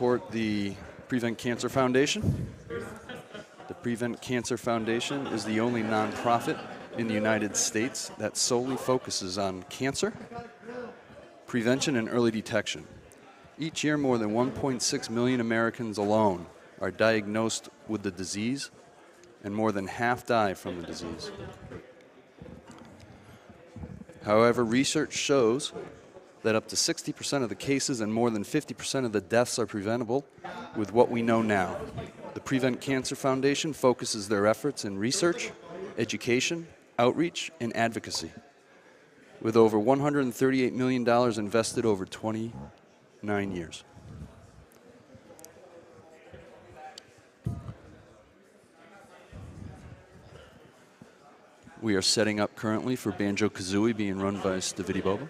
support the Prevent Cancer Foundation. The Prevent Cancer Foundation is the only nonprofit in the United States that solely focuses on cancer, prevention, and early detection. Each year, more than 1.6 million Americans alone are diagnosed with the disease, and more than half die from the disease. However, research shows that up to 60% of the cases and more than 50% of the deaths are preventable with what we know now. The Prevent Cancer Foundation focuses their efforts in research, education, outreach, and advocacy, with over $138 million invested over 29 years. We are setting up currently for Banjo Kazooie being run by Stivitybobo.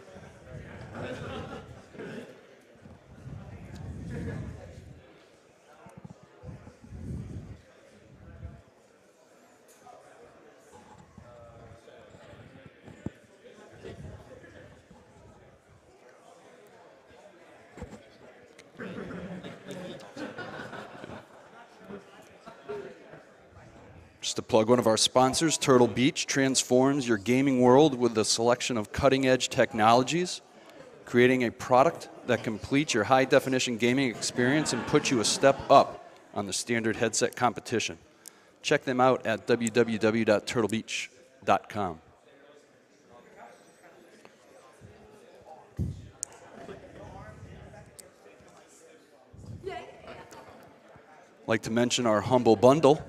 Just to plug one of our sponsors, Turtle Beach transforms your gaming world with a selection of cutting-edge technologies, creating a product that completes your high-definition gaming experience and puts you a step up on the standard headset competition. Check them out at www.turtlebeach.com. I'd like to mention our Humble Bundle.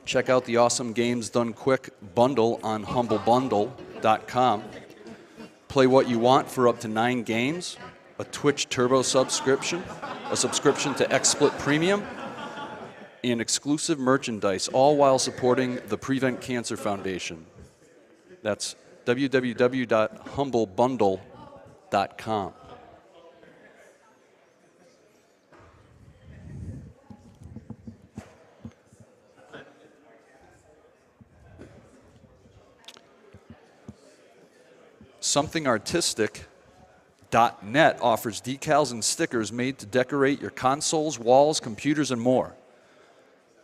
Check out the Awesome Games Done Quick bundle on humblebundle.com. Play what you want for up to 9 games, a Twitch Turbo subscription, a subscription to XSplit Premium, and exclusive merchandise, all while supporting the Prevent Cancer Foundation. That's www.humblebundle.com. SomethingArtistic.net offers decals and stickers made to decorate your consoles, walls, computers, and more.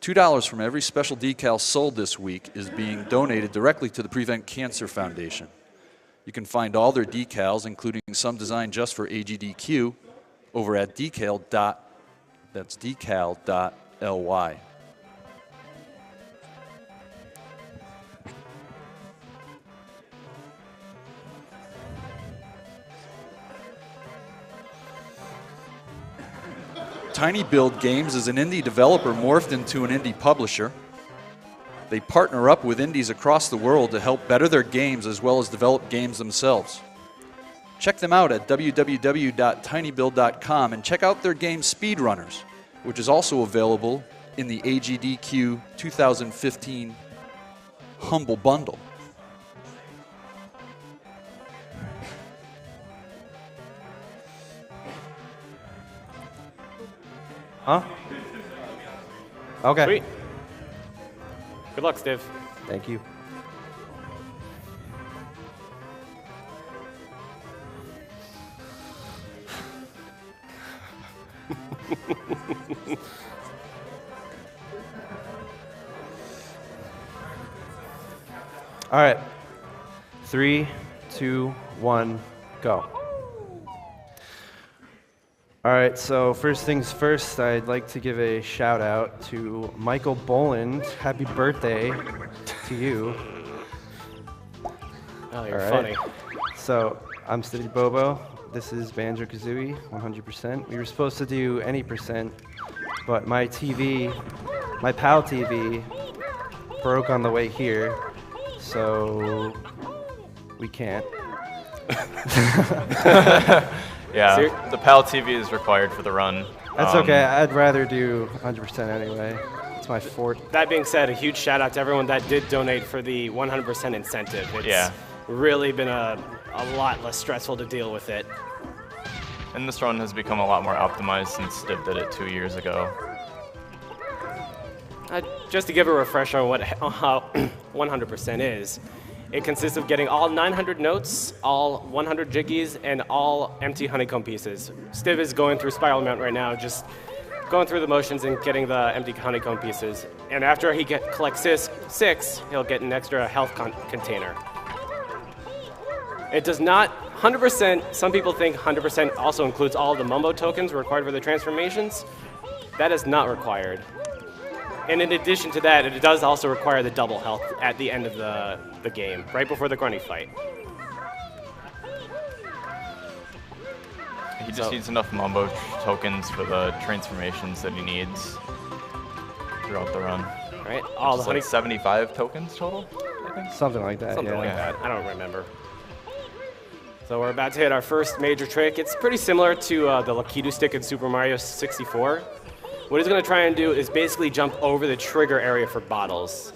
$2 from every special decal sold this week is being donated directly to the Prevent Cancer Foundation. You can find all their decals, including some designed just for AGDQ, over at decal.ly. Tiny Build Games is an indie developer morphed into an indie publisher. They partner up with indies across the world to help better their games as well as develop games themselves. Check them out at www.tinybuild.com and check out their game Speedrunners, which is also available in the AGDQ 2015 Humble Bundle. Huh? Okay. Sweet. Good luck, Stiv. Thank you. All right. 3, 2, 1, go. All right, so first things first, I'd like to give a shout out to Michael Boland. Happy birthday to you. Oh, you're funny. So I'm Stivitybobo. This is Banjo Kazooie, 100%. We were supposed to do any percent, but my TV, my PAL TV, broke on the way here, so we can't. Yeah, the PAL TV is required for the run. That's okay. I'd rather do 100% anyway. It's my fort. That being said, a huge shout out to everyone that did donate for the 100% incentive. It's really been a lot less stressful to deal with it. And this run has become a lot more optimized since Stiv did it 2 years ago. Just to give a refresher on how 100% is, it consists of getting all 900 notes, all 100 jiggies, and all empty honeycomb pieces. Stiv is going through Spiral Mount right now, just going through the motions and getting the empty honeycomb pieces. And after he collects 6, he'll get an extra health container. It does not 100%. Some people think 100% also includes all of the Mumbo tokens required for the transformations. That is not required. And in addition to that, it does also require the double health at the end of the game, right before the Grunny fight. He just needs enough Mumbo tokens for the transformations that he needs throughout the run. Right? All the like 75 tokens total, I think? Something like that, Something yeah. like that. I don't remember. So we're about to hit our first major trick. It's pretty similar to the Lakitu stick in Super Mario 64. What he's going to try and do is basically jump over the trigger area for bottles.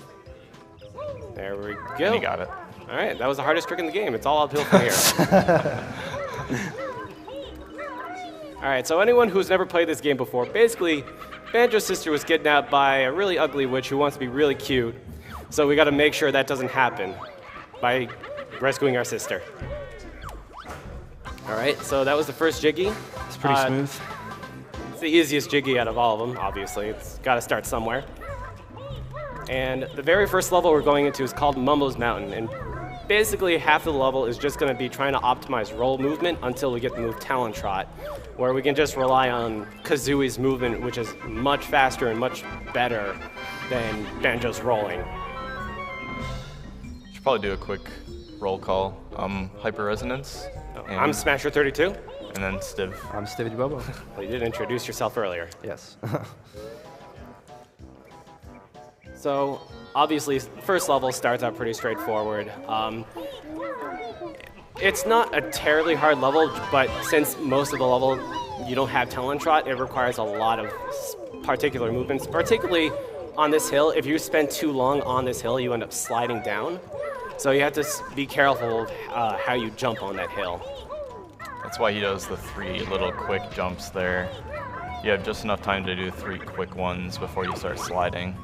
There we go. And he got it. All right, that was the hardest trick in the game. It's all uphill from here. All right, so anyone who's never played this game before, basically, Banjo's sister was kidnapped by a really ugly witch who wants to be really cute. So we got to make sure that doesn't happen by rescuing our sister. All right, so that was the first Jiggy. It's pretty smooth. It's the easiest Jiggy out of all of them, obviously. It's got to start somewhere. And the very first level we're going into is called Mumbo's Mountain. And basically, half the level is just going to be trying to optimize roll movement until we get the move Talon Trot, where we can just rely on Kazooie's movement, which is much faster and much better than Banjo's rolling. Should probably do a quick roll call. Hyper Resonance. I'm Smasher 32. And then Stiv. I'm Stivitybobo. Well, you did introduce yourself earlier. Yes. So, obviously, first level starts out pretty straightforward. It's not a terribly hard level, but since most of the level you don't have Talon Trot, it requires a lot of particular movements, particularly on this hill. If you spend too long on this hill, you end up sliding down. So you have to be careful of how you jump on that hill. That's why he does the 3 little quick jumps there. You have just enough time to do 3 quick ones before you start sliding.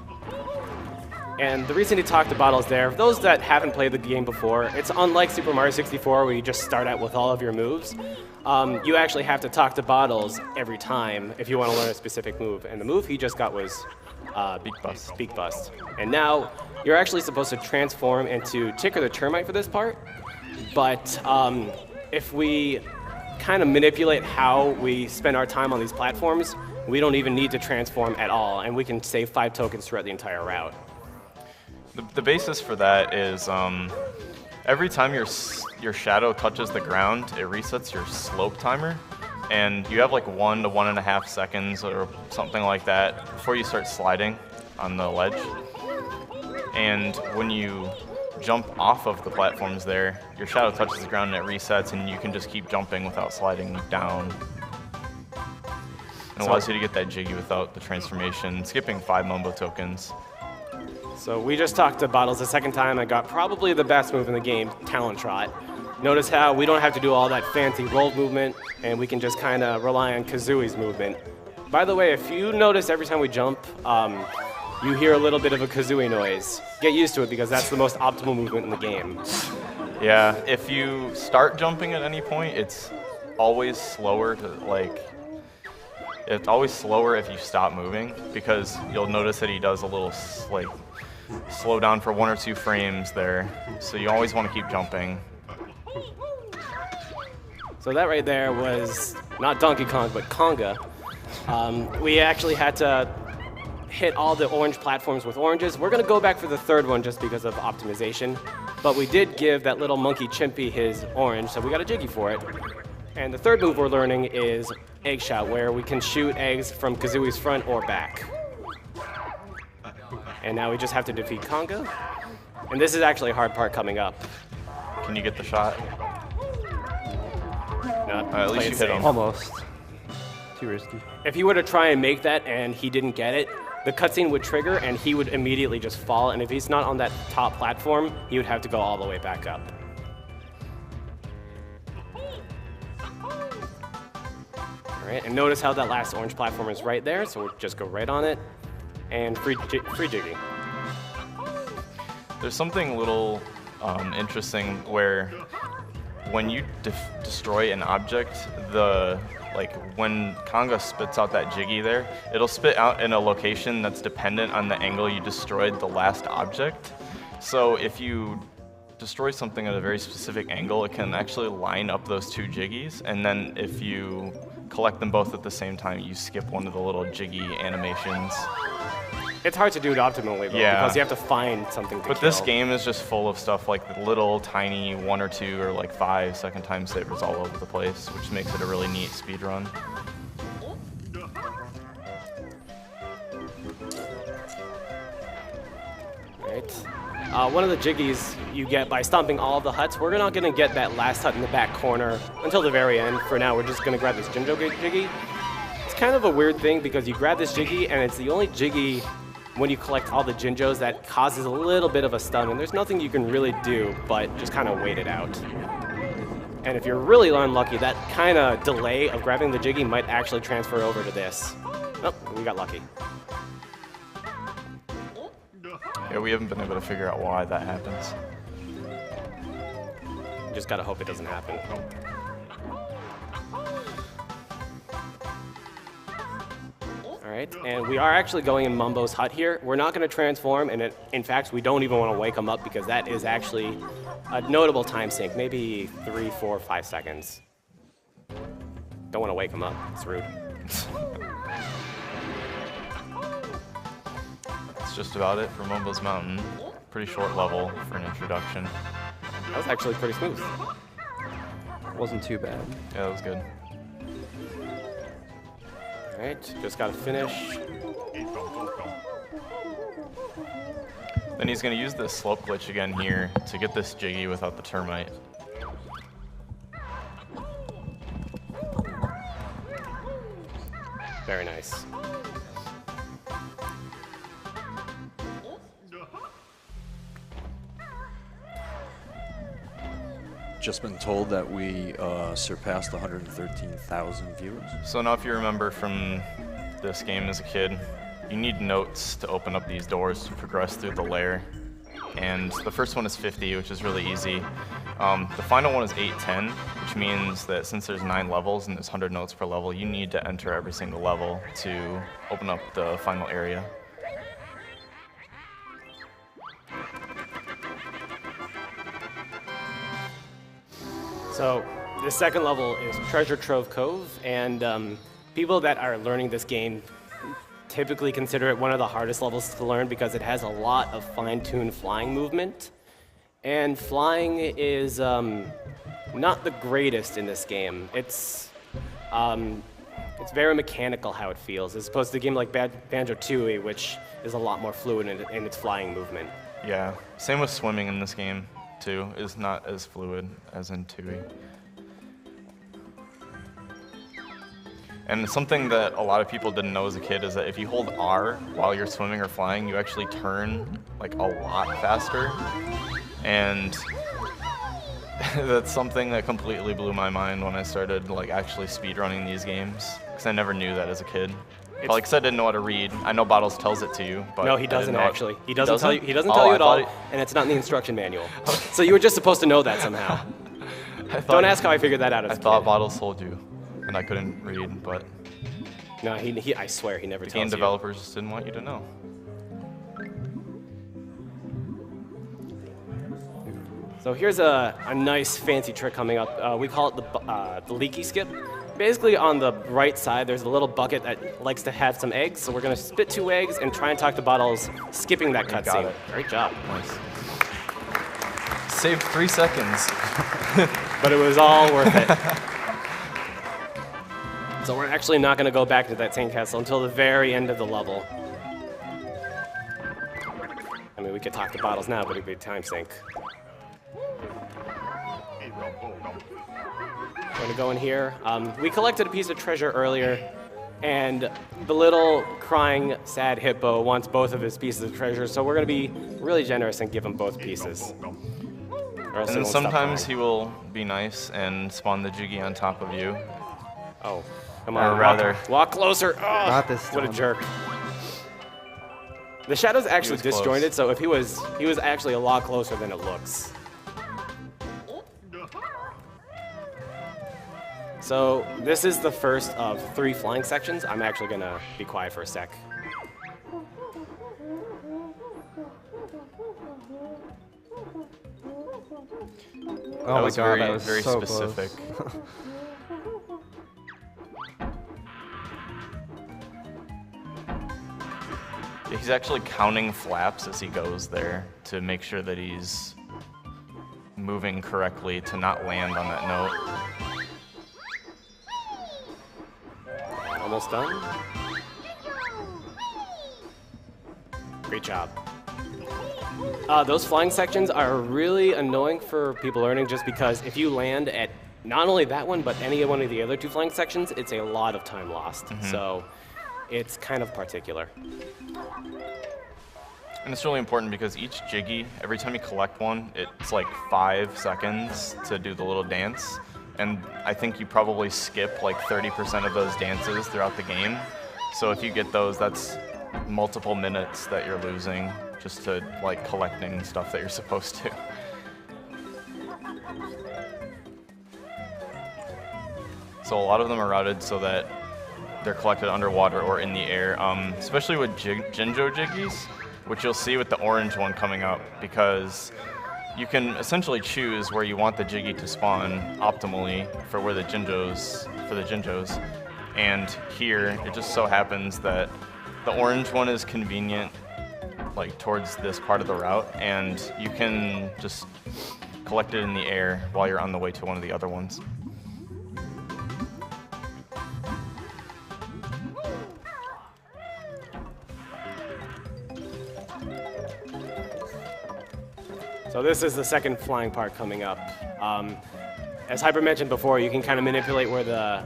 And the reason he talked to bottles there, for those that haven't played the game before, it's unlike Super Mario 64 where you just start out with all of your moves. You actually have to talk to bottles every time if you want to learn a specific move. And the move he just got was Beak Bust. Beak Bust. And now you're actually supposed to transform into Ticker the Termite for this part. But if we kind of manipulate how we spend our time on these platforms, we don't even need to transform at all. And we can save 5 tokens throughout the entire route. The basis for that is every time your shadow touches the ground, it resets your slope timer. And you have like 1 to 1.5 seconds or something like that before you start sliding on the ledge. And when you jump off of the platforms there, your shadow touches the ground and it resets, and you can just keep jumping without sliding down. It allows you to get that Jiggy without the transformation, skipping 5 Mumbo tokens. So we just talked to Bottles the second time. I got probably the best move in the game, Talon Trot. Notice how we don't have to do all that fancy roll movement, and we can just kind of rely on Kazooie's movement. By the way, if you notice every time we jump, you hear a little bit of a Kazooie noise. Get used to it because that's the most optimal movement in the game. Yeah, if you start jumping at any point, it's always slower to it's always slower if you stop moving, because you'll notice that he does a little slow down for 1 or 2 frames there. So you always want to keep jumping. So that right there was not Donkey Kong, but Conga. We actually had to hit all the orange platforms with oranges. We're going to go back for the 3rd one just because of optimization. But we did give that little monkey Chimpy his orange, so we got a Jiggy for it. And the 3rd move we're learning is Egg Shot, where we can shoot eggs from Kazooie's front or back. And now we just have to defeat Conga. And this is actually a hard part coming up. Can you get the shot? At least you hit him. Almost. Too risky. If he were to try and make that and he didn't get it, the cutscene would trigger and he would immediately just fall. And if he's not on that top platform, he would have to go all the way back up. All right, and notice how that last orange platform is right there, so we'll just go right on it, and free Jiggy. There's something a little interesting where when you destroy an object, when Conga spits out that Jiggy there, it'll spit out in a location that's dependent on the angle you destroyed the last object. So if you destroy something at a very specific angle, it can actually line up those two Jiggies, and then if you collect them both at the same time, you skip one of the little Jiggy animations. It's hard to do it optimally, though, Yeah. because you have to find something to But kill. this game is just full of stuff like the little tiny 1 or 2 or like 5 second time savers all over the place, which makes it a really neat speed run. Right. One of the Jiggies you get by stomping all of the huts. We're not going to get that last hut in the back corner until the very end. For now, we're just going to grab this Jinjo Jiggy. It's kind of a weird thing because you grab this Jiggy, and it's the only Jiggy when you collect all the Jinjos that causes a little bit of a stun, and there's nothing you can really do but just kind of wait it out. And if you're really unlucky, that kind of delay of grabbing the Jiggy might actually transfer over to this. Oh, we got lucky. Yeah, we haven't been able to figure out why that happens. Just gotta hope it doesn't happen. Alright, and we are actually going in Mumbo's hut here. We're not gonna transform, and in fact, we don't even wanna wake him up because that is actually a notable time sink, maybe 3, 4, 5 seconds. Don't wanna wake him up, it's rude. That's just about it for Mumbo's Mountain. Pretty short level for an introduction. That was actually pretty smooth. Wasn't too bad. Yeah, that was good. Alright, just gotta finish. Then he's going to use this slope glitch again here to get this Jiggy without the termite. Very nice. Just been told that we surpassed 113,000 viewers. So now if you remember from this game as a kid, you need notes to open up these doors to progress through the lair. And the first one is 50, which is really easy. The final one is 810, which means that since there's 9 levels and there's 100 notes per level, you need to enter every single level to open up the final area. So the second level is Treasure Trove Cove, and people that are learning this game typically consider it one of the hardest levels to learn because it has a lot of fine-tuned flying movement. And flying is not the greatest in this game. It's very mechanical how it feels, as opposed to a game like Banjo Kazooie, which is a lot more fluid in its flying movement. Yeah, same with swimming in this game, too, is not as fluid as in Tui. And something that a lot of people didn't know as a kid is that if you hold R while you're swimming or flying, you actually turn like a lot faster. And that's something that completely blew my mind when I started like actually speedrunning these games, because I never knew that as a kid. Probably because I didn't know how to read. I know Bottles tells it to you, but no, he doesn't actually. He doesn't tell you. He doesn't Oh, tell you I at all, thought and it's not in the instruction manual. So you were just supposed to know that somehow. Don't ask how I figured that out as a I thought kid. Bottles told you, and I couldn't read, but No, I swear he never the tells game you. developers just didn't want you to know. So here's a nice fancy trick coming up. We call it the leaky skip. Basically, on the right side, there's a little bucket that likes to have some eggs. So we're going to spit 2 eggs and try and talk to Bottles, skipping that got cutscene. it. Great job. Nice. Saved 3 seconds. But it was all worth it. So we're actually not going to go back to that sandcastle until the very end of the level. I mean, we could talk to Bottles now, but it'd be a time sink. We're gonna go in here. We collected a piece of treasure earlier, and the little crying, sad hippo wants both of his pieces of treasure, so we're gonna be really generous and give him both pieces. Or else he And then won't stop sometimes crying. he will be nice and spawn the Jiggy on top of you. Oh, come Or on, rather- walk closer. Oh, Not this what a time. jerk. The shadow's actually was close. disjointed, so if he was actually a lot closer than it looks. So this is the first of 3 flying sections. I'm actually gonna be quiet for a sec. Oh That my was god, very, that was very so specific. close. He's actually counting flaps as he goes there to make sure that he's moving correctly to not land on that note. Almost done. Great job. Those flying sections are really annoying for people learning just because if you land at not only that one, but any one of the other 2 flying sections, it's a lot of time lost. So it's kind of particular. And it's really important because each Jiggy, every time you collect one, it's like 5 seconds to do the little dance. And I think you probably skip like 30% of those dances throughout the game. So if you get those, that's multiple minutes that you're losing just to like collecting stuff that you're supposed to. So a lot of them are routed so that they're collected underwater or in the air, especially with Jinjo Jiggies, which you'll see with the orange one coming up, because you can essentially choose where you want the Jiggy to spawn optimally for where the Jinjos, and here it just so happens that the orange one is convenient like towards this part of the route, and you can just collect it in the air while you're on the way to one of the other ones. So this is the second flying part coming up. As Hyper mentioned before, you can kind of manipulate where the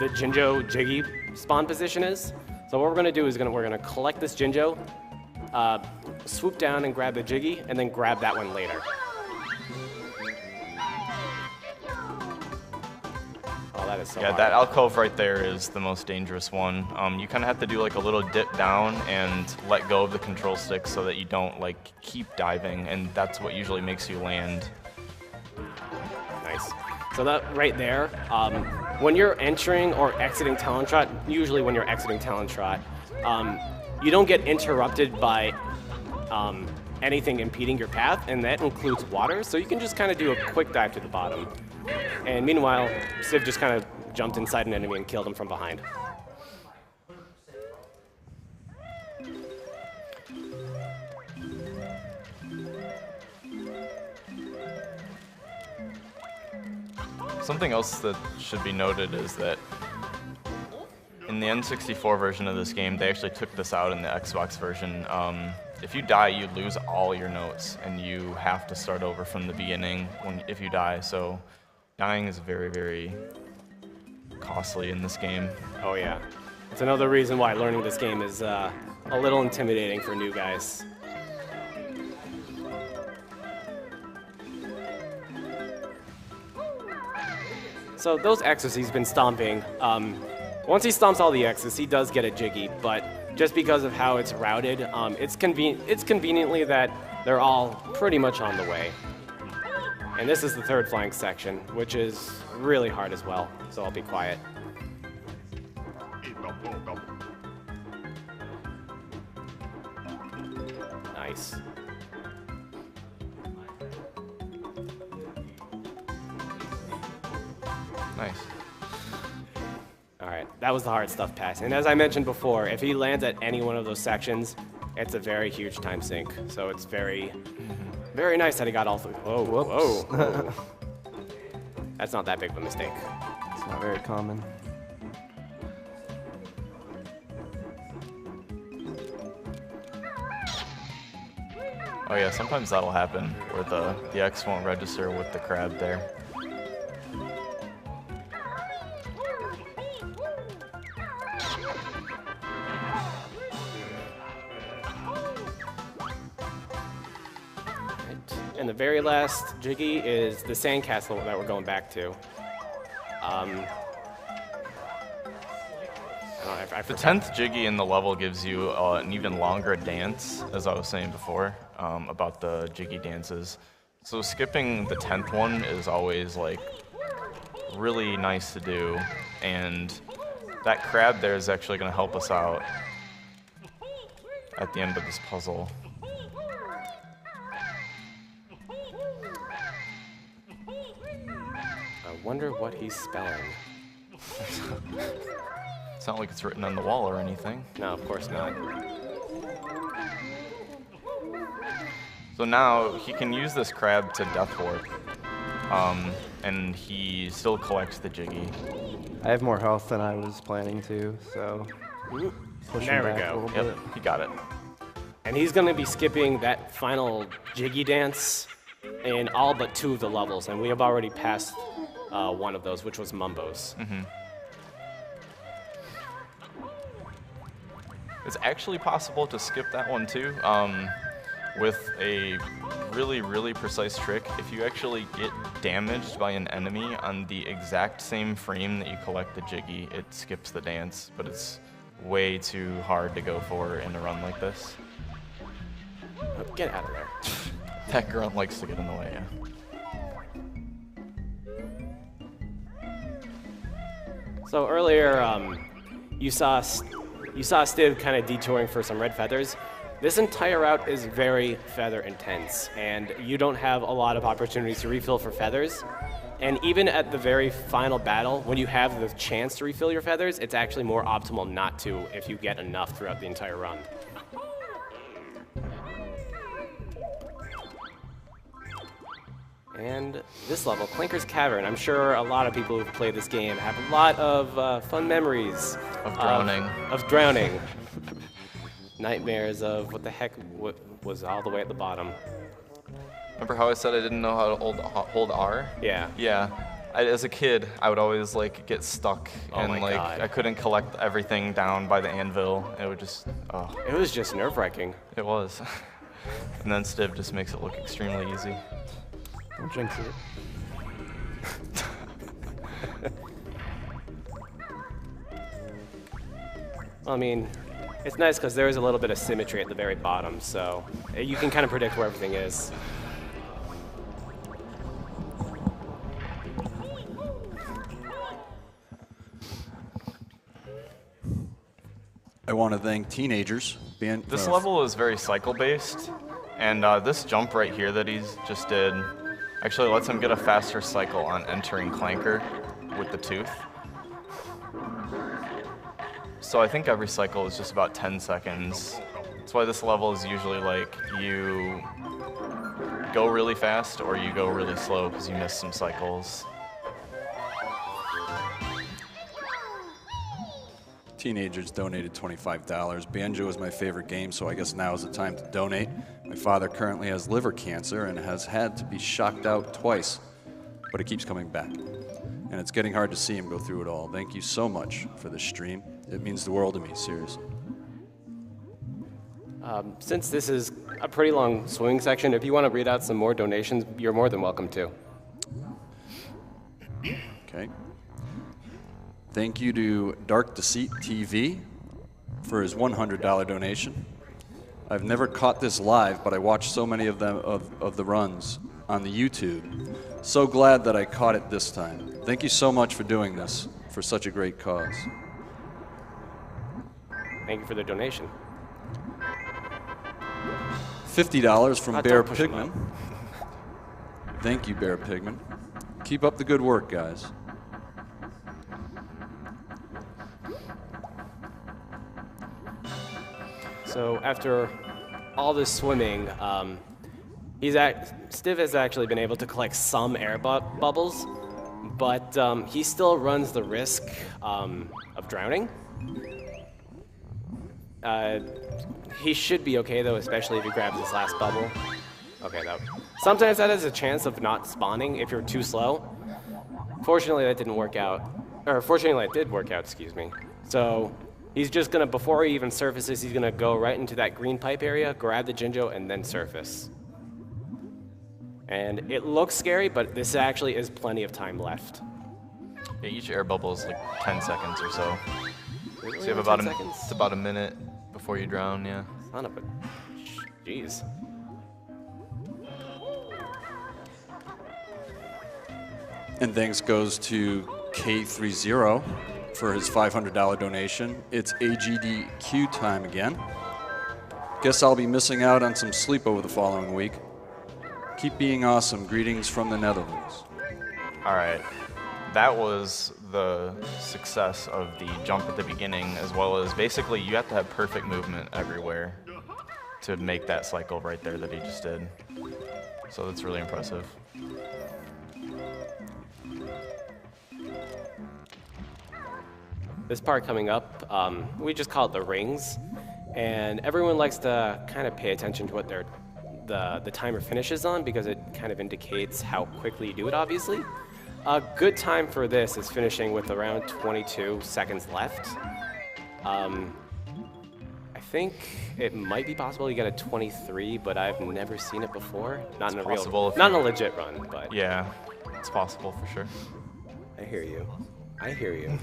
Jinjo Jiggy spawn position is. So what we're gonna do is we're gonna collect this Jinjo, swoop down and grab the Jiggy, and then grab that one later. Oh, that is so Yeah, hard. that alcove right there is the most dangerous one. You kind of have to do like a little dip down and let go of the control stick so that you don't like keep diving, and that's what usually makes you land. Nice. So that right there, when you're entering or exiting Talon Trot, usually when you're exiting Talon Trot, you don't get interrupted by anything impeding your path, and that includes water, so you can just kind of do a quick dive to the bottom. And meanwhile, Civ just kind of jumped inside an enemy and killed him from behind. Something else that should be noted is that in the N64 version of this game, they actually took this out in the Xbox version. If you die, you lose all your notes, and you have to start over from the beginning if you die. So dying is very, very costly in this game. Oh yeah. It's another reason why learning this game is a little intimidating for new guys. So those X's he's been stomping, once he stomps all the X's, he does get a Jiggy, but just because of how it's routed, it's conveniently that they're all pretty much on the way. And this is the third flying section, which is really hard as well, so I'll be quiet. Nice. Nice. All right, that was the hard stuff pass. And as I mentioned before, if he lands at any one of those sections, it's a very huge time sink. So it's very, very nice that he got all three. Whoa, whoa, whoa. That's not that big of a mistake. It's not very common. Oh yeah, sometimes that'll happen where the X won't register with the crab there. And the very last Jiggy is the sandcastle that we're going back to. The 10th Jiggy in the level gives you an even longer dance, as I was saying before, about the Jiggy dances. So skipping the 10th one is always like really nice to do, and that crab there is actually going to help us out at the end of this puzzle. I wonder what he's spelling. It's not like it's written on the wall or anything. No, of course not. So now he can use this crab to death warp, and he still collects the Jiggy. I have more health than I was planning to, so push him There we back go. a little bit. Yep, he got it. And he's going to be skipping that final Jiggy dance in all but 2 of the levels, and we have already passed one of those, which was Mumbo's. It's actually possible to skip that one too, with a really, really precise trick. If you actually get damaged by an enemy on the exact same frame that you collect the Jiggy, it skips the dance, but it's way too hard to go for in a run like this. Oh, get out of there. That grunt likes to get in the way, yeah. So earlier, you saw Stiv kind of detouring for some red feathers. This entire route is very feather intense, and you don't have a lot of opportunities to refill for feathers. And even at the very final battle, when you have the chance to refill your feathers, it's actually more optimal not to if you get enough throughout the entire run. And this level, Clinker's Cavern, I'm sure a lot of people who've played this game have a lot of fun memories. Of drowning. Of drowning. Nightmares of what the heck was all the way at the bottom. Remember how I said I didn't know how to hold R? Yeah. Yeah. As a kid, I would always like get stuck, and my like God. I couldn't collect everything down by the anvil. It would just, oh, It was just nerve-wracking. it was. And then Stiv just makes it look extremely easy. Don't jinx it. I mean, it's nice because there is a little bit of symmetry at the very bottom, so you can kind of predict where everything is. I want to thank teenagers. This level is very cycle-based, and this jump right here that he's just did actually lets him get a faster cycle on entering Clanker with the tooth. So I think every cycle is just about 10 seconds. That's why this level is usually like you go really fast or you go really slow because you miss some cycles. Teenagers donated $25. Banjo is my favorite game, so I guess now is the time to donate. My father currently has liver cancer and has had to be shocked out twice, but it keeps coming back. And it's getting hard to see him go through it all. Thank you so much for this stream. It means the world to me, seriously. Since this is a pretty long swimming section, if you want to read out some more donations, you're more than welcome to. Okay. Thank you to Dark Deceit TV for his $100 donation. I've never caught this live, but I watched so many of them of the runs on the YouTube. So glad that I caught it this time. Thank you so much for doing this for such a great cause. Thank you for the donation. $50 from Ah, Bear don't push him Pigman. Thank you, Bear Pigman. Keep up the good work, guys. So after all this swimming, Stiv has actually been able to collect some air bubbles, but he still runs the risk of drowning. He should be okay though, especially if he grabs his last bubble. Okay, sometimes that has a chance of not spawning if you're too slow. Fortunately, that didn't work out. Or fortunately, it did work out, excuse me. So he's just gonna, before he even surfaces, he's gonna go right into that green pipe area, grab the Jinjo, and then surface. And it looks scary, but this actually is plenty of time left. Yeah, each air bubble is like 10 seconds or so. Really? So you have Only about 10 seconds? it's about a minute before you drown, yeah. Son of a... Jeez. And thanks goes to K30 for his $500 donation. It's AGDQ time again. Guess I'll be missing out on some sleep over the following week. Keep being awesome. Greetings from the Netherlands. All right. That was the success of the jump at the beginning, as well as basically you have to have perfect movement everywhere to make that cycle right there that he just did. So that's really impressive. This part coming up, we just call it the rings, and everyone likes to kind of pay attention to what the timer finishes on because it kind of indicates how quickly you do it, obviously. A good time for this is finishing with around 22 seconds left. I think it might be possible you get a 23, but I've never seen it before. Not in a real, not in a legit run, but yeah, it's possible for sure. I hear you. I hear you.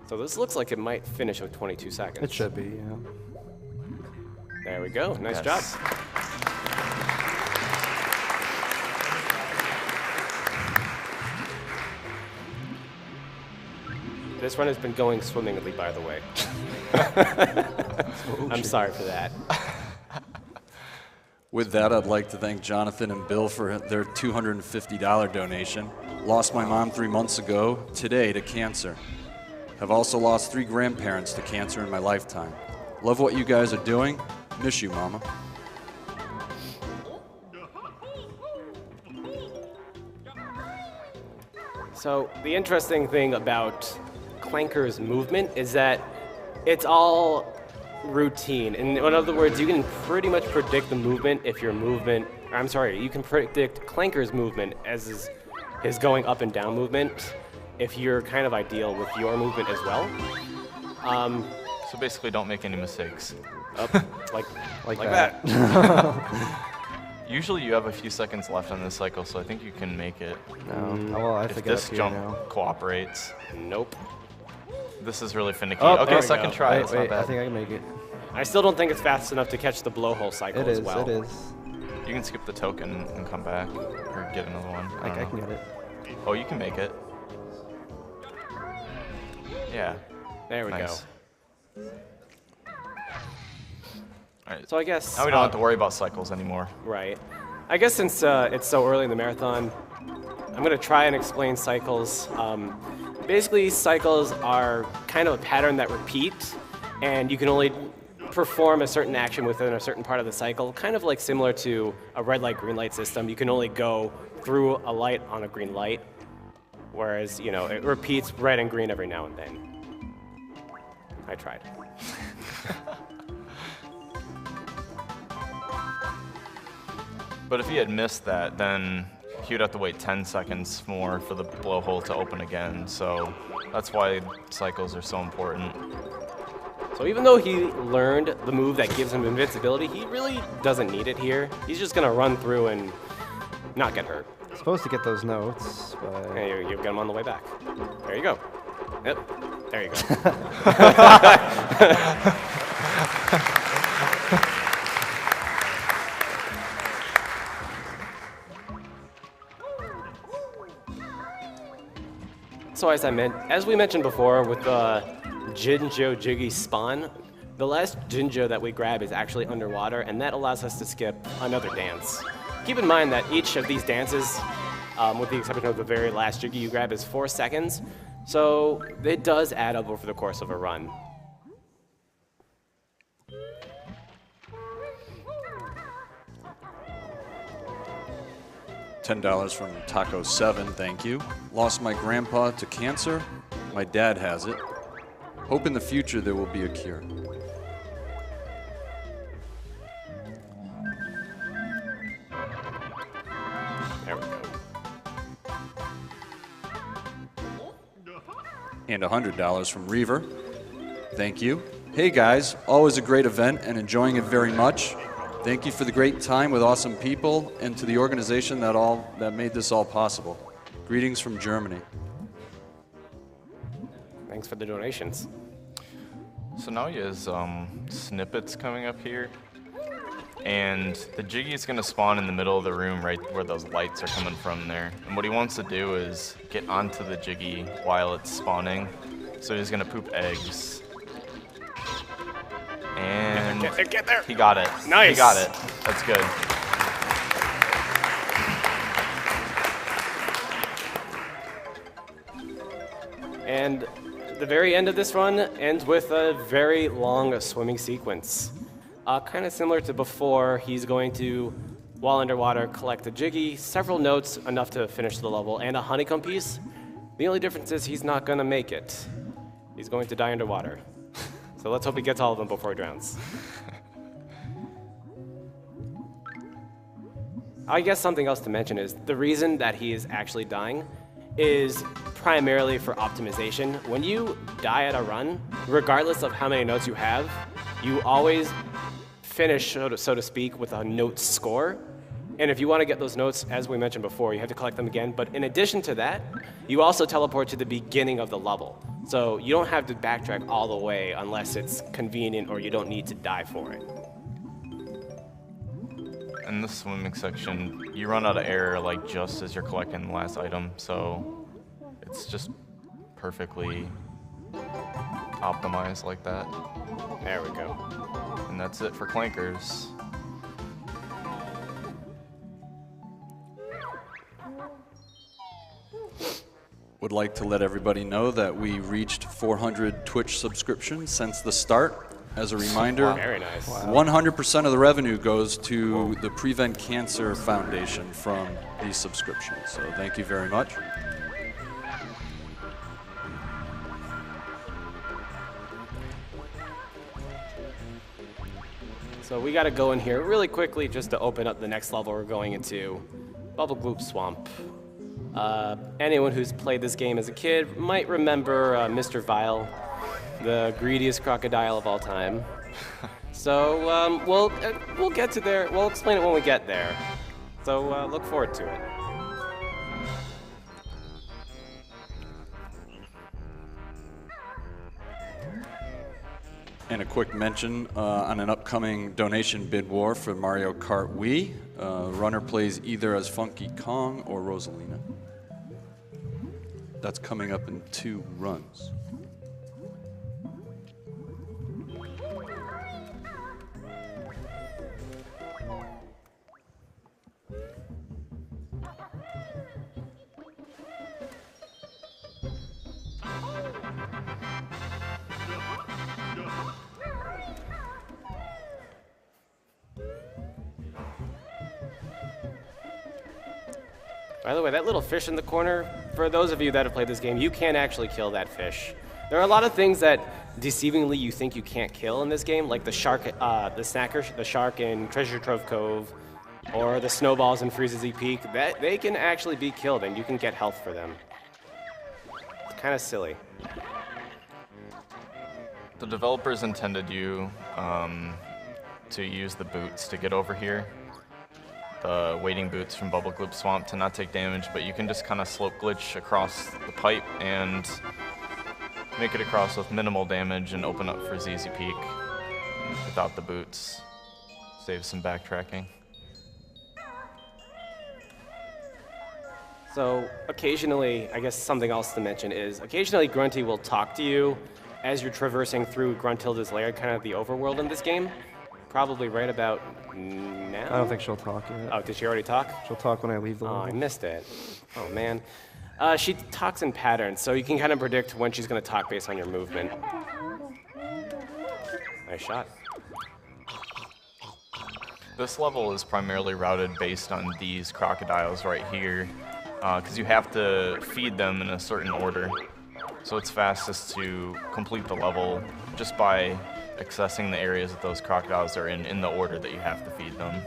So this looks like it might finish with 22 seconds. It should be, yeah. There we go. Nice Yes. job. This run has been going swimmingly, by the way. I'm sorry for that. With that, I'd like to thank Jonathan and Bill for their $250 donation. Lost my mom 3 months ago, today, to cancer. Have also lost 3 grandparents to cancer in my lifetime. Love what you guys are doing. Miss you, Mama. So the interesting thing about Clanker's movement is that it's all routine. In other words, you can pretty much predict the movement if your movement, I'm sorry, you can predict Clanker's movement as his going up and down movement if you're kind of ideal with your movement as well. So basically, don't make any mistakes. Like that. Usually you have a few seconds left on this cycle, so I think you can make it. No. Well, I have to If get this up here jump now. Nope. cooperates. This is really finicky. Oh, there Okay, we second go. try. Wait, That's not wait, I bad. think I can make it. I still don't think it's fast enough to catch the blowhole cycle It as is, well. it is. You can skip the token and come back, or get another one. I I don't can know. get it. Oh, you can make it. Yeah. There we Nice. go. All right. So I guess Now we don't have to worry about cycles anymore. Right. I guess since it's so early in the marathon, I'm going to try and explain cycles. Basically, cycles are kind of a pattern that repeats, and you can only perform a certain action within a certain part of the cycle, kind of like similar to a red light, green light system. You can only go through a light on a green light, whereas, you know, it repeats red and green every now and then. I tried. But if he had missed that, then he would have to wait 10 seconds more for the blowhole to open again. So that's why cycles are so important. So even though he learned the move that gives him invincibility, he really doesn't need it here. He's just going to run through and not get hurt. Supposed to get those notes, but And you get him on the way back. There you go. Yep. There you go. So as we mentioned before, with the Jinjo Jiggy spawn, the last Jinjo that we grab is actually underwater, and that allows us to skip another dance. Keep in mind that each of these dances, with the exception of the very last Jiggy you grab, is 4 seconds, so it does add up over the course of a run. $10 from Taco7, thank you. Lost my grandpa to cancer. My dad has it. Hope in the future there will be a cure. There we go. And $100 from Reaver. Thank you. Hey guys, always a great event and enjoying it very much. Thank you for the great time with awesome people and to the organization that made this all possible. Greetings from Germany. Thanks for the donations. So now he has snippets coming up here. And the Jiggy is going to spawn in the middle of the room right where those lights are coming from there. And what he wants to do is get onto the Jiggy while it's spawning. So he's going to poop eggs. And Get there. he got it. Nice. He got it. That's good. And the very end of this run ends with a very long swimming sequence. Kind of similar to before, he's going to, while underwater, collect a Jiggy, several notes, enough to finish the level, and a honeycomb piece. The only difference is he's not going to make it. He's going to die underwater. So let's hope he gets all of them before he drowns. I guess something else to mention is the reason that he is actually dying is primarily for optimization. When you die at a run, regardless of how many notes you have, you always finish, so to speak, with a note score. And if you want to get those notes, as we mentioned before, you have to collect them again. But in addition to that, you also teleport to the beginning of the level. So you don't have to backtrack all the way unless it's convenient or you don't need to die for it. In the swimming section, you run out of air like just as you're collecting the last item, so it's just perfectly optimized like that. There we go. And that's it for clankers. Would like to let everybody know that we reached 400 Twitch subscriptions since the start. As a reminder, Very nice. 100% of the revenue goes to the Prevent Cancer Foundation from these subscriptions. So thank you very much. So we got to go in here really quickly just to open up the next level we're going into, Bubble Gloop Swamp. Anyone who's played this game as a kid might remember Mr. Vile, the greediest crocodile of all time. So we'll get to there. We'll explain it when we get there. So look forward to it. And a quick mention on an upcoming donation bid war for Mario Kart Wii. Runner plays either as Funky Kong or Rosalina. That's coming up in 2 runs. By the way, that little fish in the corner, for those of you that have played this game, you can actually kill that fish. There are a lot of things that deceivingly you think you can't kill in this game, like the shark, the shark in Treasure Trove Cove, or the snowballs in Freezezy Peak. That they can actually be killed, and you can get health for them. It's kind of silly. The developers intended you to use the boots to get over here. The wading boots from Bubble Gloop Swamp to not take damage, but you can just kind of slope glitch across the pipe and make it across with minimal damage and open up for ZZ Peak without the boots. Save some backtracking. So occasionally, I guess something else to mention is occasionally Grunty will talk to you as you're traversing through Gruntilda's lair, kind of the overworld in this game. Probably right about now. I don't think she'll talk yet. Oh, did she already talk? She'll talk when I leave the Oh, level. I missed it. Oh, man. She talks in patterns, so you can kind of predict when she's going to talk based on your movement. Nice shot. This level is primarily routed based on these crocodiles right here, because you have to feed them in a certain order. So it's fastest to complete the level just by accessing the areas that those crocodiles are in the order that you have to feed them.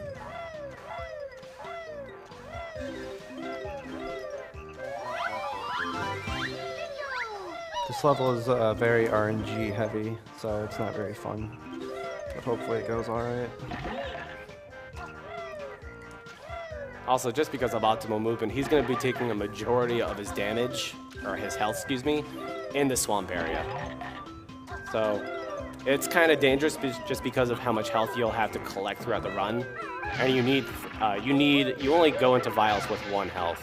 This level is very RNG heavy, so it's not very fun. But hopefully it goes alright. Also, just because of optimal movement, he's going to be taking a majority of his damage, or his health, excuse me, in the swamp area. So It's kind of dangerous just because of how much health you'll have to collect throughout the run, and you only go into vials with 1 health.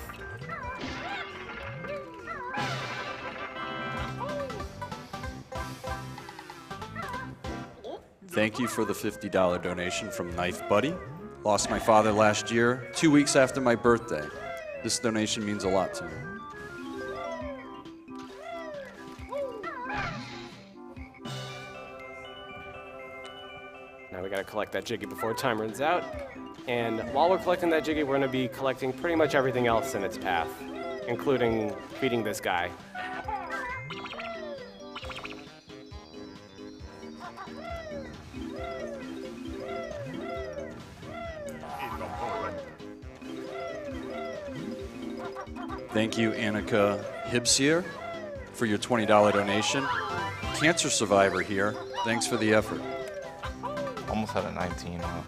Thank you for the $50 donation from Knife Buddy. Lost my father last year, 2 weeks after my birthday. This donation means a lot to me. Now we gotta collect that Jiggy before time runs out. And while we're collecting that Jiggy, we're gonna be collecting pretty much everything else in its path, including feeding this guy. Thank you, Annika Hibsier, for your $20 donation. Cancer survivor here. Thanks for the effort. Almost had a 19. Wow.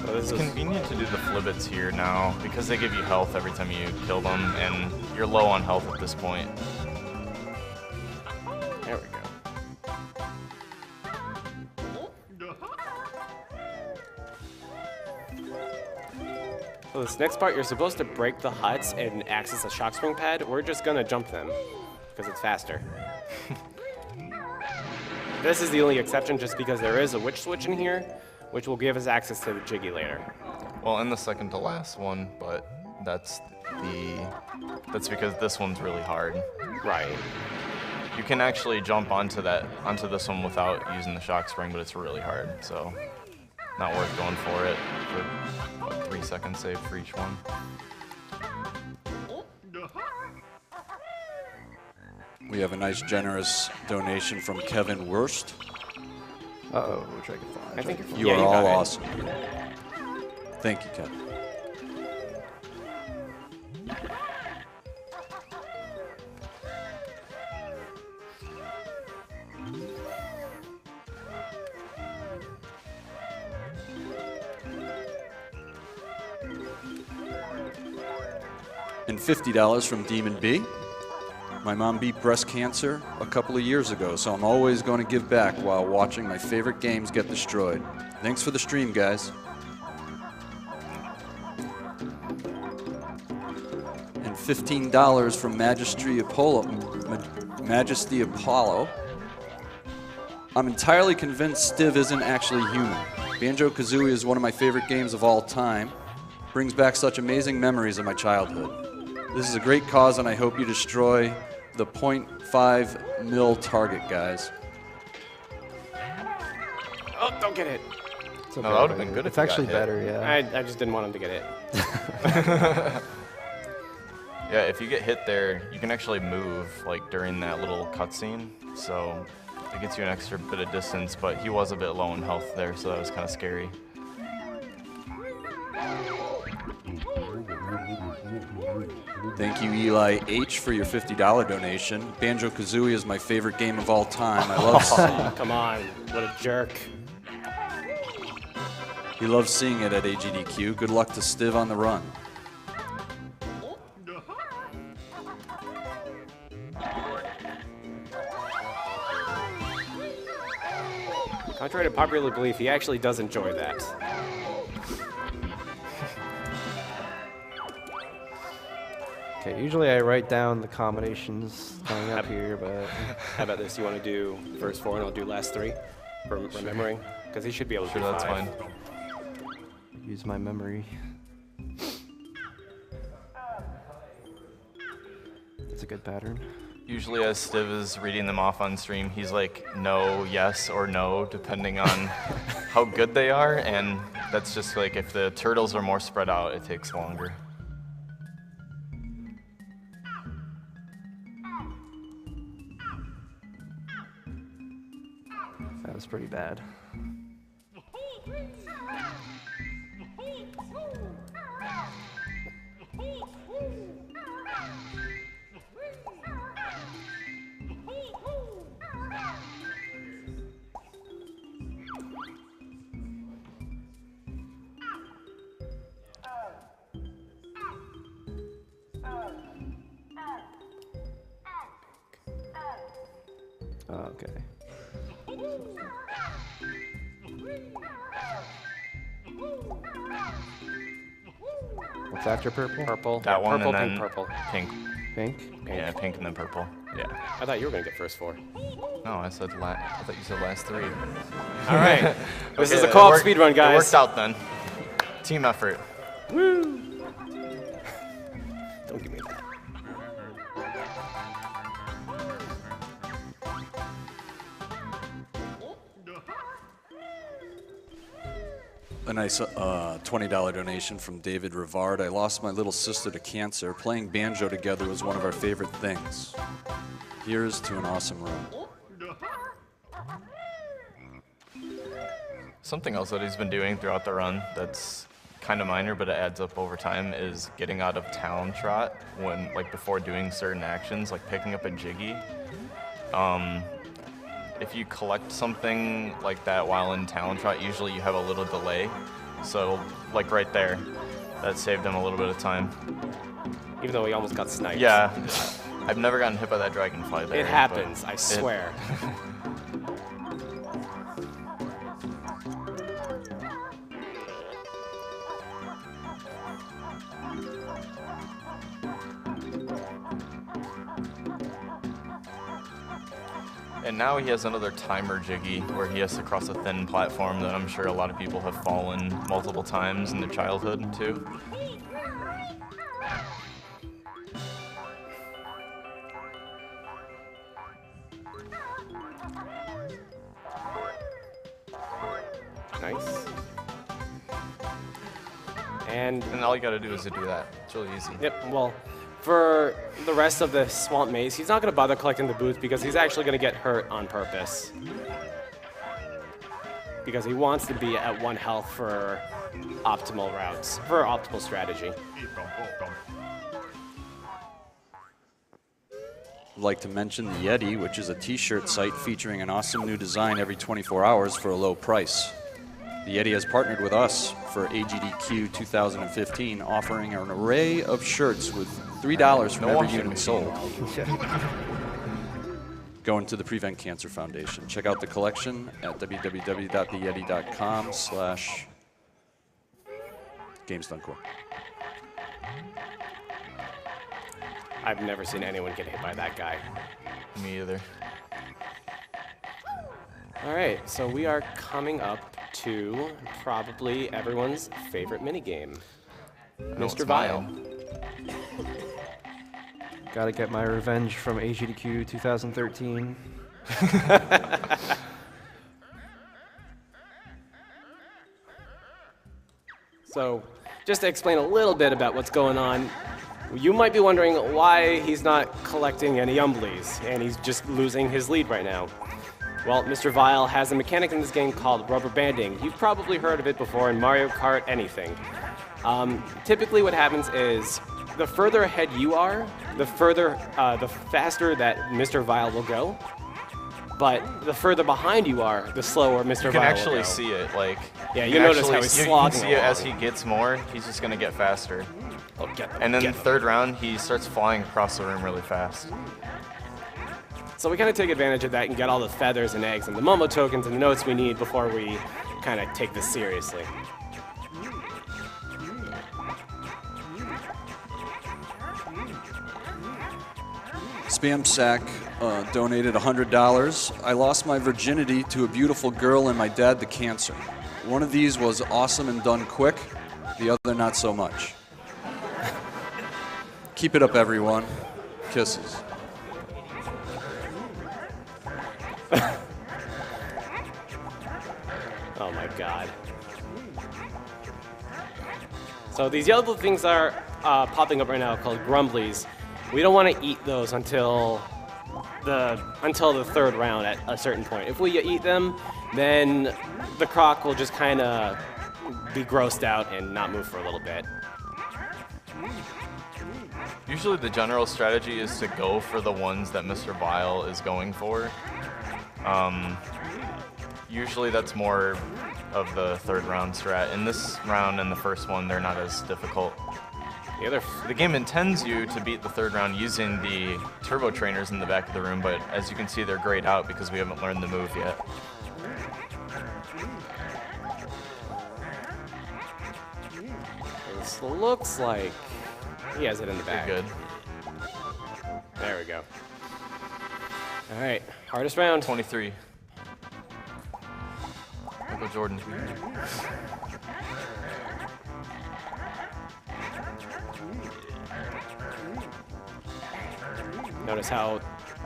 So It's convenient to do the flibbits here now because they give you health every time you kill them, and you're low on health at this point. There we go. So this next part, you're supposed to break the huts and access a shock spring pad. We're just gonna jump them because it's faster. This is the only exception just because there is a witch switch in here, which will give us access to the Jiggy later. Well, and the second to last one, but that's because this one's really hard. Right. You can actually jump onto this one without using the shock spring, but it's really hard, so not worth going for it for what, 3 seconds save for each one. We have a nice, generous donation from Kevin Wurst. Uh-oh, Dragonfly. I think You yeah, are got all it. awesome. Thank you, Kevin. And $50 from Demon B. My mom beat breast cancer a couple of years ago, so I'm always going to give back while watching my favorite games get destroyed. Thanks for the stream, guys. And $15 from Majesty Apollo. I'm entirely convinced Stiv isn't actually human. Banjo Kazooie is one of my favorite games of all time. Brings back such amazing memories of my childhood. This is a great cause, and I hope you destroy the 0.5 mil target, guys. Oh, don't get hit. It's No, okay, that would've been buddy. good if It's you got actually hit. better, yeah. I just didn't want him to get hit. Yeah, if you get hit there, you can actually move like during that little cutscene, so it gets you an extra bit of distance, but he was a bit low in health there, so that was kind of scary. Thank you, Eli H., for your $50 donation. Banjo Kazooie is my favorite game of all time. I love Come on, what a jerk. he loves seeing it at AGDQ. Good luck to Stiv on the run. Contrary to popular belief, he actually does enjoy that. Okay, usually I write down the combinations coming up here, but How about this? You want to do first 4 and I'll do last 3 for remembering? Because he should be able to Sure, do that's 5. fine. use my memory. That's a good pattern. Usually as Stiv is reading them off on stream, he's like, no, yes, or no, depending on how good they are, and that's just like, if the turtles are more spread out, it takes longer. That was pretty bad. Oh, okay. What's after purple? Purple. That one, purple, and pink, then purple. pink. Pink? Yeah, pink and then purple. Yeah. I thought you were going to get first 4. No, I thought you said last 3. All right. This is a it co-op worked- speedrun, It guys. worked out then. Team effort. Woo! Don't give me that. A nice $20 donation from David Rivard. I lost my little sister to cancer. Playing banjo together was one of our favorite things. Here's to an awesome run. Something else that he's been doing throughout the run that's kind of minor, but it adds up over time, is getting out of town trot when, like, before doing certain actions, like picking up a jiggy. If you collect something like that while in town trot, usually you have a little delay. So, like right there, that saved him a little bit of time. Even though he almost got sniped. Yeah, I've never gotten hit by that dragonfly there. It but happens, I swear. And now he has another timer jiggy where he has to cross a thin platform that I'm sure a lot of people have fallen multiple times in their childhood too. Nice. And And all you gotta do is to do that. It's really easy. yep, well, for the rest of the swamp maze, he's not going to bother collecting the boots because he's actually going to get hurt on purpose. Because he wants to be at 1 health for optimal routes, for optimal strategy. I'd like to mention the Yeti, which is a t-shirt site featuring an awesome new design every 24 hours for a low price. The Yeti has partnered with us for AGDQ 2015, offering an array of shirts with $3 from every unit sold. Going to the Prevent Cancer Foundation. Check out the collection at www.theyeti.com/GamesDoneCore. I've never seen anyone get hit by that guy. Me either. All right, so we are coming up to probably everyone's favorite minigame. No, Mr. it's Vile. mine. Gotta get my revenge from AGDQ 2013. So, just to explain a little bit about what's going on, you might be wondering why he's not collecting any umblies, and he's just losing his lead right now. Well, Mr. Vile has a mechanic in this game called rubber banding. You've probably heard of it before in Mario Kart anything. Typically what happens is the further ahead you are, the faster that Mr. Vile will go. But the further behind you are, the slower Mr. You Vile can will actually go. see it, like. Yeah, you can notice actually how he's you can slogging see it as along. he gets more. He's just gonna get faster. Oh, get them, And then get the them. third round, he starts flying across the room really fast. So we kind of take advantage of that and get all the feathers and eggs and the Momo tokens and the notes we need before we kind of take this seriously. Spam Sack donated $100. I lost my virginity to a beautiful girl and my dad to cancer. One of these was awesome and done quick, the other not so much. Keep it up, everyone. Kisses. Oh my god. So these yellow things are popping up right now called grumblies. We don't want to eat those until the third round at a certain point. If we eat them, then the croc will just kind of be grossed out and not move for a little bit. Usually the general strategy is to go for the ones that Mr. Vile is going for. Usually that's more of the third round strat. In this round and the first one, they're not as difficult. The game intends you to beat the third round using the turbo trainers in the back of the room, but as you can see, they're grayed out because we haven't learned the move yet. This looks like he has it in the bag. Good. There we go. All right, hardest round. 23. Michael Jordan. Notice how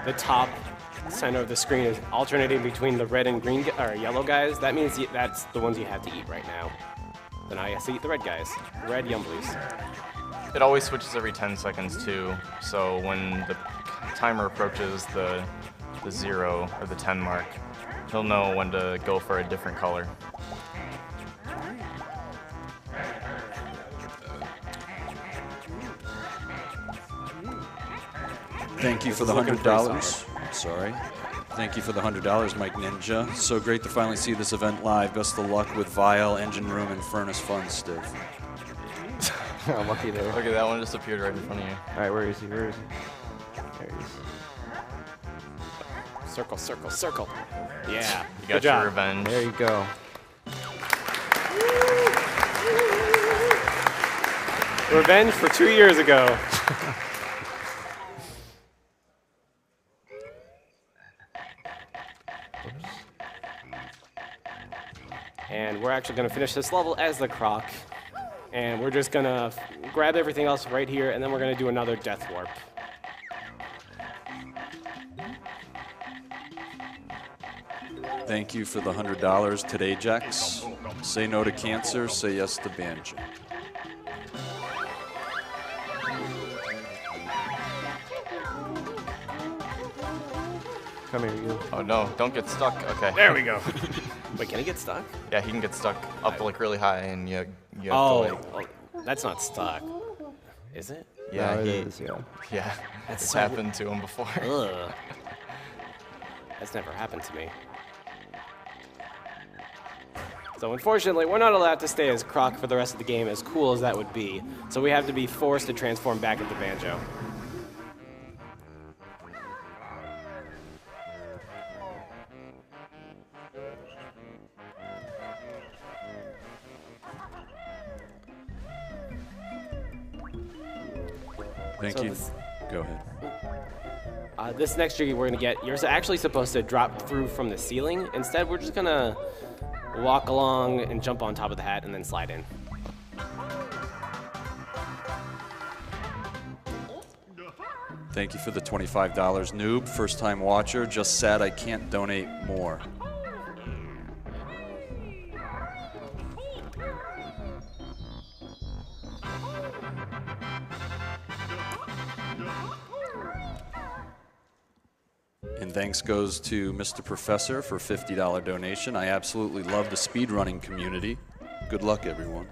the top center of the screen is alternating between the red and green or yellow guys. That means that's the ones you have to eat right now. Then I have to eat the red guys. Red Yum Blues. It always switches every 10 seconds too, so when the timer approaches the 0 or the 10 mark, he'll know when to go for a different color. Thank you for the $100. Sorry. Thank you for the $100, Mike Ninja. So great to finally see this event live. Best of luck with Vial, Engine Room, and Furnace Fun, Stiv. I'm lucky there. Look at that one, just appeared right in front of you. All right, where is he? Where is he? There he is. Circle, circle, circle. Yeah. You Good got job. your revenge. There you go. Revenge for 2 years ago. And we're actually going to finish this level as the Croc. And we're just going to grab everything else right here, and then we're going to do another Death Warp. Thank you for the $100 today, Jax. Say no to cancer, say yes to Banjo. Come here, you. Oh no, don't get stuck. Okay. There we go. Wait, can he get stuck? Yeah, he can get stuck up like really high, and you have to Oh, like. that's not stuck. Is it? Yeah, No, it he. is, yeah. Yeah, That's it's so- happened to him before. Ugh. That's never happened to me. So unfortunately, we're not allowed to stay as Croc for the rest of the game, as cool as that would be. So we have to be forced to transform back into Banjo. Thank So you. this- Go ahead. This next jiggy we're gonna get, you're actually supposed to drop through from the ceiling. Instead, we're just gonna walk along and jump on top of the hat and then slide in. Thank you for the $25, Noob. First time watcher. Just sad I can't donate more. And thanks goes to Mr. Professor for $50 donation. I absolutely love the speedrunning community. Good luck, everyone.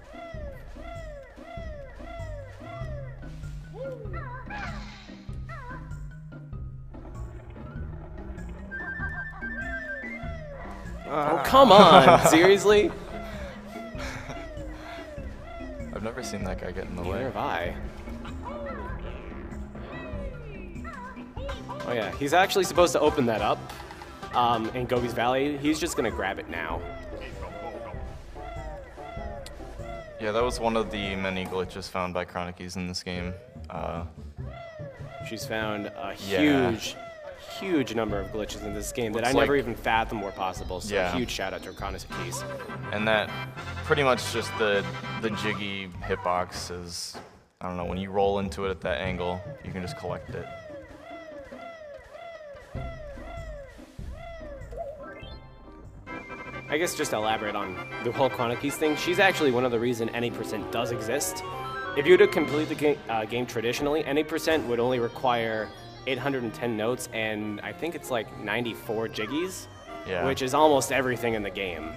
Oh, come on, seriously? I've never seen that guy get in the Neither way. have I. Oh yeah, he's actually supposed to open that up in Gobi's Valley. He's just gonna grab it now. Yeah, that was one of the many glitches found by Chronicies in this game. She's found a Yeah. huge number of glitches in this game that I Looks never like- even fathomed were possible. So Yeah. huge shout out to Chronicies. And that pretty much just the jiggy hitbox is, I don't know, when you roll into it at that angle, you can just collect it. I guess just to elaborate on the whole Chronicies thing, she's actually one of the reason any percent does exist. If you were to complete the game traditionally, any percent would only require 810 notes, and I think it's like 94 jiggies, Yeah. which is almost everything in the game.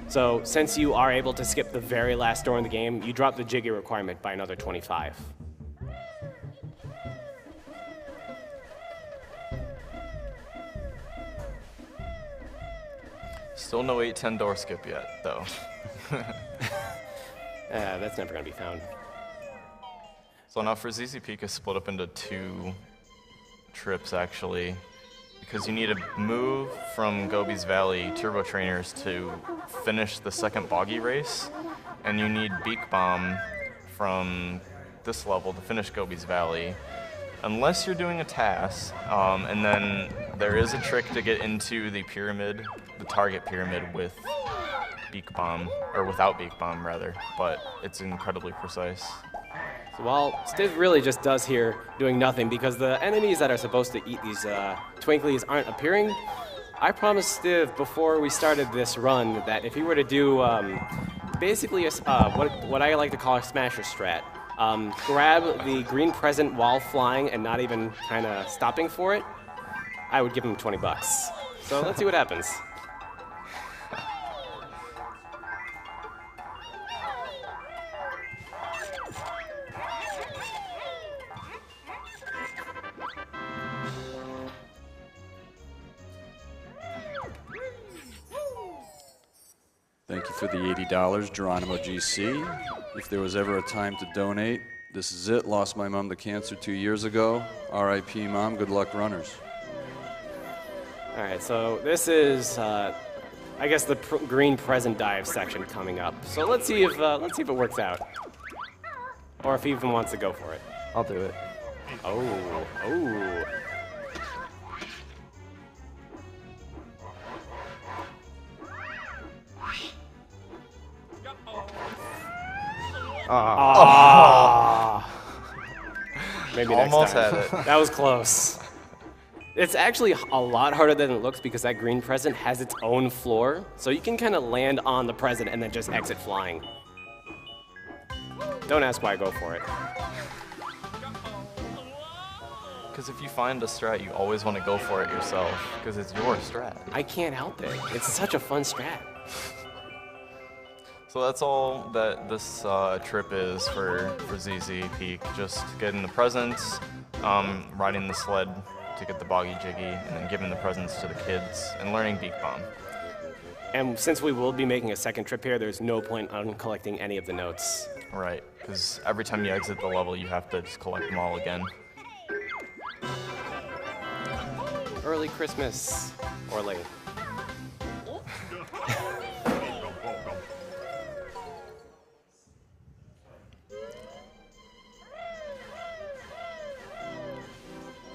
So since you are able to skip the very last door in the game, you drop the jiggy requirement by another 25. Still no 810 door skip yet, though. That's never gonna be found. So now for ZZ Peak is split up into 2 trips actually, because you need to move from Gobi's Valley Turbo Trainers to finish the second boggy race, and you need Beak Bomb from this level to finish Gobi's Valley, unless you're doing a task, and then there is a trick to get into the pyramid, the target pyramid with Beak Bomb, or without Beak Bomb rather, but it's incredibly precise. So while Stiv really just does here doing nothing because the enemies that are supposed to eat these Twinklies aren't appearing, I promised Stiv before we started this run that if he were to do basically what I like to call a smasher strat, grab the green present while flying and not even kind of stopping for it, I would give him 20 bucks. So let's see what happens. Thank you for the $80, Geronimo GC. If there was ever a time to donate, this is it. Lost my mom to cancer 2 years ago. R.I.P. Mom. Good luck, runners. All right, so this is, I guess, the green present dive section coming up. So let's see if it works out, or if he even wants to go for it. I'll do it. Oh. Maybe next Almost time. had it. That was close. It's actually a lot harder than it looks because that green present has its own floor, so you can kind of land on the present and then just exit flying. Don't ask why I go for it. Because if you find a strat, you always want to go for it yourself, because it's your strat. I can't help it. It's such a fun strat. So that's all that this trip is for ZZ Peak. Just getting the presents, riding the sled to get the boggy jiggy, and then giving the presents to the kids, and learning Beak Bomb. And since we will be making a second trip here, there's no point on collecting any of the notes. Right, because every time you exit the level, you have to just collect them all again. Early Christmas, or late.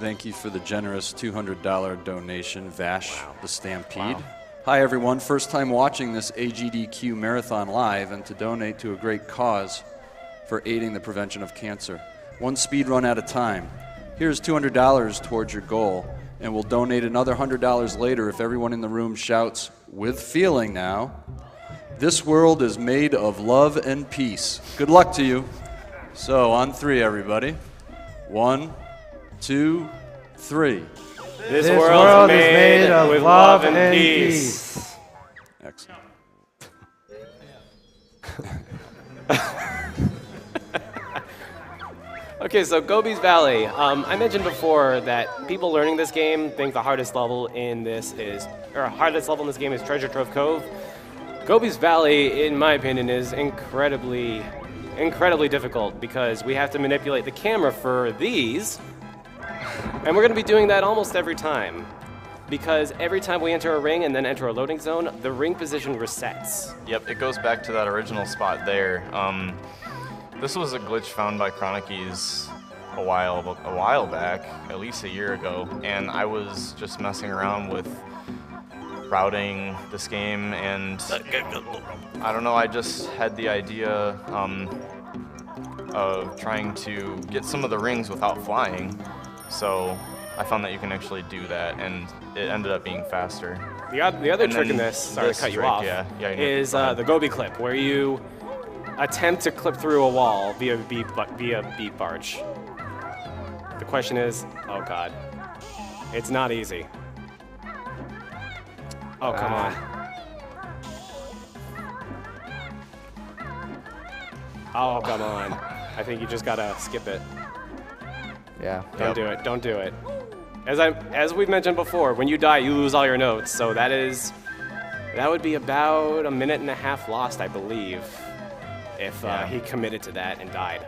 Thank you for the generous $200 donation, Vash the Stampede. Hi, everyone. First time watching this AGDQ Marathon live and to donate to a great cause for aiding the prevention of cancer. One speed run at a time. Here's $200 towards your goal, and we'll donate another $100 later if everyone in the room shouts, with feeling now, "This world is made of love and peace." Good luck to you. So, on 3, everybody. 1, 2, 3. This world is made with love and peace. Excellent. Okay, so Gobi's Valley. I mentioned before that people learning this game think the hardest level in this is, or hardest level in this game is Treasure Trove Cove. Gobi's Valley, in my opinion, is incredibly difficult because we have to manipulate the camera for these. And we're going to be doing that almost every time, because every time we enter a ring and then enter a loading zone, the ring position resets. Yep, it goes back to that original spot there. This was a glitch found by Chronicies a while back, at least a year ago, and I was just messing around with routing this game, and I don't know, I just had the idea of trying to get some of the rings without flying. So I found that you can actually do that, and it ended up being faster. The other trick in this, sorry to cut you off, is the Gobi clip, where you attempt to clip through a wall via beat barge. The question is, oh god, it's not easy. Oh, come on. Oh, come on. I think you just gotta skip it. Yeah. Don't do it. Don't do it. As we've mentioned before, when you die, you lose all your notes. So that would be about 1.5 minutes lost, I believe, if he committed to that and died.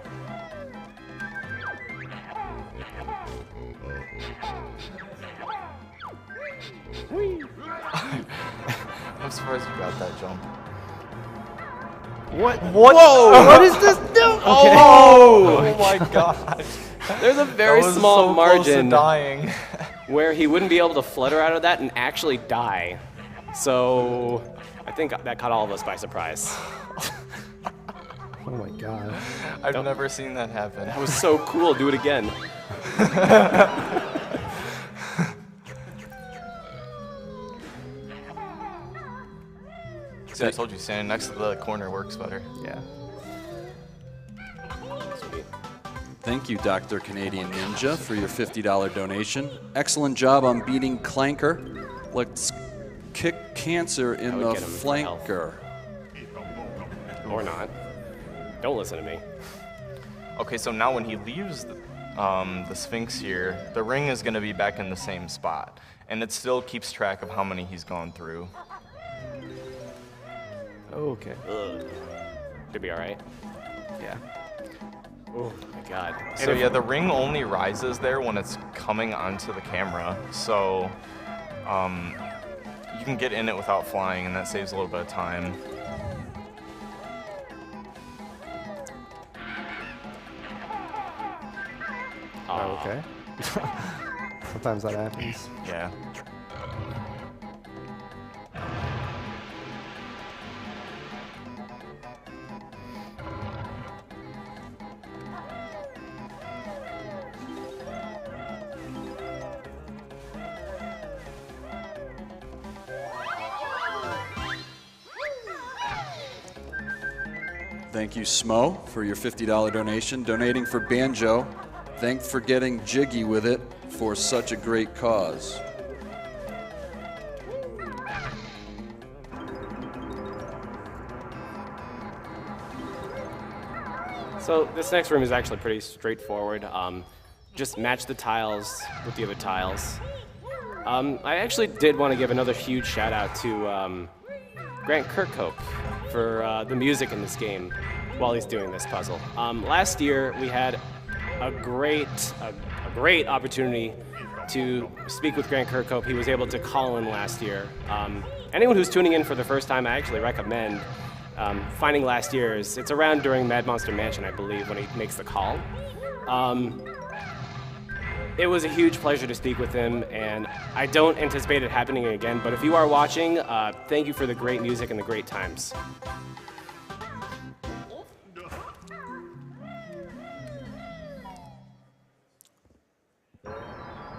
I'm surprised you got that jump. What? Whoa! What is this? No. Oh my god. There's a very That was small so close to margin dying. where he wouldn't be able to flutter out of that and actually die. So I think that caught all of us by surprise. Oh my god. I've never seen that happen. That was so cool. Do it again. See, I told you standing next to the corner works better. Yeah. Sweet. Thank you, Dr. Canadian Ninja, for your $50 donation. Excellent job on beating Clanker. Let's kick cancer in would the get him for health. flanker. Or not. Don't listen to me. Okay, so now when he leaves the Sphinx here, the ring is going to be back in the same spot. And it still keeps track of how many he's gone through. Okay. Should be all right. Yeah. Oh my god. So yeah, the ring only rises there when it's coming onto the camera. So you can get in it without flying, and that saves a little bit of time. Oh, okay. Sometimes that happens. Yeah. Thank you, Smo, for your $50 donation. Donating for Banjo. Thanks for getting jiggy with it for such a great cause. So this next room is actually pretty straightforward. Just match the tiles with the other tiles. I actually did want to give another huge shout out to Grant Kirkhope for the music in this game while he's doing this puzzle. Last year we had a great opportunity to speak with Grant Kirkhope. He was able to call in last year. Anyone who's tuning in for the first time, I actually recommend finding last year's. It's around during Mad Monster Mansion, I believe, when he makes the call. It was a huge pleasure to speak with him, and I don't anticipate it happening again, but if you are watching, thank you for the great music and the great times.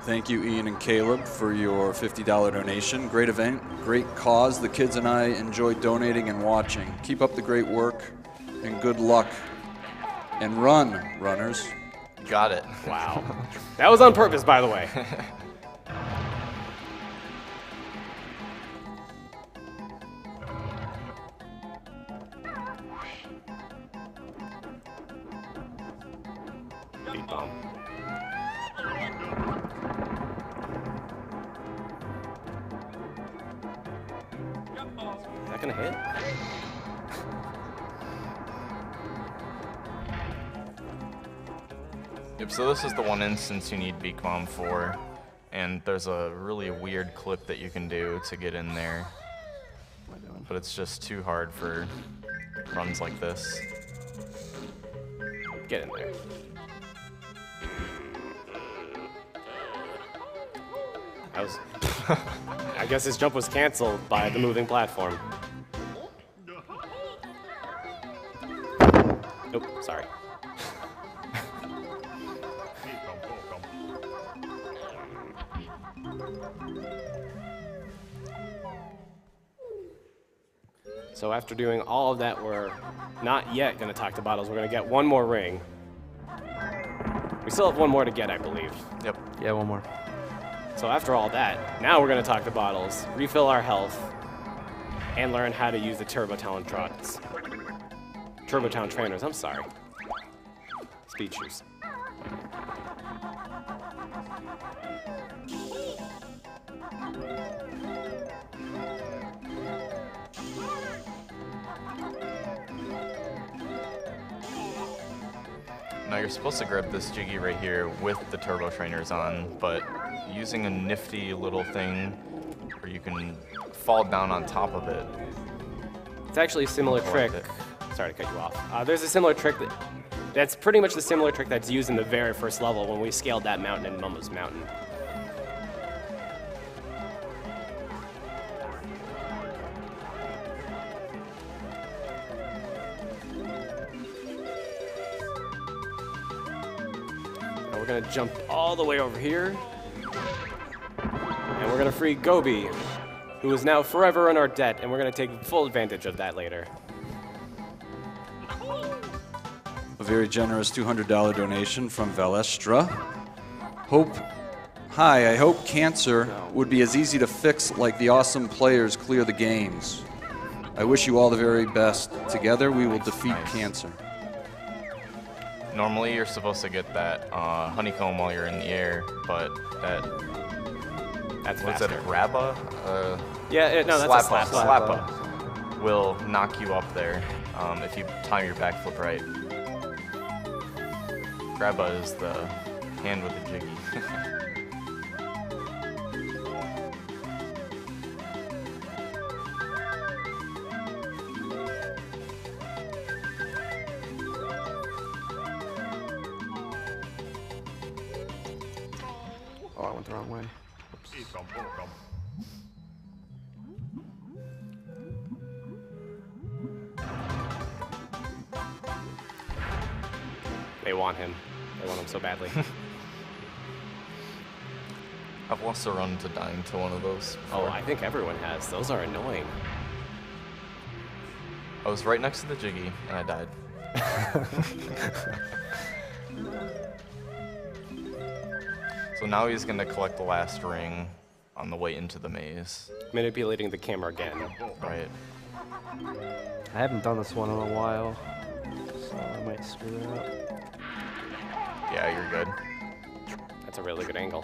Thank you, Ian and Caleb, for your $50 donation. Great event, great cause. The kids and I enjoyed donating and watching. Keep up the great work, and good luck. And run, runners. Got it. Wow. That was on purpose, by the way. Beat bomb. Is that gonna hit? Yep, so this is the one instance you need Beak Bomb for, and there's a really weird clip that you can do to get in there, but it's just too hard for runs like this. Get in there. That was... I guess his jump was canceled by the moving platform. Nope, sorry. So after doing all of that, we're not yet going to talk to bottles. We're going to get one more ring. We still have one more to get, I believe. Yep. Yeah, one more. So after all that, now we're going to talk to bottles, refill our health, and learn how to use the Turbo Town Trots. Turbo Town Trainers, I'm sorry. Speed shoes. Now you're supposed to grab this Jiggy right here with the Turbo Trainers on, but using a nifty little thing where you can fall down on top of it. It's actually a similar trick. Collect Sorry to cut you off. There's a similar trick that's pretty much the similar trick that's used in the very first level when we scaled that mountain in Momo's Mountain. Now we're gonna jump all the way over here, and we're gonna free Gobi, who is now forever in our debt, and we're gonna take full advantage of that later. A very generous $200 donation from Valestra. Hi, I hope cancer would be as easy to fix like the awesome players clear the games. I wish you all the very best. Together we will defeat cancer. Normally you're supposed to get that honeycomb while you're in the air, but That's what's faster. that, grabba? No, that's a Slappa will knock you up there if you time your backflip right. Grabba is the hand with the jiggy. Oh, I went the wrong way. They want him. They want him so badly. I've lost a run to dying to one of those Oh, before. I think everyone has. Those are annoying. I was right next to the jiggy and I died. So now he's gonna collect the last ring on the way into the maze. Manipulating the camera again. Right. I haven't done this one in a while, so I might screw it up. Yeah, you're good. That's a really good angle.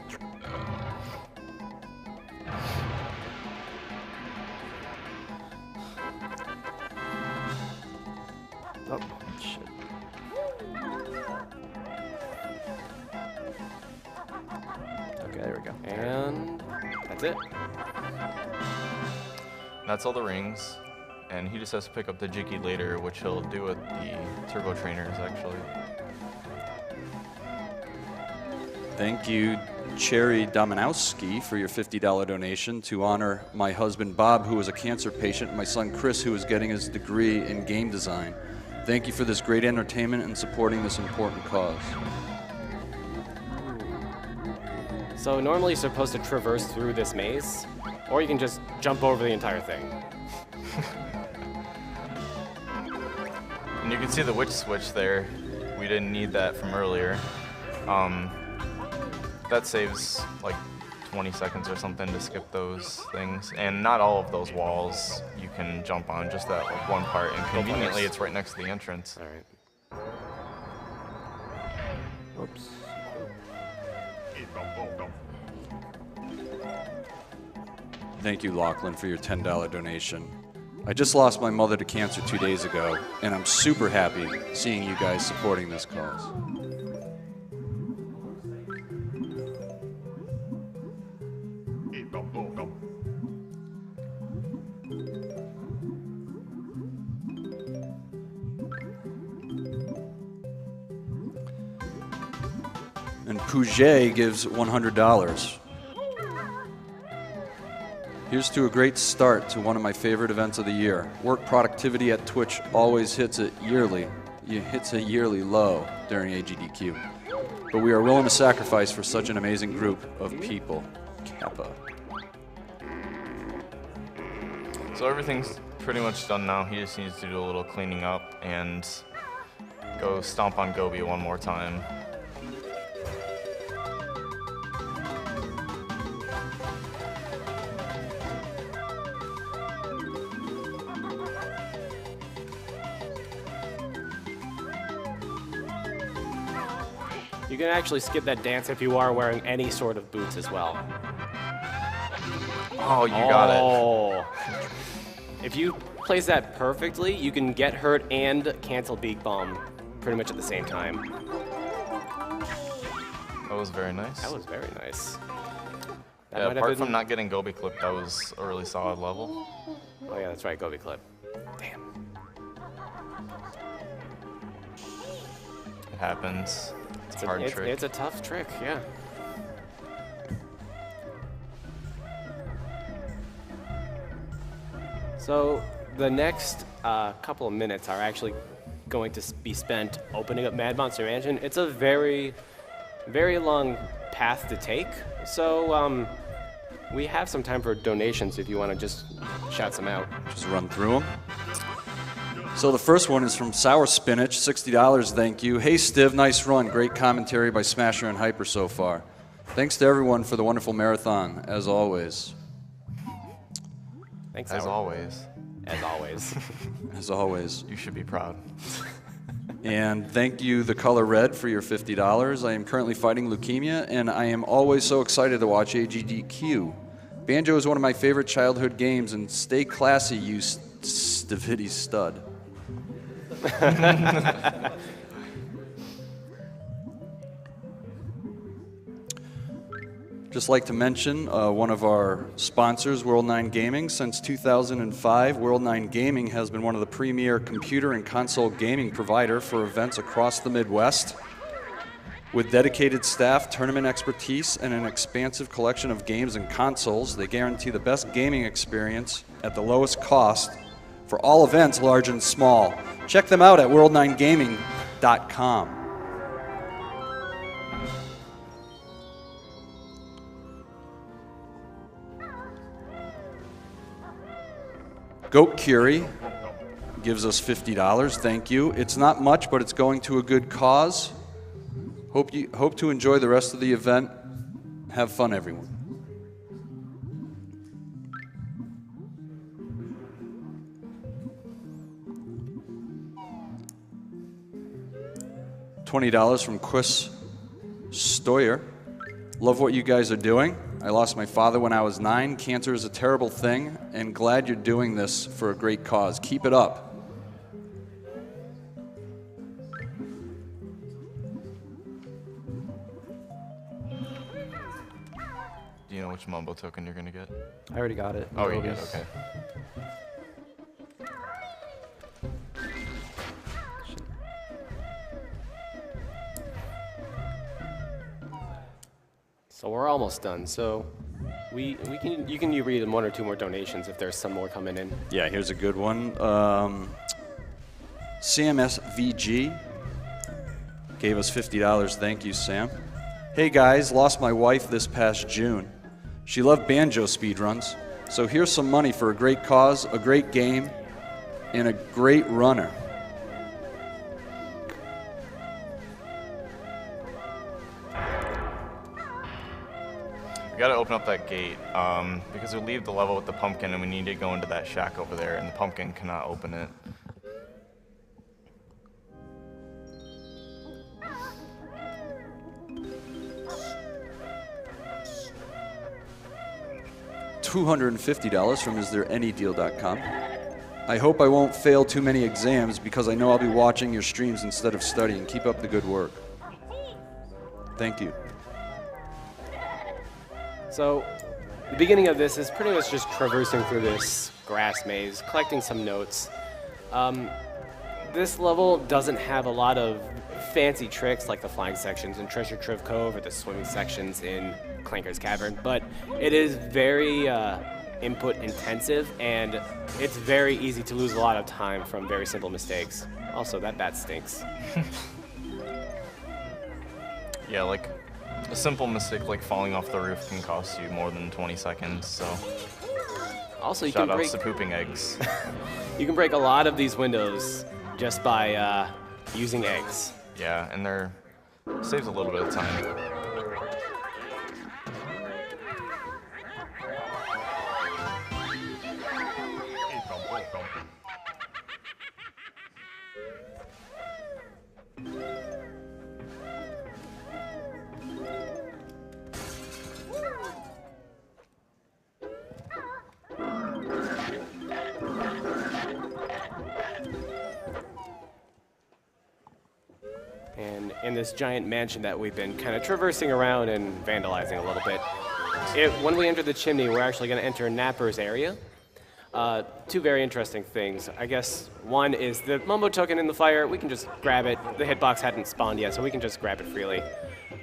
Oh, shit. Okay, there we go. And that's it. That's all the rings. And he just has to pick up the jiggy later, which he'll do with the turbo trainers, actually. Thank you, Cherry Dominowski, for your $50 donation to honor my husband Bob, who is a cancer patient, and my son Chris, who is getting his degree in game design. Thank you for this great entertainment and supporting this important cause. So normally you're supposed to traverse through this maze, or you can just jump over the entire thing. And you can see the witch switch there. We didn't need that from earlier. That saves like 20 seconds or something to skip those things. And not all of those walls you can jump on, just that like one part. And conveniently, it's right next to the entrance. All right. Oops. Thank you, Lachlan, for your $10 donation. I just lost my mother to cancer 2 days ago, and I'm super happy seeing you guys supporting this cause. And Pouget gives $100. Here's to a great start to one of my favorite events of the year. Work productivity at Twitch always hits a yearly low during AGDQ. But we are willing to sacrifice for such an amazing group of people. Kappa. So everything's pretty much done now. He just needs to do a little cleaning up and go stomp on Gobi one more time. You can actually skip that dance if you are wearing any sort of boots as well. Oh, you got it. Oh. If you place that perfectly, you can get hurt and cancel Beak Bomb pretty much at the same time. That was very nice. That was very nice. That Yeah, might have apart been- from not getting Gobi clipped, that was a really solid level. Oh yeah, that's right, Gobi clip. Damn. It happens. It's a hard trick. It's a tough trick, yeah. So the next couple of minutes are actually going to be spent opening up Mad Monster Mansion. It's a very, very long path to take. So we have some time for donations if you want to just shout some out. Just run through them. So the first one is from Sour Spinach, $60, thank you. Hey Stiv, nice run. Great commentary by Smasher and Hyper so far. Thanks to everyone for the wonderful marathon, as always. Thanks, As Howard. always. As always. As always. You should be proud. And thank you, The Color Red, for your $50. I am currently fighting leukemia, and I am always so excited to watch AGDQ. Banjo is one of my favorite childhood games, and stay classy, you Stivity stud. Just like to mention one of our sponsors, World 9 Gaming. Since 2005, World 9 Gaming has been one of the premier computer and console gaming provider for events across the Midwest. With dedicated staff, tournament expertise, and an expansive collection of games and consoles, they guarantee the best gaming experience at the lowest cost for all events, large and small. Check them out at world9gaming.com. Goat Curie gives us $50. Thank you. It's not much, but it's going to a good cause. Hope to enjoy the rest of the event. Have fun, everyone. $20 from Chris Stoyer. Love what you guys are doing. I lost my father when I was 9. Cancer is a terrible thing, and glad you're doing this for a great cause. Keep it up. Do you know which Mumbo token you're going to get? I already got it. Oh, you did? Gobi's. Okay. So we're almost done. So you can read one or two more donations if there's some more coming in. Yeah, here's a good one. CMSVG gave us $50. Thank you, Sam. Hey guys, lost my wife this past June. She loved banjo speedruns, so here's some money for a great cause, a great game, and a great runner. We gotta open up that gate because we leave the level with the pumpkin and we need to go into that shack over there, and the pumpkin cannot open it. $250 from istthereanydeal.com. I hope I won't fail too many exams because I know I'll be watching your streams instead of studying. Keep up the good work. Thank you. So the beginning of this is pretty much just traversing through this grass maze, collecting some notes. This level doesn't have a lot of fancy tricks like the flying sections in Treasure Trove Cove or the swimming sections in Clanker's Cavern, but it is very input intensive, and it's very easy to lose a lot of time from very simple mistakes. Also, that bat stinks. Yeah, like a simple mistake like falling off the roof can cost you more than 20 seconds, so Also, you shout can outs break to pooping eggs. you can break a lot of these windows just by using eggs. Yeah, and they're saves a little bit of time. And in this giant mansion that we've been kind of traversing around and vandalizing a little bit, When we enter the chimney, we're actually going to enter Napper's area. Two very interesting things. I guess one is the Mumbo token in the fire. We can just grab it. The hitbox hadn't spawned yet, so we can just grab it freely.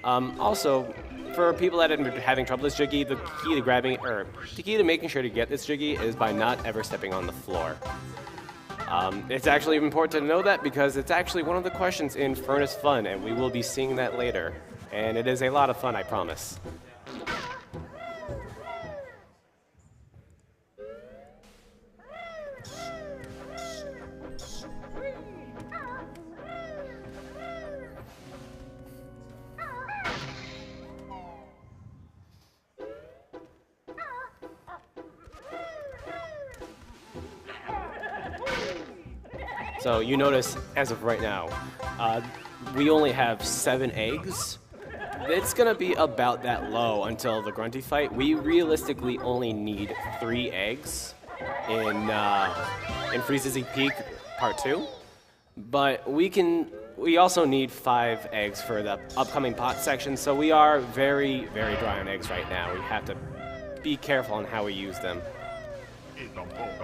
Also, for people that have been having trouble with this Jiggy, the key to making sure to get this Jiggy is by not ever stepping on the floor. It's actually important to know that because it's actually one of the questions in Furnace Fun, and we will be seeing that later. And it is a lot of fun, I promise. So you notice, as of right now, we only have 7 eggs. It's gonna be about that low until the Grunty fight. We realistically only need 3 eggs in Freeze's Peak Part 2, but we also need 5 eggs for the upcoming pot section. So we are very, very dry on eggs right now. We have to be careful on how we use them.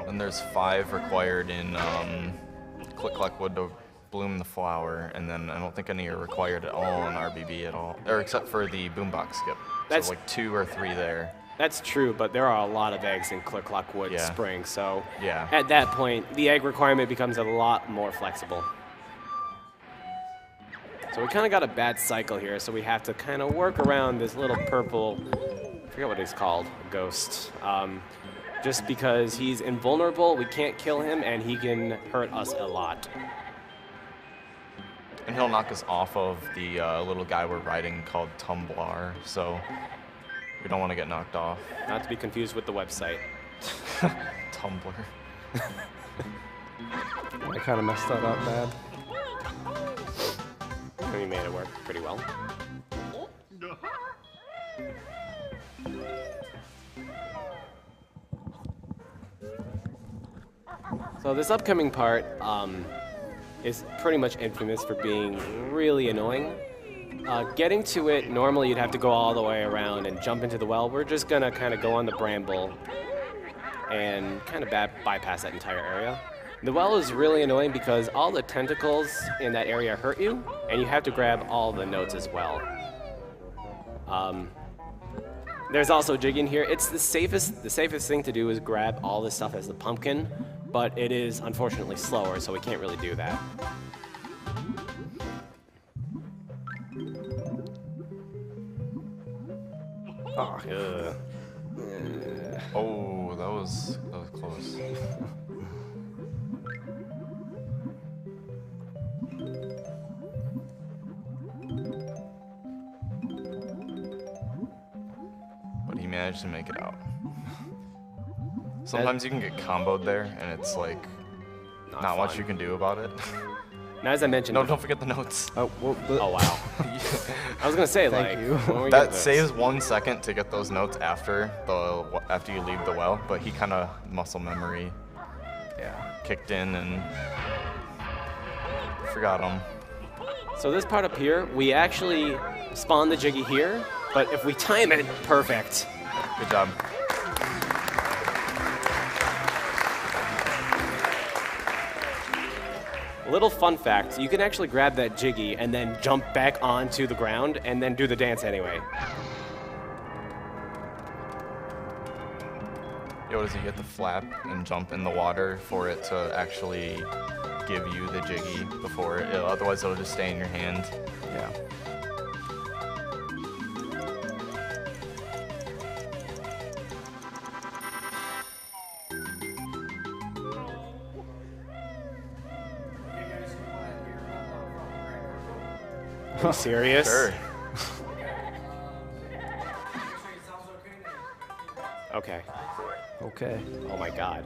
And there's 5 required in Click Clack Wood to bloom the flower, and then I don't think any are required at all in RBB at all, or except for the boombox skip. That's so like 2 or 3 there. That's true, but there are a lot of eggs in Click Clack Wood Spring, so yeah. At that point, the egg requirement becomes a lot more flexible. So we kind of got a bad cycle here, so we have to kind of work around this little purple, I forget what he's called, ghost. Just because he's invulnerable, we can't kill him, and he can hurt us a lot. And he'll knock us off of the little guy we're riding called Tumblar, so we don't want to get knocked off. Not to be confused with the website. Tumblr. I kind of messed that up bad. And he made it work pretty well. So this upcoming part is pretty much infamous for being really annoying. Getting to it, normally you'd have to go all the way around and jump into the well. We're just gonna kind of go on the bramble and kind of bypass that entire area. The well is really annoying because all the tentacles in that area hurt you, and you have to grab all the notes as well. There's also jigging here. It's the safest thing to do is grab all this stuff as the pumpkin, but it is unfortunately slower, so we can't really do that. Oh, Oh, that was close. But he managed to make it out. Sometimes you can get comboed there, and it's like not much you can do about it. Now, as I mentioned, No, don't forget the notes. oh, well, oh wow. I was gonna say Thank you. when we get That this- saves 1 second to get those notes after you leave the well, but he kind of muscle memory kicked in and forgot them. So this part up here, we actually spawn the Jiggy here, but if we time it perfect. Good job. Little fun fact, you can actually grab that Jiggy and then jump back onto the ground and then do the dance anyway. Yo, does he get to flap and jump in the water for it to actually give you the Jiggy before otherwise it'll just stay in your hand? yeah. Are you serious? Sure. Okay. Okay. Oh my god.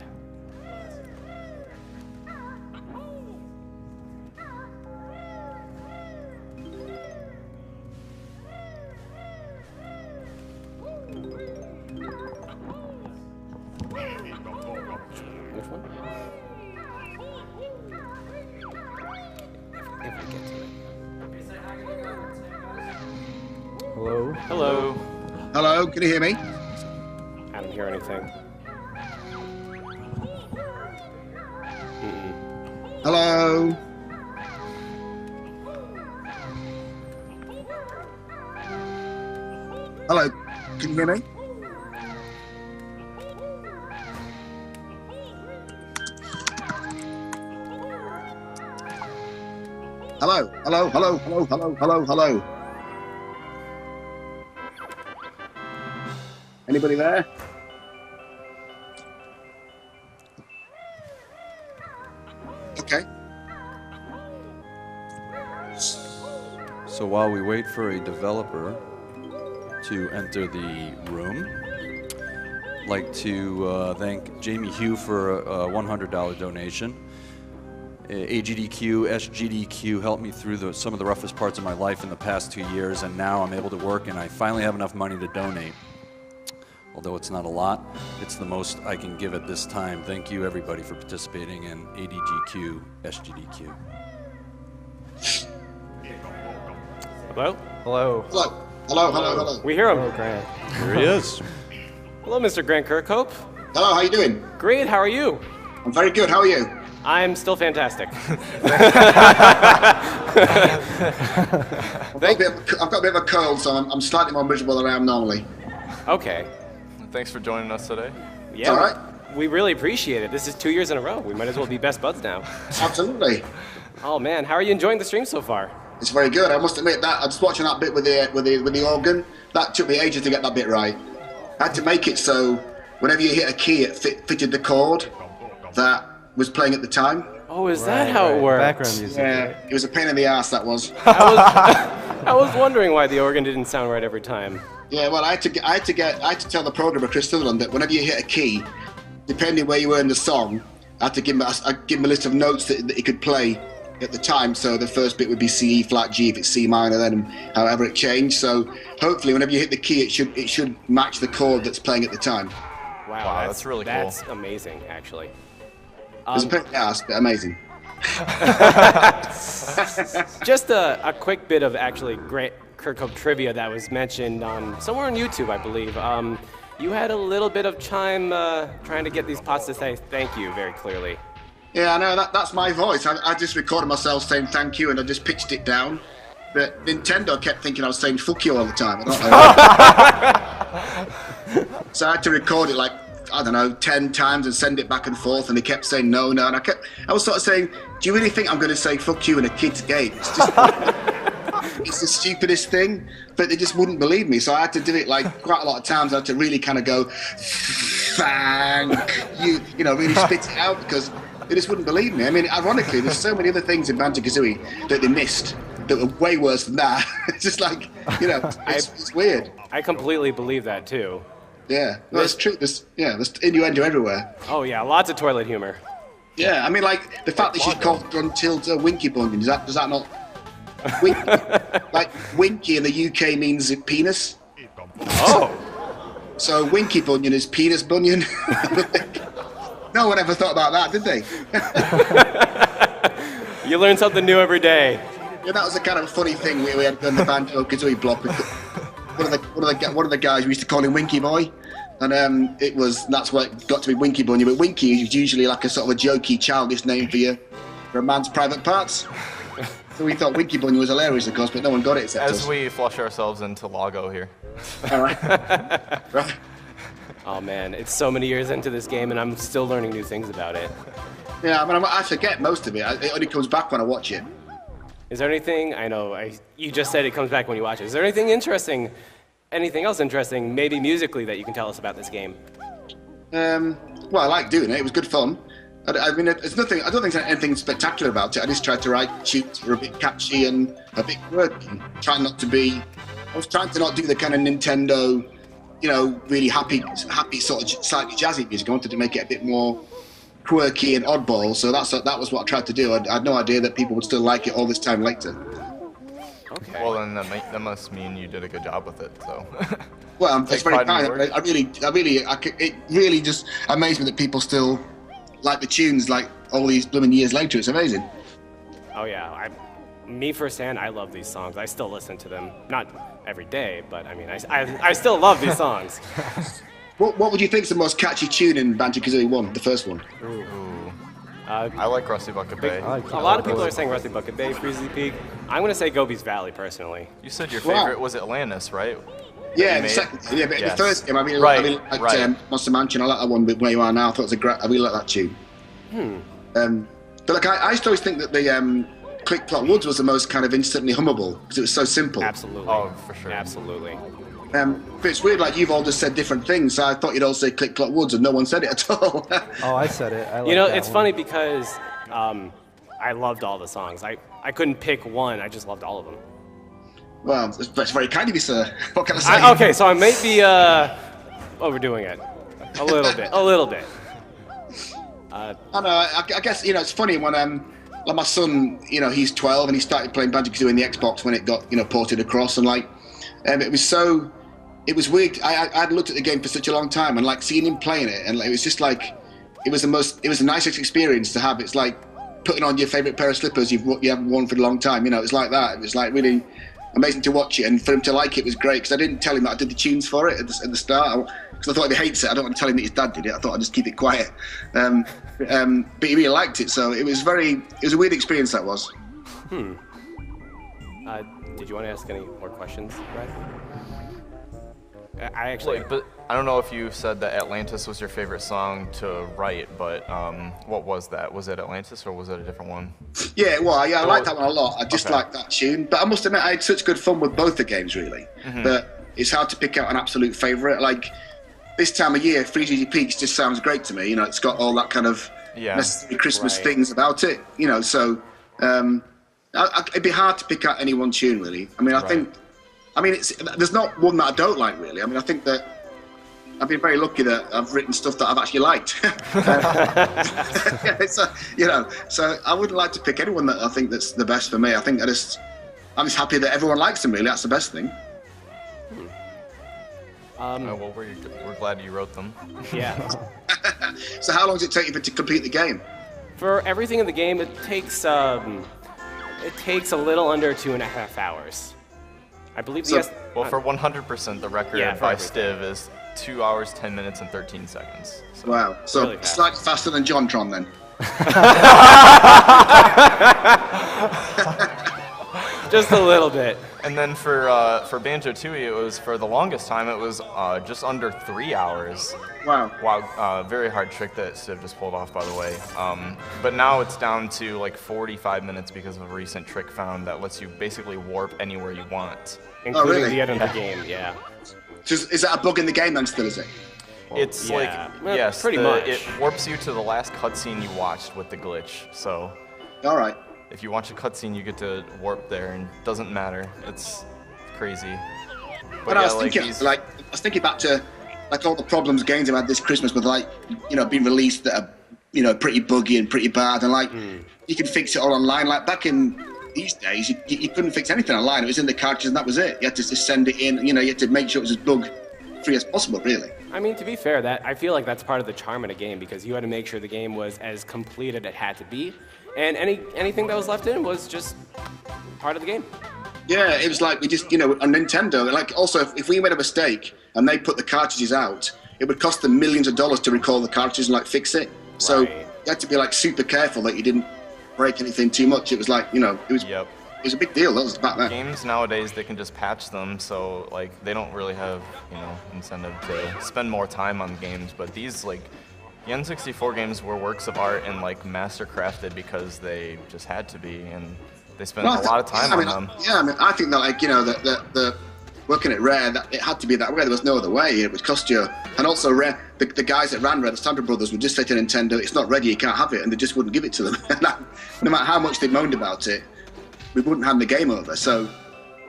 Which one? If we get to it. Hello. Hello. Hello, can you hear me? I don't hear anything. Hello? Hello, can you hear me? Hello, hello, hello, hello, hello, hello, hello. Anybody there? Okay. So while we wait for a developer to enter the room, I'd like to thank Jamie Hugh for a $100 donation. AGDQ, SGDQ helped me through some of the roughest parts of my life in the past 2 years, and now I'm able to work and I finally have enough money to donate. Although it's not a lot, it's the most I can give at this time. Thank you everybody for participating in AGDQ, SGDQ. Hello? Hello. Hello, hello, hello, hello. We hear him. Hello, Grant. Here he is. Hello, Mr. Grant Kirkhope. Hello, how you doing? Great, how are you? I'm very good, how are you? I'm still fantastic. I've got a bit of a cold, so I'm slightly more miserable than I am normally. Okay. Thanks for joining us today. Yeah, all right. we really appreciate it. This is 2 years in a row. We might as well be best buds now. Absolutely. Oh man, how are you enjoying the stream so far? It's very good. I must admit that I was watching that bit with the organ. That took me ages to get that bit right. I had to make it so whenever you hit a key, it fitted the chord that was playing at the time. Oh, is that how it works? Background music. Yeah, Right? it was a pain in the ass. That was. I was wondering why the organ didn't sound right every time. Yeah, well, I had to tell the programmer Chris Sutherland that whenever you hit a key, depending where you were in the song, I had to give him a list of notes that he could play at the time. So the first bit would be C, E flat, G if it's C minor, then however it changed. So hopefully, whenever you hit the key, it should match the chord that's playing at the time. Wow, that's really cool. That's amazing, actually. It was a pain in the ass, but amazing. Just a quick bit of actually great Kirkhope trivia that was mentioned on somewhere on YouTube, I believe. You had a little bit of chime trying to get these pots to say thank you very clearly. Yeah, I know, that's my voice. I just recorded myself saying thank you and I just pitched it down. But Nintendo kept thinking I was saying fuck you all the time. I don't know. So I had to record it like, I don't know, 10 times and send it back and forth, and they kept saying no, no. And I was sort of saying, do you really think I'm going to say fuck you in a kid's game? It's just, it's the stupidest thing, but they just wouldn't believe me. So I had to do it like quite a lot of times. I had to really kind of go, thank you, really spit it out because they just wouldn't believe me. I mean, ironically, there's so many other things in Banjo Kazooie that they missed that were way worse than that. It's just like, it's weird. I completely believe that too. Yeah, no, it's true. There's innuendo everywhere. Oh yeah, lots of toilet humor. Yeah, I mean, like the fact that she's called Gruntilda Winky Bunyan. Does that not? Winky, like Winky in the UK means penis. Oh. So Winky Bunyan is penis bunyan. No one ever thought about that, did they? You learn something new every day. Yeah, that was a kind of funny thing we had done the Banjo Kazooie block. One of the guys, we used to call him Winky Boy, and that's why it got to be Winky Bunyan. But Winky is usually like a sort of a jokey, childish name for a man's private parts. So we thought Winky Bunyan was hilarious, of course, but no one got it except us. As we flush ourselves into Lago here. All right. Right. Oh man, it's so many years into this game and I'm still learning new things about it. Yeah, I mean, I forget most of it. It only comes back when I watch it. Is there anything, you just said it comes back when you watch it. Is there anything interesting, anything else interesting, maybe musically, that you can tell us about this game? Well, I like doing it. It was good fun. I mean, it's nothing. I don't think there's anything spectacular about it. I just tried to write tunes that were a bit catchy and a bit quirky. I was trying to not do the kind of Nintendo, really happy sort of slightly jazzy music. I wanted to make it a bit more quirky and oddball. So that was what I tried to do. I had no idea that people would still like it all this time later. Okay. Well, then that must mean you did a good job with it. So. Well, it's very kind. It really just amazed me that people still like the tunes like all these blooming years later. It's amazing. Oh yeah, me firsthand, I love these songs. I still listen to them, not every day, but I mean, I still love these songs. What would you think is the most catchy tune in Banjo Kazooie 1, the first one? I like Rusty Bucket Bay. A lot of people are saying Rusty Bucket Bay, Freezy Peak. I'm gonna say Gobi's Valley personally. You said your Wow. favorite was Atlantis, right? Yeah, you the made? second, yeah, but Yes. the first game, I really Right, liked right. Monster Mansion. I like that one, but Where You Are Now, I thought it was a great. I really like that tune. But like, I used to always think that the Click Clock Woods was the most kind of instantly hummable because it was so simple. Absolutely. Oh, for sure. Absolutely. But it's weird, like you've all just said different things. So I thought you'd all say Click Clock Woods, and no one said it at all. Oh, I said it. I like You know, that it's one. funny because I loved all the songs. I couldn't pick one. I just loved all of them. Well, that's very kind of you, sir. What can I say? Okay, so I may be overdoing it a little bit. A little bit. I know. I guess it's funny when like my son, he's 12 and he started playing Banjo Kazooie in the Xbox when it got ported across, and like it was weird. I'd looked at the game for such a long time, and like seeing him playing it, and like, it was just like it was the nicest experience to have. It's like putting on your favorite pair of slippers you haven't worn for a long time. It's like that. It was like really amazing to watch it, and for him to like it was great because I didn't tell him that I did the tunes for it at the start because I thought if he hates it, I don't want to tell him that his dad did it. I thought I'd just keep it quiet. But he really liked it, so it was a weird experience that was. Did you want to ask any more questions, Brad? I actually. But I don't know if you said that Atlantis was your favorite song to write, but what was that? Was it Atlantis or was it a different one? Yeah, well, yeah, I liked that one a lot. I just Okay. liked that tune. But I must admit, I had such good fun with both the games, really. But it's hard to pick out an absolute favourite. Like, this time of year, Freezy Peaks just sounds great to me. It's got all that kind of necessary Christmas Right. things about it. So it'd be hard to pick out any one tune, really. I mean, there's not one that I don't like, really. I mean, I think that I've been very lucky that I've written stuff that I've actually liked. So I wouldn't like to pick anyone that I think that's the best for me. I think I'm just happy that everyone likes them, really. That's the best thing. Well, we're glad you wrote them. Yeah. So how long does it take you to complete the game? For everything in the game, it takes a little under 2.5 hours. I believe So- yes. Well, for 100%, the record Yeah, for by everything. Stiv is 2 hours, 10 minutes, and 13 seconds. So. Wow. So Really fast. slightly faster than JonTron then. Just a little bit. And then for Banjo Tooie, it was for the longest time. It was just under 3 hours. Wow. Wow, very hard trick that Stiv just pulled off, by the way. But now it's down to like 45 minutes because of a recent trick found that lets you basically warp anywhere you want. Including really? the end of the game, yeah. So is that a bug in the game then still, is it? It's yeah. like, Well, yes, pretty much. it warps you to the last cutscene you watched with the glitch. So All right. if you watch a cutscene, you get to warp there, and it doesn't matter. It's crazy. But I was thinking back to like all the problems games have had this Christmas with being released that are pretty buggy and pretty bad, and like you can fix it all online. Like back in these days, you couldn't fix anything online. It was in the cartridges and that was it. You had to just send it in. You had to make sure it was as bug free as possible, really. I mean, to be fair, I feel like that's part of the charm of a game because you had to make sure the game was as complete as it had to be, and anything that was left in was just part of the game. Yeah, it was like we just, on Nintendo, like also if we made a mistake and they put the cartridges out, it would cost them millions of dollars to recall the cartridges and like fix it. So Right. you had to be like super careful that you didn't break anything too much. It was like, it was Yep. it was a big deal. That was back then. Games nowadays, they can just patch them, so like they don't really have incentive to spend more time on games. But these the N64 games were works of art and like master crafted because they just had to be, and they spent a lot of time on them. Yeah, I think that the working at Rare, that it had to be that way. There was no other way. It would cost you. And also Rare, the guys that ran Rare, the Stamper Brothers, would just say to Nintendo, "It's not ready. You can't have it," and they just wouldn't give it to them. No matter how much they moaned about it, we wouldn't hand the game over. So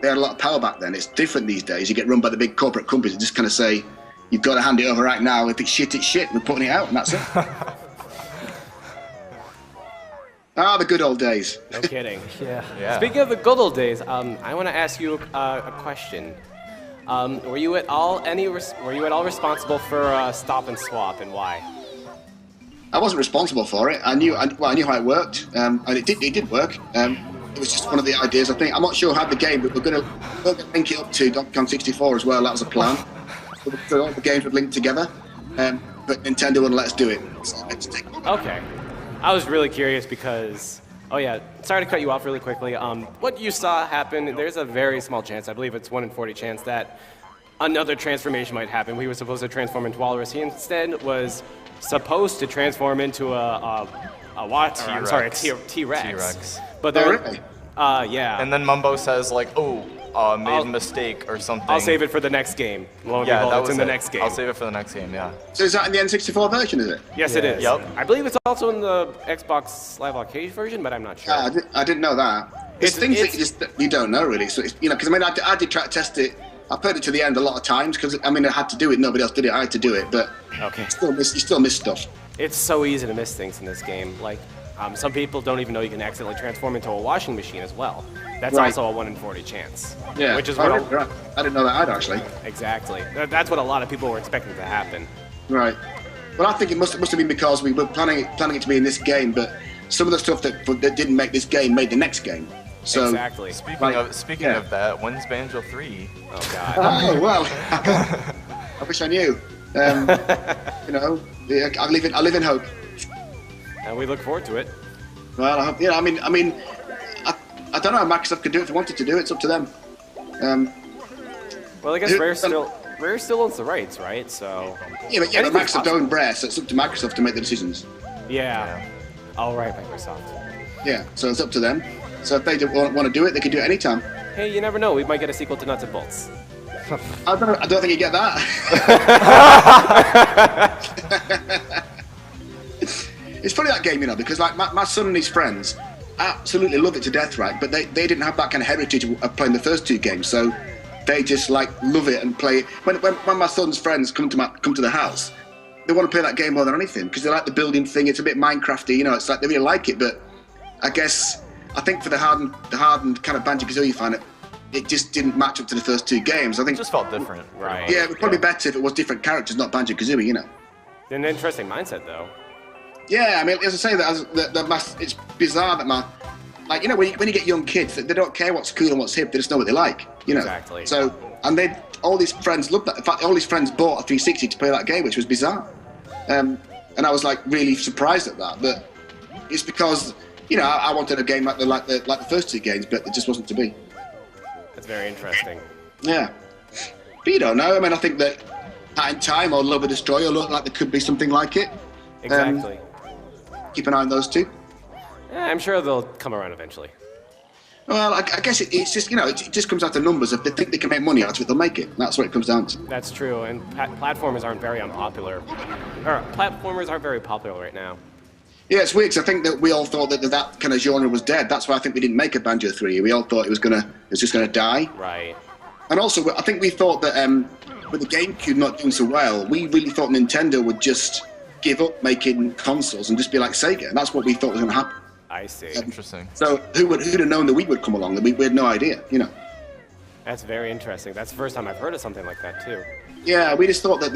they had a lot of power back then. It's different these days. You get run by the big corporate companies that just kind of say, "You've got to hand it over right now. If it's shit, it's shit. We're putting it out, and that's it." The good old days. No kidding. Yeah. Speaking of the good old days, I want to ask you a question. Were you at all responsible for Stop and Swap, and why? I wasn't responsible for it. I knew how it worked, and it did work. it was just one of the ideas. I think I'm not sure how the game, but we're going to link it up to Donkey Kong 64 as well. That was a plan. So all the games would link together, but Nintendo wouldn't let us do it. So I had to take it. Okay. I was really curious because, oh yeah, sorry to cut you off really quickly. What you saw happen, there's a very small chance, I believe it's 1 in 40 chance that another transformation might happen. We were supposed to transform into Walrus. He instead was supposed to transform into a what? I'm sorry, a T-Rex. T-Rex. But Oh, there, really? yeah. And then Mumbo says like, "Oh, made a mistake or something." I'll save it for the next game. Lo and Yeah, behold, that it's was in the it. next game. I'll save it for the next game. Yeah. So is that in the N64 version, is it? Yes, it is. Yep. I believe it's also in the Xbox Live Arcade version, but I'm not sure. I didn't know that. It's things that you don't know really. So it's, because I mean I did try to test it. I played it to the end a lot of times because I mean I had to do it. Nobody else did it. I had to do it, but Okay. you still miss stuff. It's so easy to miss things in this game. Like, some people don't even know you can accidentally transform into a washing machine as well. That's Right. also a 1 in 40 chance. Yeah, Which is I what didn't know that either actually. exactly. That's what a lot of people were expecting to happen. Right. Well, I think it must have been because we were planning it to be in this game, but some of the stuff that didn't make this game made the next game. So. Exactly. Speaking of that, when's Banjo 3? Oh god. Oh well. I wish I knew. I live in hope. And we look forward to it. Well, I hope. Yeah. I mean, I don't know how Microsoft could do it if they wanted to do it. It's up to them. Well, I guess Who- Rare still owns the rights, right? So. Yeah, but Anything's Microsoft possible. own Rare, so it's up to Microsoft to make the decisions. Yeah. All right, Microsoft. Yeah, so it's up to them. So if they don't want to do it, they can do it anytime. Hey, you never know. We might get a sequel to Nuts and Bolts. I don't think you get that. It's funny that game, because like my son and his friends absolutely love it to death, right? But they didn't have that kind of heritage of playing the first two games, so they just like love it and play it. When my son's friends come to the house, they want to play that game more than anything because they like the building thing. It's a bit Minecrafty, it's like they really like it. But I think for the hardened kind of Banjo Kazooie fan, it just didn't match up to the first two games. I think It just felt different. Right. yeah, it would probably be better if it was different characters, not Banjo Kazooie, An interesting mindset, though. Yeah, I mean, as I say, it's bizarre that when you get young kids, they don't care what's cool and what's hip. They just know what they like, Exactly. So, and all these friends loved that. In fact, all his friends bought a 360 to play that game, which was bizarre. And I was like really surprised at that. But it's because I wanted a game like the first two games, but it just wasn't to be. That's very interesting. Yeah, but you don't know. I mean, I think that in time, or Love or Destroy, or look like there could be something like it. Exactly. Keep an eye on those two. Yeah, I'm sure they'll come around eventually. Well, I guess it's just it just comes out to numbers. If they think they can make money out of it, they'll make it. That's what it comes down to. That's true, and platformers aren't very unpopular. Or platformers aren't very popular right now. Yeah, it's weird 'cause I think that we all thought that kind of genre was dead. That's why I think we didn't make a Banjo 3. We all thought it was just gonna die. Right. And also, I think we thought that with the GameCube not doing so well, we really thought Nintendo would just give up making consoles and just be like Sega. And that's what we thought was going to happen. I see. Interesting. So who'd have known that we would come along? That we had no idea, That's very interesting. That's the first time I've heard of something like that, too. Yeah, we just thought that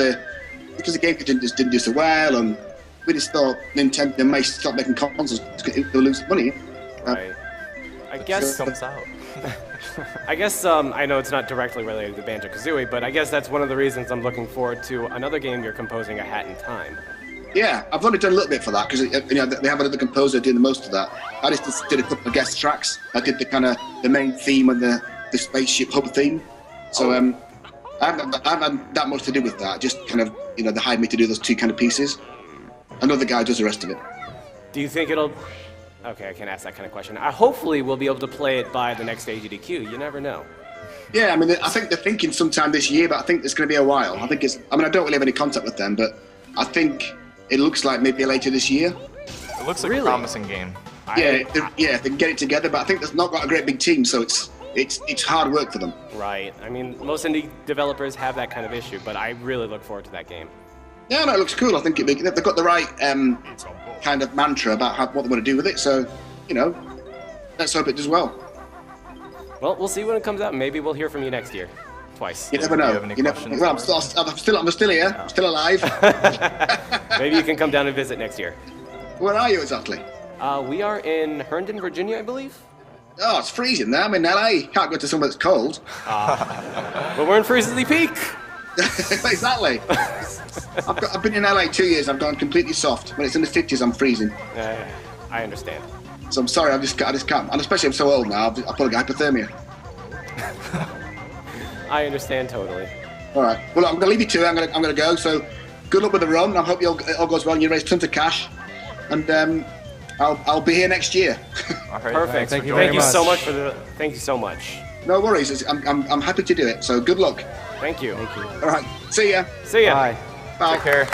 because the GameCube didn't do so well, and we just thought Nintendo may stop making consoles because they'll lose money. Right. I guess Comes out. I know it's not directly related to Banjo Kazooie, but I guess that's one of the reasons I'm looking forward to another game you're composing, A Hat in Time. Yeah, I've only done a little bit for that because they have another composer doing the most of that. I just did a couple of guest tracks. I did the main theme and the spaceship hub theme. So I haven't had that much to do with that. Just kind of they hired me to do those two kind of pieces. Another guy does the rest of it. Do you think it'll... Okay, I can't ask that kind of question. Hopefully we'll be able to play it by the next AGDQ. You never know. Yeah, I mean, I think they're thinking sometime this year, but I think it's going to be a while. I don't really have any contact with them, but I think it looks like maybe later this year. It looks like Really? a promising game. Yeah, if they can get it together, but I think they've not got a great big team, so it's hard work for them. Right. I mean, most indie developers have that kind of issue, but I really look forward to that game. Yeah, no, it looks cool. I think they've got the right kind of mantra about what they want to do with it. So, let's hope it does well. Well, we'll see when it comes out. Maybe we'll hear from you next year. Twice. You never Do know. you have any questions? Well, I'm still here. I'm still alive. Maybe you can come down and visit next year. Where are you exactly? We are in Herndon, Virginia, I believe. Oh, it's freezing there. I'm in LA. Can't go to somewhere that's cold. But we're in Frizzly Peak. Exactly. I've been in LA 2 years. I've gone completely soft. When it's in the 50s, I'm freezing. I understand. So I'm sorry. I just can't. And especially I'm so old now. I've probably got hypothermia. I understand totally. All right. Well, I'm going to leave you to it. I'm going to go. So good luck with the run. I hope it all goes well and you raise tons of cash. And I'll be here next year. All right, Perfect. Thank you Thank very you so much. much Thank you so much. No worries. I'm happy to do it. So good luck. Thank you. All right. See ya. See ya. Bye. Bye. Take care.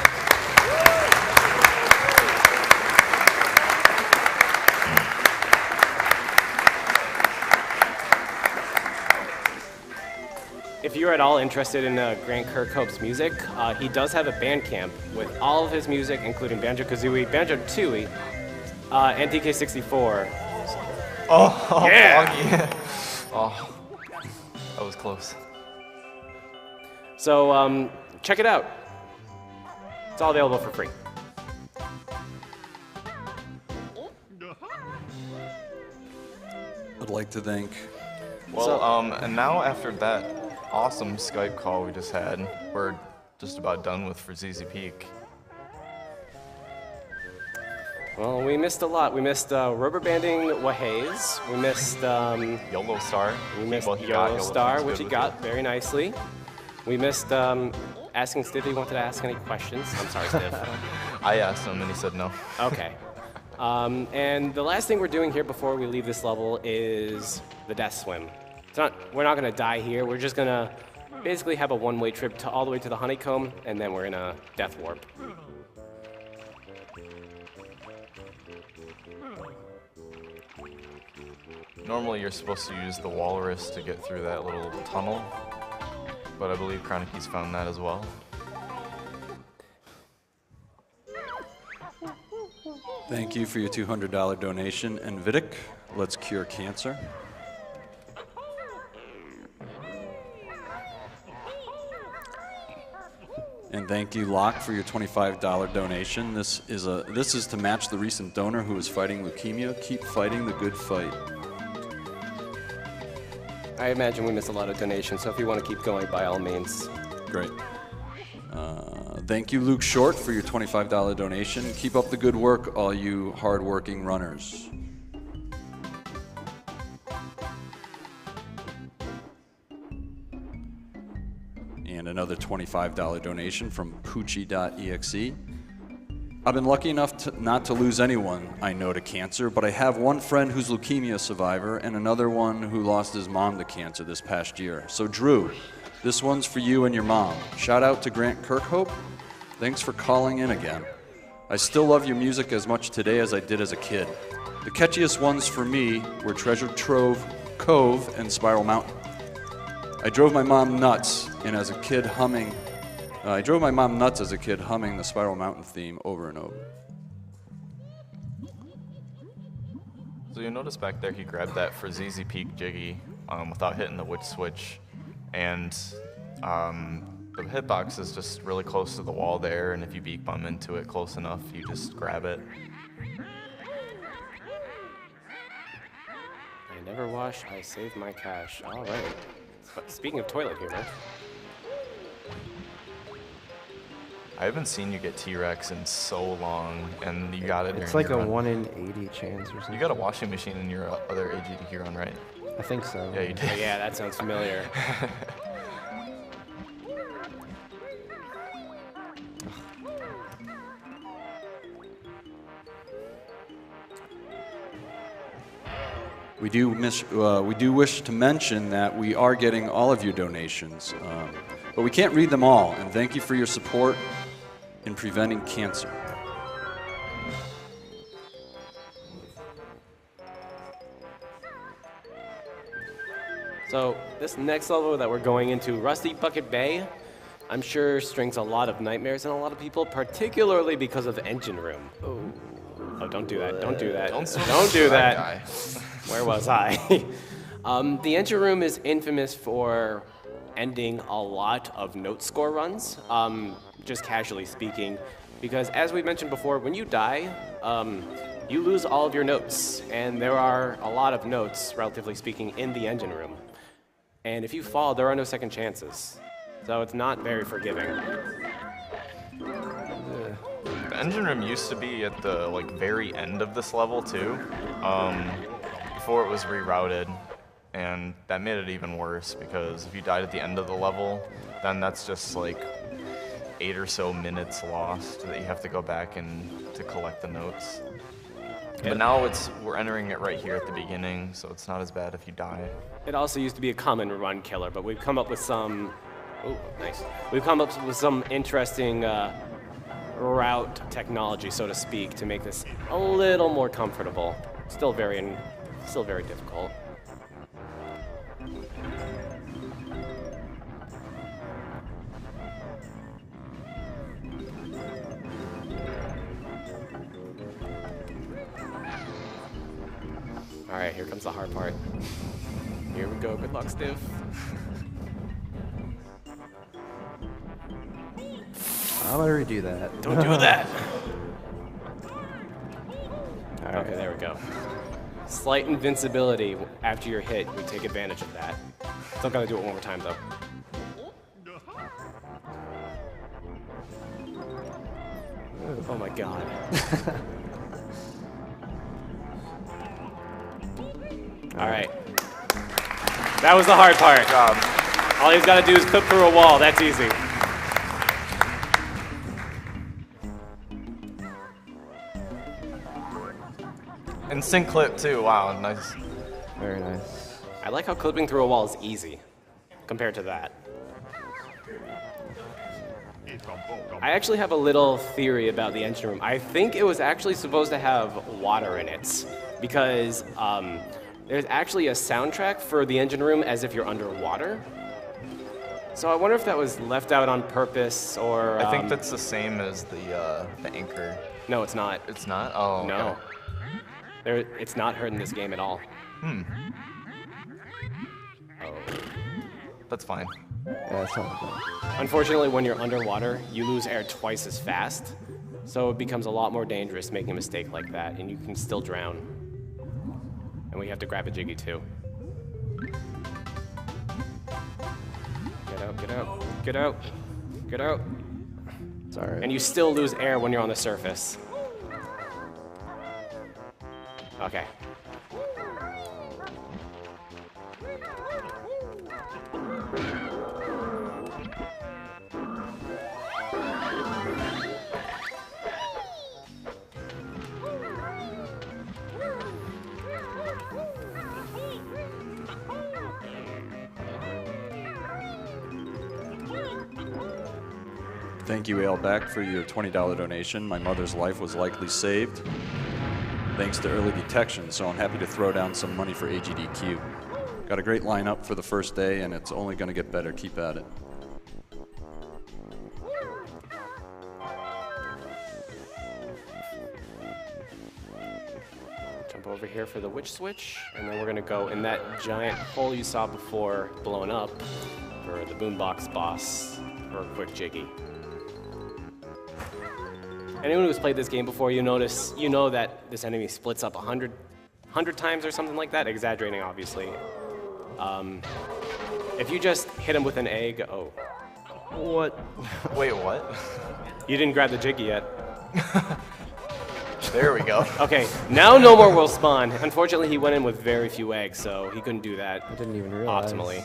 If you're at all interested in Grant Kirkhope's music, he does have a Bandcamp with all of his music, including Banjo Kazooie, Banjo Tooie, and DK64. Oh, Yeah. Foggy. Oh, that was close. So check it out. It's all available for free. I'd like to thank. Well, and now after that awesome Skype call we just had, we're just about done with for ZZ Peak. Well, we missed a lot. We missed rubber banding Wahays. We missed YOLO Star. we missed Well, he got Yolo YOLO Star, Star's which he good with got it. very nicely. We missed asking Stiv if he wanted to ask any questions. I'm sorry, Stiv. I asked him and he said no. Okay. And the last thing we're doing here before we leave this level is the death swim. We're not going to die here. We're just going to basically have a one-way trip all the way to the honeycomb, and then we're in a death warp. Normally you're supposed to use the walrus to get through that little tunnel, but I believe Chroniky's found that as well. Thank you for your $200 donation. And Vidic, let's cure cancer. And thank you, Locke, for your $25 donation. This is to match the recent donor who is fighting leukemia. Keep fighting the good fight. I imagine we missed a lot of donations, so if you want to keep going, by all means. Great. Thank you, Luke Short, for your $25 donation. Keep up the good work, all you hard-working runners. And another $25 donation from Poochie.exe. I've been lucky enough not to lose anyone I know to cancer, but I have one friend who's leukemia survivor and another one who lost his mom to cancer this past year. So Drew, this one's for you and your mom. Shout out to Grant Kirkhope. Thanks for calling in again. I still love your music as much today as I did as a kid. The catchiest ones for me were Treasure Trove, Cove, and Spiral Mountain. I drove my mom nuts, and as a kid humming the Spiral Mountain theme over and over. So you notice back there he grabbed that for ZZ Peak Jiggy without hitting the witch switch, and the hitbox is just really close to the wall there, and if you beak bump into it close enough, you just grab it. I never wash, I save my cash. All right. But speaking of toilet humor, I haven't seen you get T-Rex in so long, and you got it It's during like your a run. 1 in 80 chance or something. You got a washing machine in your other AGDQ run, right? I think so. Yeah, you did. oh, yeah, that sounds familiar. We do wish to mention that we are getting all of your donations, but we can't read them all, and thank you for your support in preventing cancer. So this next level that we're going into, Rusty Bucket Bay, I'm sure strings a lot of nightmares in a lot of people, particularly because of Engine Room. Oh, don't do that, don't do that. Don't do that. Guy. Where was I? The Engine Room is infamous for ending a lot of note score runs, just casually speaking, because as we mentioned before, when you die, you lose all of your notes. And there are a lot of notes, relatively speaking, in the engine room. And if you fall, there are no second chances. So it's not very forgiving. The engine room used to be at the very end of this level too, before it was rerouted, and that made it even worse because if you died at the end of the level, then that's just like 8 or so minutes lost that you have to go back and to collect the notes. But now we're entering it right here at the beginning, so it's not as bad if you die. It also used to be a common run killer, but we've come up with some. Oh, nice. We've come up with some interesting route technology, so to speak, to make this a little more comfortable. Still very difficult. All right, here comes the hard part. Here we go. Good luck, Stiv. I'm gonna redo that. Don't do that. All right. Okay, there we go. Slight invincibility after you're hit. We take advantage of that. Still gotta do it one more time though. Oh my god. All right. That was the hard part. Good job. All he's gotta do is clip through a wall. That's easy. Instant clip too. Wow, nice. Very nice. I like how clipping through a wall is easy compared to that. I actually have a little theory about the engine room. I think it was actually supposed to have water in it because there's actually a soundtrack for the engine room as if you're underwater. So I wonder if that was left out on purpose or... I think that's the same as the anchor. No, it's not. It's not? Oh, okay. No. It's not heard in this game at all. Hmm. Oh. That's fine. Yeah, it's not bad. Unfortunately, when you're underwater, you lose air twice as fast. So it becomes a lot more dangerous making a mistake like that, and you can still drown. And we have to grab a Jiggy too. Get out, get out, get out, get out. Sorry. And you still lose air when you're on the surface. Okay. Thank you, Aleback, for your $20 donation. My mother's life was likely saved thanks to early detection, so I'm happy to throw down some money for AGDQ. Got a great lineup for the first day, and it's only going to get better. Keep at it. Jump over here for the witch switch, and then we're gonna go in that giant hole you saw before blowing up for the boombox boss for a quick Jiggy. Anyone who's played this game before, you know that this enemy splits up 100 times or something like that, exaggerating obviously. If you just hit him with an egg, oh. What? Wait, what? You didn't grab the Jiggy yet. There we go. Okay, now no more will spawn. Unfortunately, he went in with very few eggs, so he couldn't do that I didn't even realize. optimally.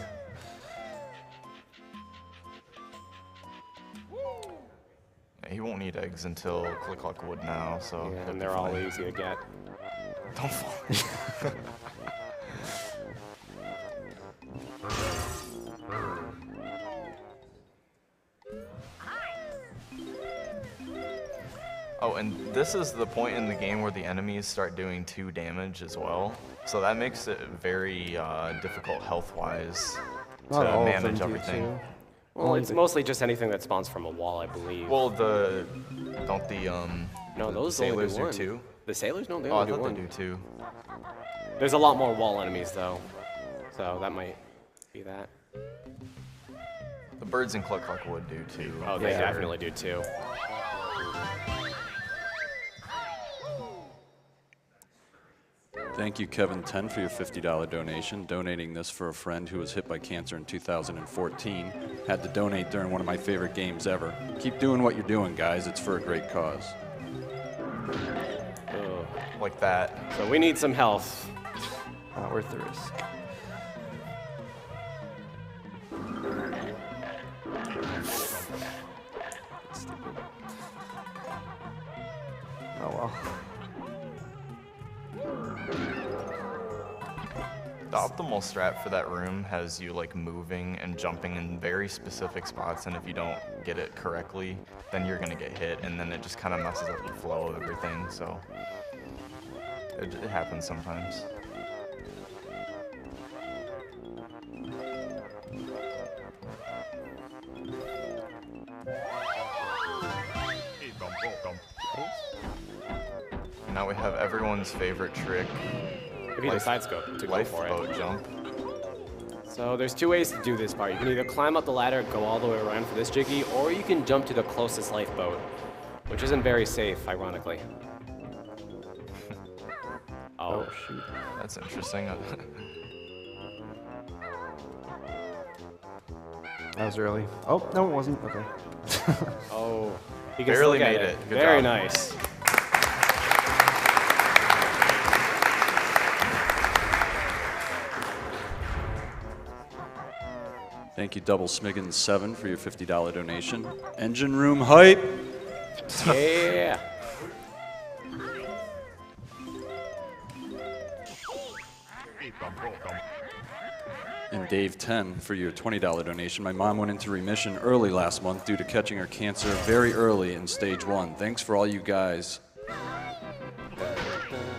He won't need eggs until Click Clock Wood now, so... Yeah, he'll and be they're all fine. easy to get. Don't fall. Oh, and this is the point in the game where the enemies start doing 2 damage as well. So that makes it very difficult health-wise to Not all of them manage do everything. too. Well, it's mostly just anything that spawns from a wall, I believe. Well, no, those sailors only do do one. too. The sailors? No, they Oh, I only do thought one. they do too. There's a lot more wall enemies, though. So that might be that. The birds in Cluck Cluck Wood do too. Oh, they Yeah. definitely do, too. Thank you, Kevin10, for your $50 donation. Donating this for a friend who was hit by cancer in 2014. Had to donate during one of my favorite games ever. Keep doing what you're doing, guys. It's for a great cause. Oh. Like that. So we need some health. Not worth the risk. Oh well. The optimal strat for that room has you like moving and jumping in very specific spots, and if you don't get it correctly, then you're gonna get hit, and then it just kind of messes up the flow of everything. So it happens sometimes. Now we have everyone's favorite trick. If he decides to go for it. Lifeboat jump. So there's two ways to do this part. You can either climb up the ladder, go all the way around for this jiggy, or you can jump to the closest lifeboat, which isn't very safe, ironically. Oh, shoot. That's interesting. That was early. Oh, no, it wasn't. Okay. Oh. He can Barely still get made it. Good Very job. nice. Thank you, Double Smiggins7, for your $50 donation. Engine room hype. Yeah. And Dave10 for your $20 donation. My mom went into remission early last month due to catching her cancer very early in stage 1. Thanks for all you guys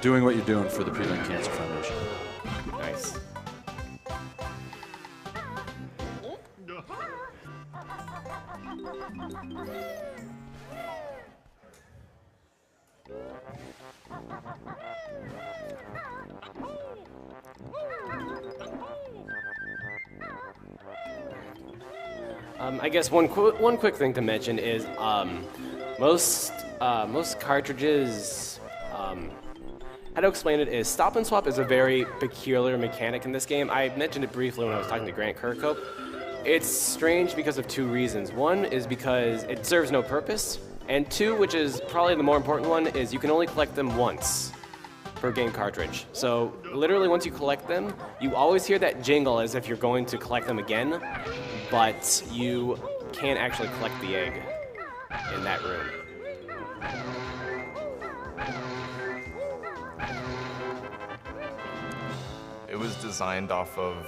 doing what you're doing for the Prevent Cancer Foundation. Nice. I guess one quick thing to mention is most cartridges. How to explain it is stop and swap is a very peculiar mechanic in this game. I mentioned it briefly when I was talking to Grant Kirkhope. It's strange because of two reasons. One is because it serves no purpose, and two, which is probably the more important one, is you can only collect them once per game cartridge. So literally once you collect them, you always hear that jingle as if you're going to collect them again, but you can't actually collect the egg in that room. It was designed off of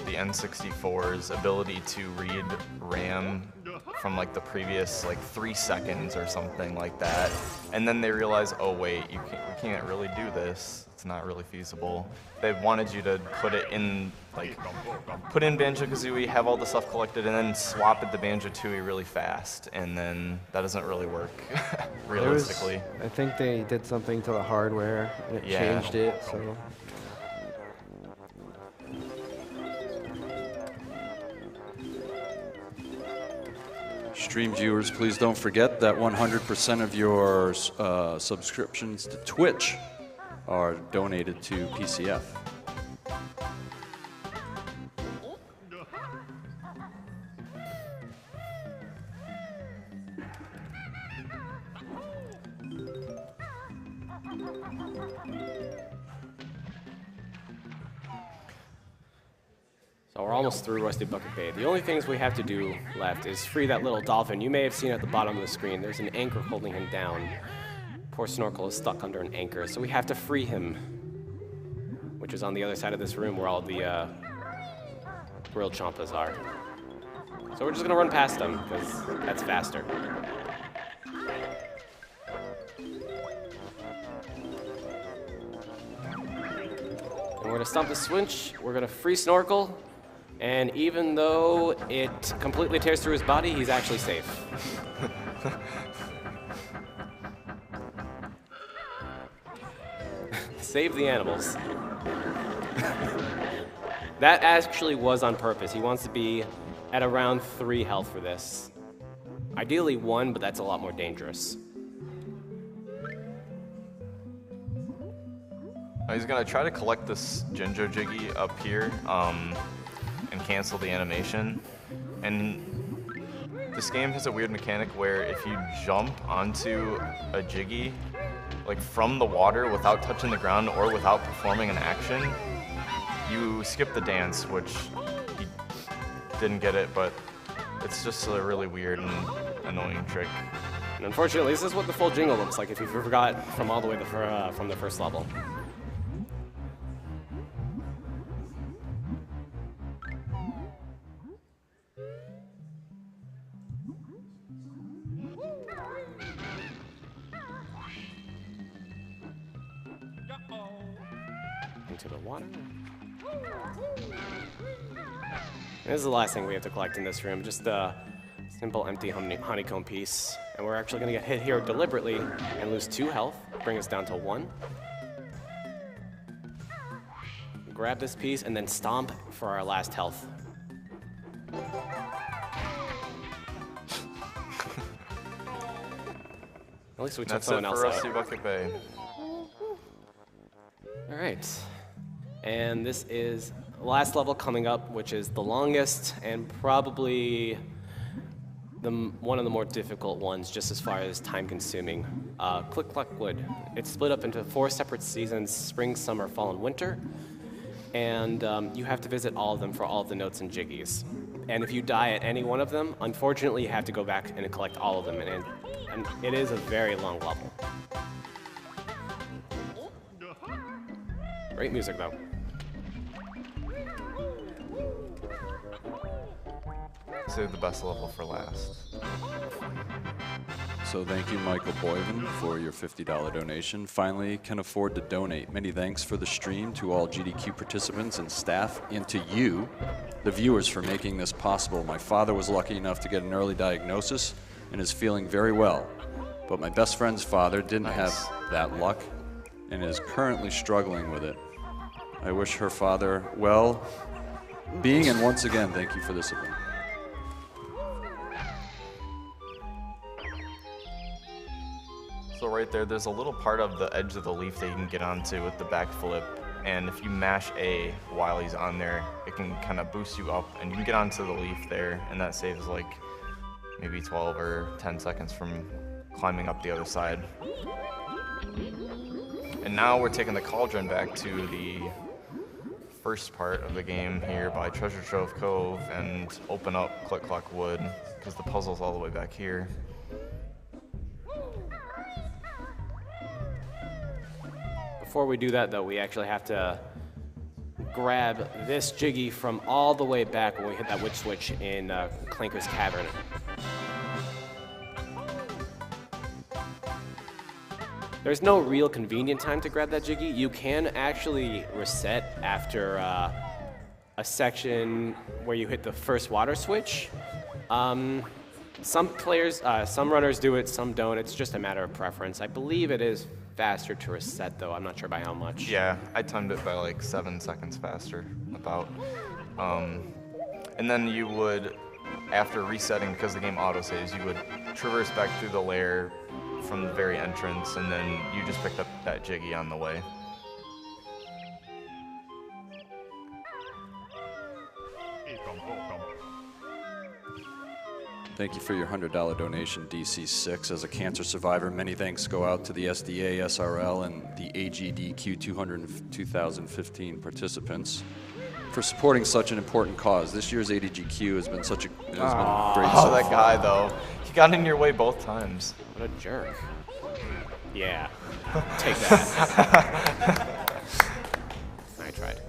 the N64's ability to read RAM from like the previous like 3 seconds or something like that. And then they realized, oh wait, we can't really do this. It's not really feasible. They wanted you to put it in, like, put in Banjo Kazooie, have all the stuff collected, and then swap it to Banjo Tooie really fast. And then that doesn't really work realistically. I think they did something to the hardware and it changed it. So. Stream viewers, please don't forget that 100% of your subscriptions to Twitch are donated to PCF. So we're almost through Rusty Bucket Bay. The only things we have to do left is free that little dolphin. You may have seen at the bottom of the screen, there's an anchor holding him down. Poor Snorkel is stuck under an anchor, so we have to free him, which is on the other side of this room where all the grilled champas are. So we're just gonna run past them, because that's faster. And we're gonna stomp the switch, we're gonna free Snorkel, and even though it completely tears through his body, he's actually safe. Save the animals. That actually was on purpose. He wants to be at around 3 health for this. Ideally 1, but that's a lot more dangerous. He's gonna try to collect this Jinjo Jiggy up here and cancel the animation. And this game has a weird mechanic where if you jump onto a Jiggy, like from the water without touching the ground or without performing an action, you skip the dance, which he didn't get it, but it's just a really weird and annoying trick. And unfortunately, this is what the full jingle looks like if you forgot from all the way from the first level. Into the water. This is the last thing we have to collect in this room, just a simple empty honeycomb piece. And we're actually going to get hit here deliberately and lose 2 health, bring us down to 1. Grab this piece and then stomp for our last health. At least we took That's someone it else for out. Rusty Bucket Bay. All right. And this is the last level coming up, which is the longest and probably one of the more difficult ones, just as far as time consuming. Click Cluck Wood. It's split up into 4 separate seasons: spring, summer, fall, and winter. And you have to visit all of them for all of the notes and jiggies. And if you die at any one of them, unfortunately, you have to go back and collect all of them. And it is a very long level. Great music, though. Save the best level for last. So thank you, Michael Boyven, for your $50 donation. Finally can afford to donate. Many thanks for the stream to all GDQ participants and staff, and to you, the viewers, for making this possible. My father was lucky enough to get an early diagnosis and is feeling very well. But my best friend's father didn't have that luck and is currently struggling with it. I wish her father well-being, and once again, thank you for this event. So right there's a little part of the edge of the leaf that you can get onto with the backflip, and if you mash A while he's on there, it can kind of boost you up, and you can get onto the leaf there, and that saves like maybe 12 or 10 seconds from climbing up the other side. And now we're taking the cauldron back to the first part of the game here by Treasure Trove Cove and open up Click Clock Wood, because the puzzle's all the way back here. Before we do that, though, we actually have to grab this Jiggy from all the way back when we hit that witch switch in Clanker's Cavern. There's no real convenient time to grab that Jiggy. You can actually reset after a section where you hit the first water switch. Some players, some runners do it, some don't. It's just a matter of preference. I believe it is faster to reset, though. I'm not sure by how much. Yeah, I timed it by like 7 seconds faster, about. And then you would, after resetting, because the game autosaves, you would traverse back through the lair from the very entrance, and then you just picked up that Jiggy on the way. Thank you for your $100 donation, DC6. As a cancer survivor, many thanks go out to the SDA, SRL, and the AGDQ 2015 participants for supporting such an important cause. This year's AGDQ has been such a great Oh, that guy, though. He got in your way both times. What a jerk. Yeah. Take that. I tried.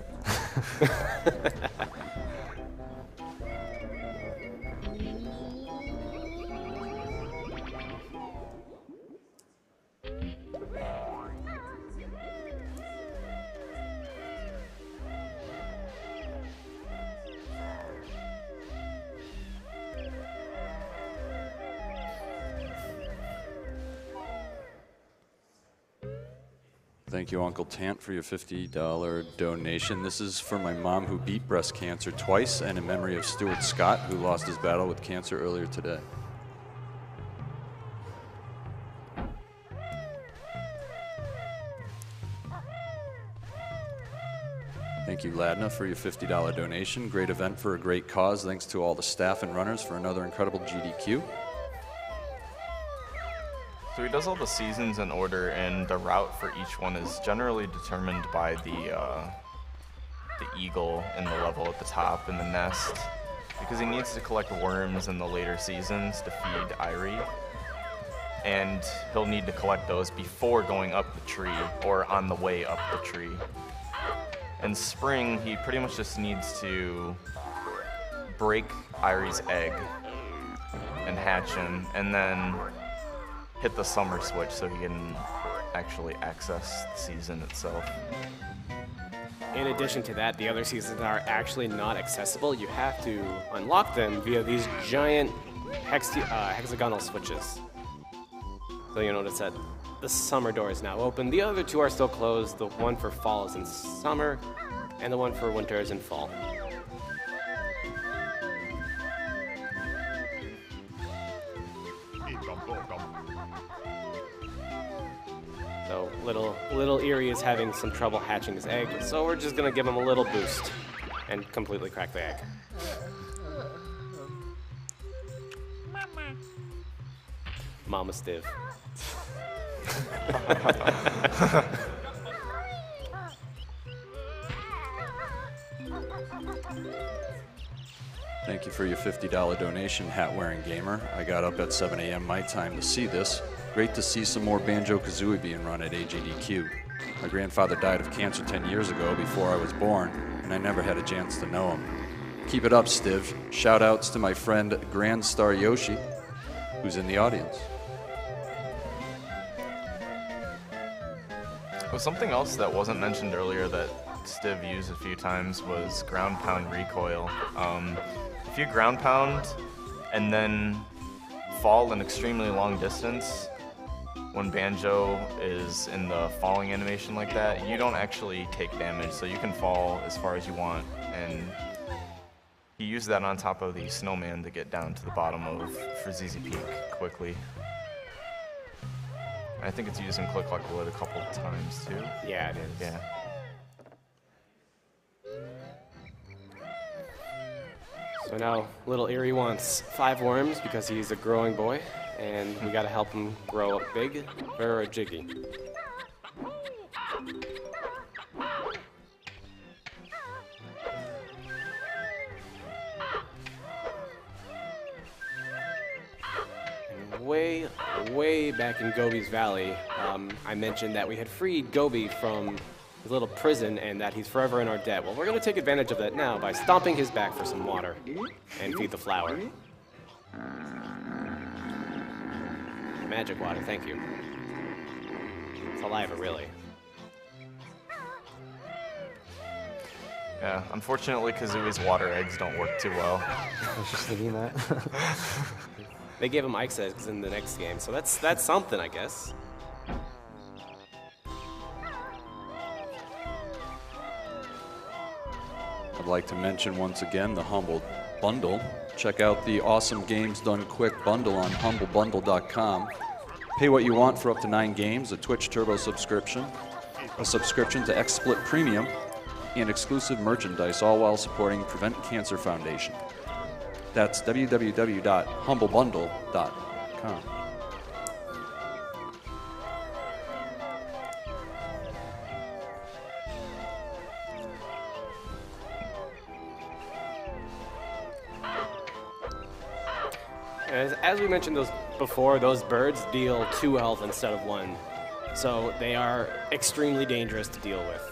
Thank you, Uncle Tant, for your $50 donation. This is for my mom, who beat breast cancer twice, and in memory of Stuart Scott, who lost his battle with cancer earlier today. Thank you, Ladna, for your $50 donation. Great event for a great cause. Thanks to all the staff and runners for another incredible GDQ. So he does all the seasons in order, and the route for each one is generally determined by the eagle in the level at the top in the nest, because he needs to collect worms in the later seasons to feed Irie, and he'll need to collect those before going up the tree or on the way up the tree. In spring, he pretty much just needs to break Irie's egg and hatch him, and then hit the summer switch so he can actually access the season itself. In addition to that, the other seasons are actually not accessible. You have to unlock them via these giant hexagonal switches. So you notice that the summer door is now open. The other two are still closed. The one for fall is in summer, and the one for winter is in fall. So little Eerie is having some trouble hatching his egg, so we're just gonna give him a little boost and completely crack the egg. Mama Stiv. Thank you for your $50 donation, hat-wearing gamer. I got up at 7 a.m. my time to see this. Great to see some more Banjo Kazooie being run at AGDQ. My grandfather died of cancer 10 years ago before I was born, and I never had a chance to know him. Keep it up, Stiv. Shout-outs to my friend Grand Star Yoshi, who's in the audience. Well, something else that wasn't mentioned earlier that Stiv used a few times was ground pound recoil. If you ground pound and then fall an extremely long distance, when Banjo is in the falling animation like that, you don't actually take damage, so you can fall as far as you want. And he used that on top of the snowman to get down to the bottom of Frizzy Peak quickly. I think it's used in Click Like Wood a couple of times too. Yeah, it is. Yeah. So now little Eerie wants 5 worms because he's a growing boy, and we gotta help him grow up big for a Jiggy. And way back in Gobi's Valley, I mentioned that we had freed Gobi from his little prison and that he's forever in our debt. Well, we're going to take advantage of that now by stomping his back for some water and feed the flower. Magic water, thank you. Saliva, really. Yeah, unfortunately Kazooie's water eggs don't work too well. I was just thinking that. They gave him Ike's eggs in the next game, so that's something, I guess. I'd like to mention once again the Humble Bundle. Check out the Awesome Games Done Quick bundle on humblebundle.com. Pay what you want for up to 9 games, a Twitch Turbo subscription, a subscription to XSplit Premium, and exclusive merchandise, all while supporting Prevent Cancer Foundation. That's www.humblebundle.com. As we mentioned before, those birds deal 2 health instead of 1. So they are extremely dangerous to deal with.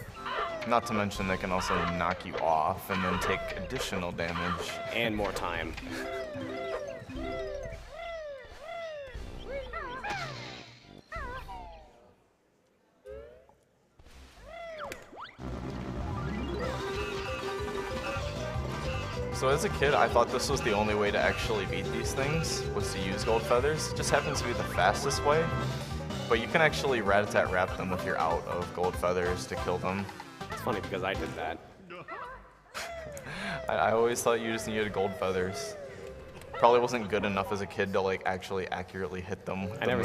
Not to mention they can also knock you off and then take additional damage. And more time. So as a kid, I thought this was the only way to actually beat these things, was to use gold feathers. It just happens to be the fastest way. But you can actually rat-a-tat-rap them if you're out of gold feathers to kill them. It's funny because I did that. I always thought you just needed gold feathers. Probably wasn't good enough as a kid to like actually accurately hit them. I never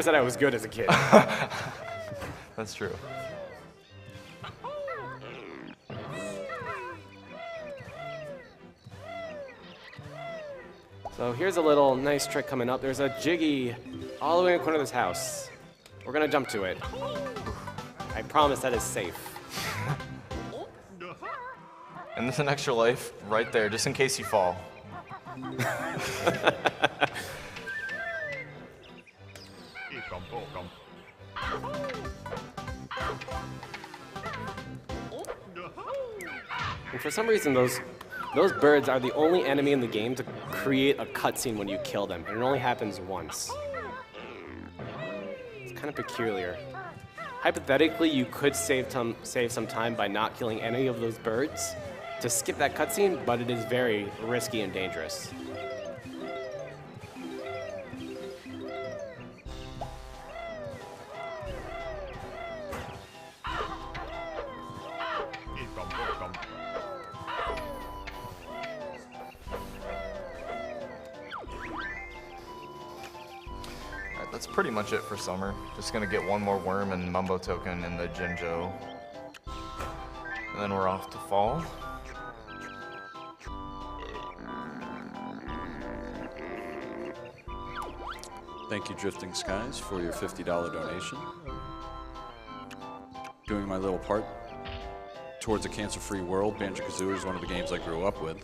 said I was good as a kid. That's true. So here's a little nice trick coming up. There's a Jiggy all the way in the corner of this house. We're gonna jump to it. I promise that is safe. And there's an extra life right there, just in case you fall. And for some reason, those birds are the only enemy in the game to create a cutscene when you kill them, and it only happens once. It's kind of peculiar. Hypothetically, you could save some time by not killing any of those birds to skip that cutscene, but it is very risky and dangerous. That's pretty much it for summer. Just gonna get one more worm and Mumbo token in the Jinjo. And then we're off to fall. Thank you, Drifting Skies, for your $50 donation. Doing my little part towards a cancer-free world. Banjo Kazooie is one of the games I grew up with.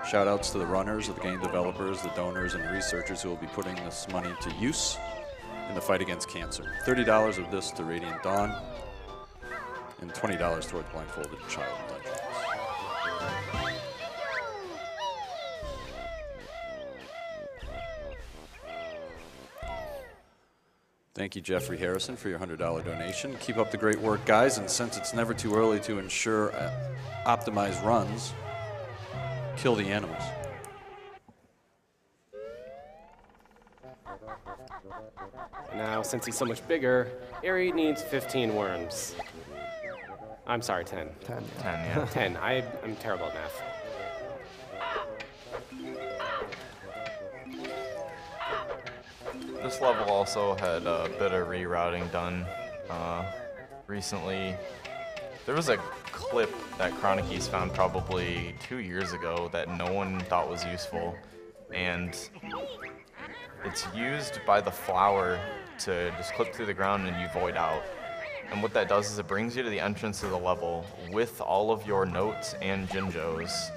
Shout outs to the runners, the game developers, the donors, and researchers who will be putting this money to use in the fight against cancer. $30 of this to Radiant Dawn, and $20 towards Blindfolded Child Legends. Thank you, Jeffrey Harrison, for your $100 donation. Keep up the great work, guys, and since it's never too early to ensure optimized runs, kill the animals. Now, since he's so much bigger, Ari needs 15 worms. I'm sorry, 10. 10. 10, yeah. 10. I'm terrible at math. This level also had a bit of rerouting done recently. There was a clip that Chronicies found probably 2 years ago that no one thought was useful, and it's used by the flower to just clip through the ground and you void out. And what that does is it brings you to the entrance of the level with all of your notes and Jinjos.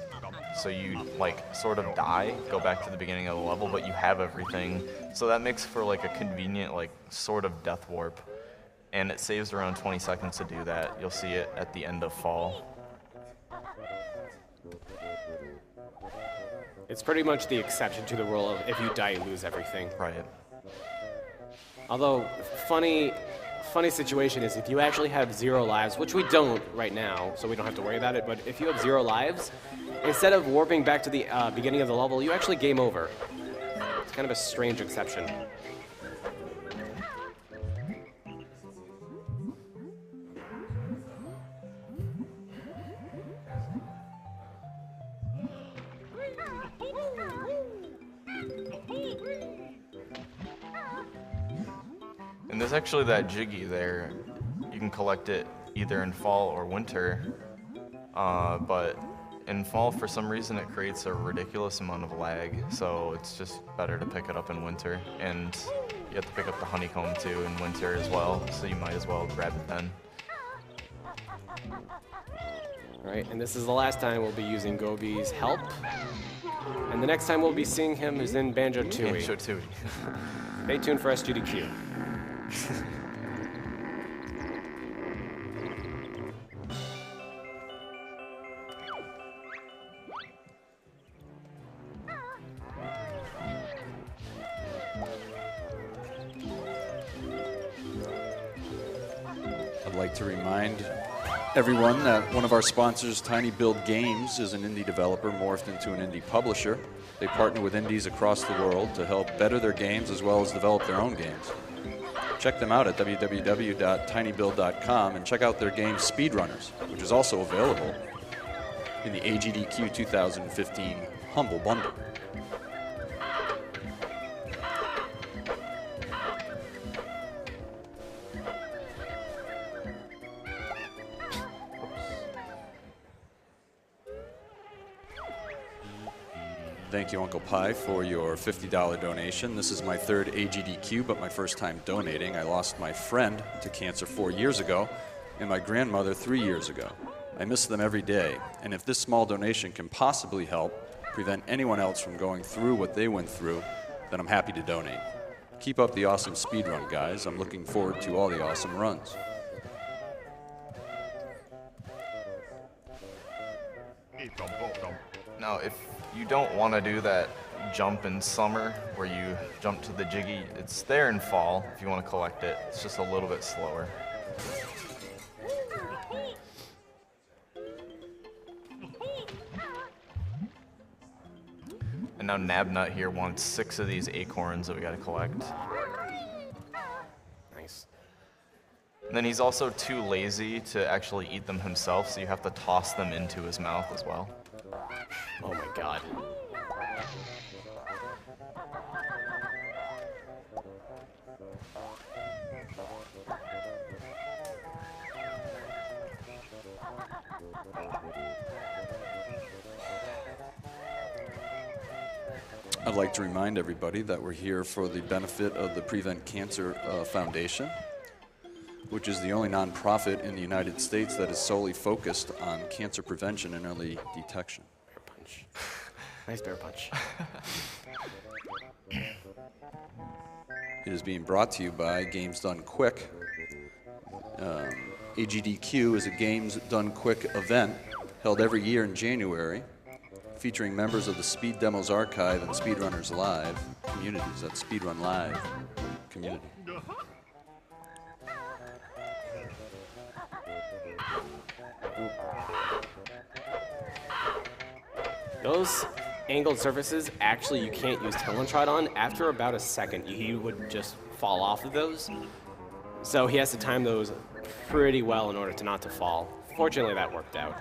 So you like sort of die, go back to the beginning of the level, but you have everything. So that makes for like a convenient like sort of death warp. And it saves around 20 seconds to do that. You'll see it at the end of fall. It's pretty much the exception to the rule of if you die, you lose everything. Right. Although, funny situation is if you actually have 0 lives, which we don't right now, so we don't have to worry about it, but if you have 0 lives, instead of warping back to the beginning of the level, you actually game over. It's kind of a strange exception. And there's actually that Jiggy there. You can collect it either in fall or winter. But in fall, for some reason, it creates a ridiculous amount of lag. So it's just better to pick it up in winter. And you have to pick up the honeycomb too in winter as well. So you might as well grab it then. All right, and this is the last time we'll be using Gobi's help. And the next time we'll be seeing him is in Banjo Tooie. Banjo Tooie. Stay tuned for AGDQ. I'd like to remind everyone that one of our sponsors, Tiny Build Games, is an indie developer morphed into an indie publisher. They partner with indies across the world to help better their games as well as develop their own games. Check them out at www.tinybuild.com and check out their game Speedrunners, which is also available in the AGDQ 2015 Humble Bundle. Thank you, Uncle Pi, for your $50 donation. This is my third AGDQ, but my first time donating. I lost my friend to cancer 4 years ago and my grandmother 3 years ago. I miss them every day, and if this small donation can possibly help prevent anyone else from going through what they went through, then I'm happy to donate. Keep up the awesome speedrun, guys. I'm looking forward to all the awesome runs. Now, if you don't want to do that jump in summer where you jump to the Jiggy, it's there in fall if you want to collect it. It's just a little bit slower. And now Nabnut here wants 6 of these acorns that we got to collect. Nice. And then he's also too lazy to actually eat them himself, so you have to toss them into his mouth as well. Oh my god. I'd like to remind everybody that we're here for the benefit of the Prevent Cancer Foundation, which is the only nonprofit in the United States that is solely focused on cancer prevention and early detection. Bear punch. Nice bear punch. It is being brought to you by Games Done Quick. AGDQ is a Games Done Quick event held every year in January, featuring members of the Speed Demos Archive and Speedrunners Live communities. That's Speedrun Live community. Those angled surfaces, actually you can't use Talontrod on. After about a second, he would just fall off of those. So he has to time those pretty well in order to not to fall. Fortunately, that worked out.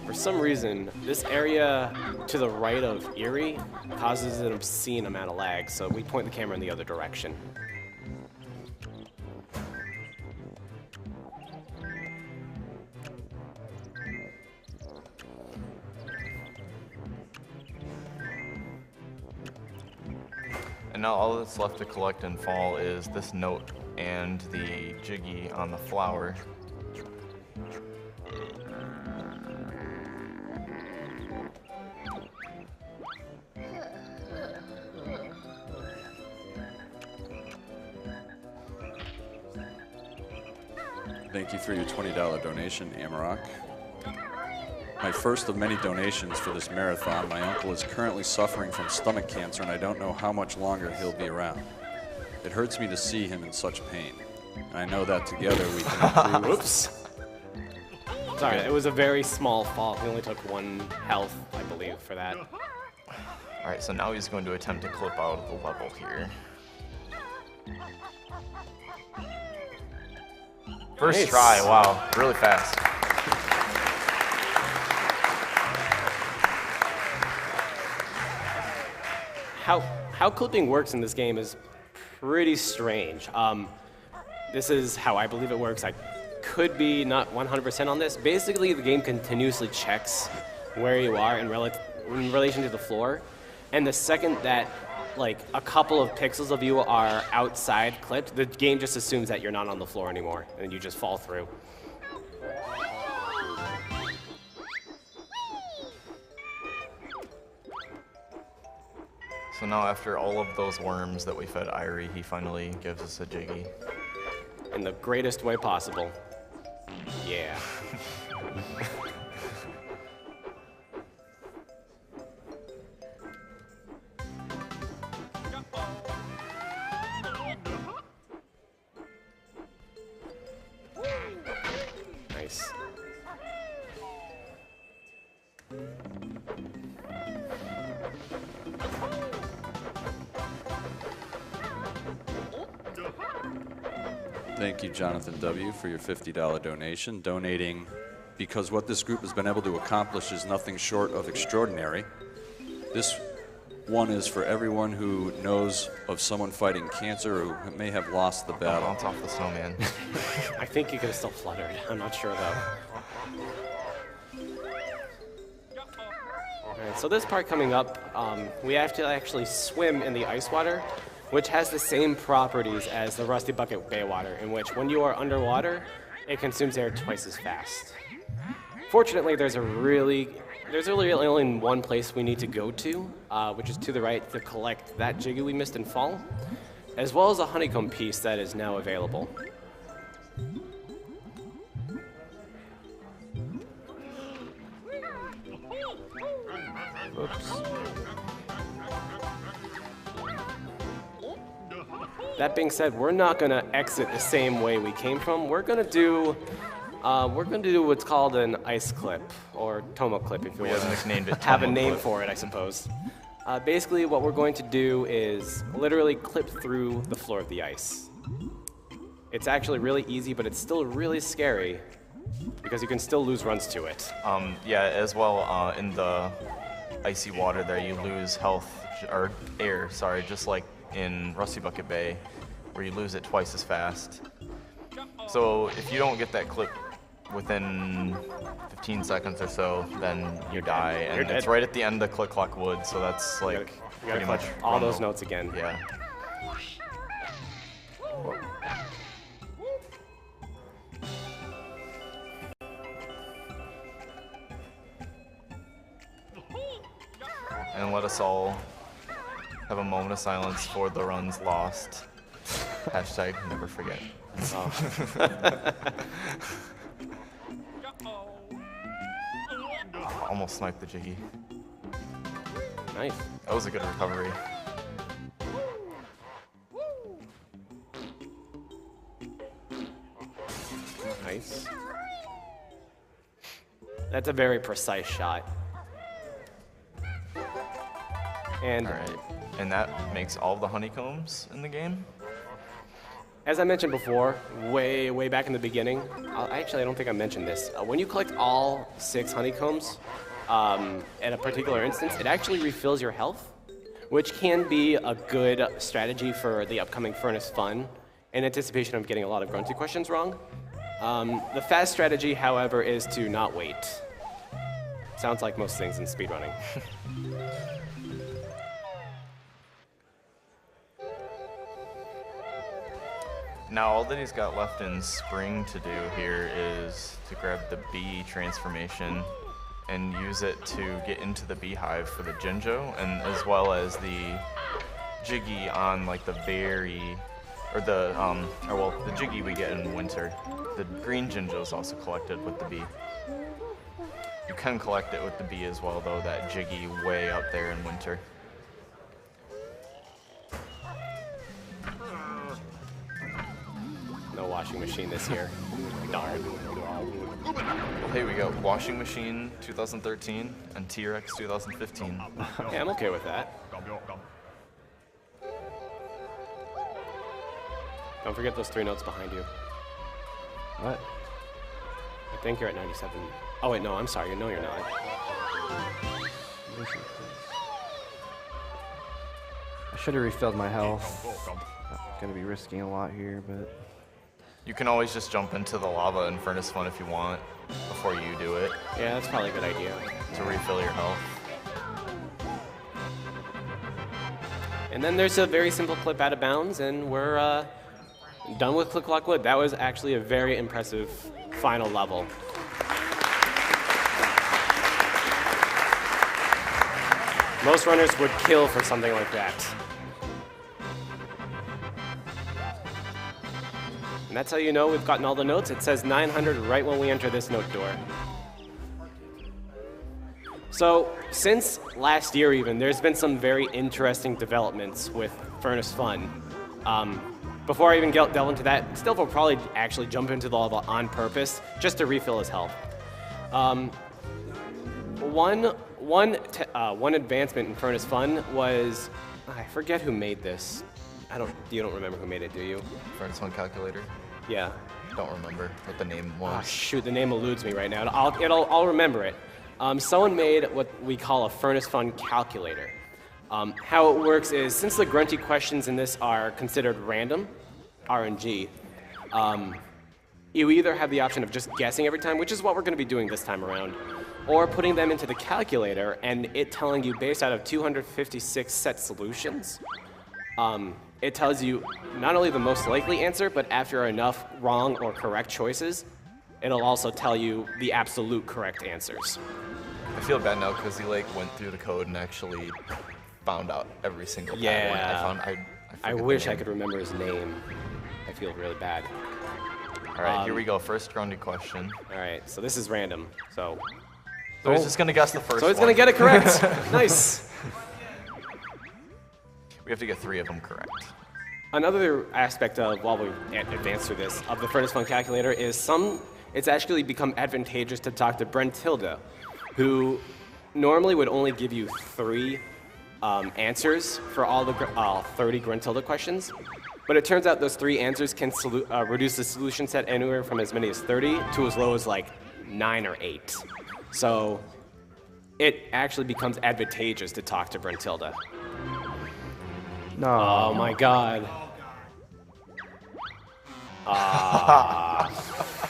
For some reason, this area to the right of Erie causes an obscene amount of lag, so we point the camera in the other direction. And now all that's left to collect in fall is this note and the Jiggy on the flower. Thank you for your $20 donation, Amarok. My first of many donations for this marathon. My uncle is currently suffering from stomach cancer, and I don't know how much longer he'll be around. It hurts me to see him in such pain, and I know that together we can improve. Oops. Sorry, it was a very small fall. He only took 1 health, I believe, for that. All right, so now he's going to attempt to clip out of the level here. First Nice. try, wow, really fast. How clipping works in this game is pretty strange. This is how I believe it works. I could be not 100% on this. Basically, the game continuously checks where you are in relation to the floor, and the second that like a couple of pixels of you are outside clipped, the game just assumes that you're not on the floor anymore, and you just fall through. So now after all of those worms that we fed Irie, he finally gives us a Jiggy. In the greatest way possible. Yeah. Nice. Thank you, Jonathan W., for your $50 donation. Donating because what this group has been able to accomplish is nothing short of extraordinary. This one is for everyone who knows of someone fighting cancer or who may have lost the battle. Bounce off the snowman. I think you could have still fluttered. I'm not sure though. So this part coming up, we have to actually swim in the ice water, which has the same properties as the Rusty Bucket Bay water, in which when you are underwater, it consumes air twice as fast. Fortunately, there's really only one place we need to go to, which is to the right to collect that Jiggy we missed in fall, as well as a honeycomb piece that is now available. Oops. That being said, we're not gonna exit the same way we came from. We're gonna do what's called an ice clip, or Tomo clip, if you We want have to nicknamed it have a Tomo name clip. for it, I suppose. Basically, what we're going to do is literally clip through the floor of the ice. It's actually really easy, but it's still really scary because you can still lose runs to it. Yeah, as well, in the icy water there, you lose health, or air, sorry, just like in Rusty Bucket Bay, where you lose it twice as fast. So if you don't get that clip within 15 seconds or so, then you die. And You're it's dead. right at the end of Click Clock Wood, so that's like You gotta pretty much collect all run those the- notes again. Yeah. And let us all have a moment of silence for the runs lost. Hashtag never forget. Almost sniped the Jiggy. Nice. That was a good recovery. Nice. That's a very precise shot. And Alright. And that makes all the honeycombs in the game. as I mentioned before, way back in the beginning, I don't think I mentioned this. When you collect all 6 honeycombs at a particular instance, it actually refills your health, which can be a good strategy for the upcoming Furnace Fun in anticipation of getting a lot of Grunty questions wrong. The fast strategy, however, is to not wait. Sounds like most things in speedrunning. Now all that he's got left in Spring to do here is to grab the bee transformation and use it to get into the beehive for the Jinjo, and as well as the Jiggy on like the the Jiggy we get in winter. The green Jinjo is also collected with the bee. You can collect it with the bee as well, though, that Jiggy way out there in winter. No washing machine this year. Darn. Well, here we go. Washing Machine 2013 and T-Rex 2015. Yeah, I'm okay with that. Don't forget those 3 notes behind you. What? I think you're at 97. Oh wait, no, I'm sorry. No, you're not. I should have refilled my health. Gonna be risking a lot here, but You can always just jump into the lava in Furnace Fun if you want, before you do it, Yeah, that's probably a good idea. to refill your health. And then there's a very simple clip out of bounds, and we're done with Click Clock Wood. That was actually a very impressive final level. Most runners would kill for something like that. And that's how you know we've gotten all the notes. It says 900 right when we enter this note door. So, since last year even, there's been some very interesting developments with Furnace Fun. Before I even delve into that, Stilf will probably actually jump into the lava on purpose, just to refill his health. One advancement in Furnace Fun was, I forget who made this. You don't remember who made it, do you? Furnace Fun calculator. Yeah. Don't remember what the name Oh, was. shoot, the name eludes me right now. I'll remember it. Someone made what we call a Furnace Fun calculator. How it works is, since the grunty questions in this are considered random, RNG, you either have the option of just guessing every time, which is what we're going to be doing this time around, or putting them into the calculator and it telling you based out of 256 set solutions, it tells you not only the most likely answer, but after enough wrong or correct choices, it'll also tell you the absolute correct answers. I feel bad now because he like went through the code and actually found out every single Yeah. pattern. I forget wish the I name. could remember his name. I feel really bad. All right, here we go. First grounded question. All right, so this is random. So So he's just gonna guess the first he's one. gonna get it correct. Nice. We have to get 3 of them correct. Another aspect of, while we advance through this, of the Furnace Fun Calculator is it's actually become advantageous to talk to Brentilda, who normally would only give you 3 answers for all the 30 Gruntilda questions. But it turns out those 3 answers can reduce the solution set anywhere from as many as 30 to as low as like 9 or 8. So it actually becomes advantageous to talk to Brentilda. No. Oh my god.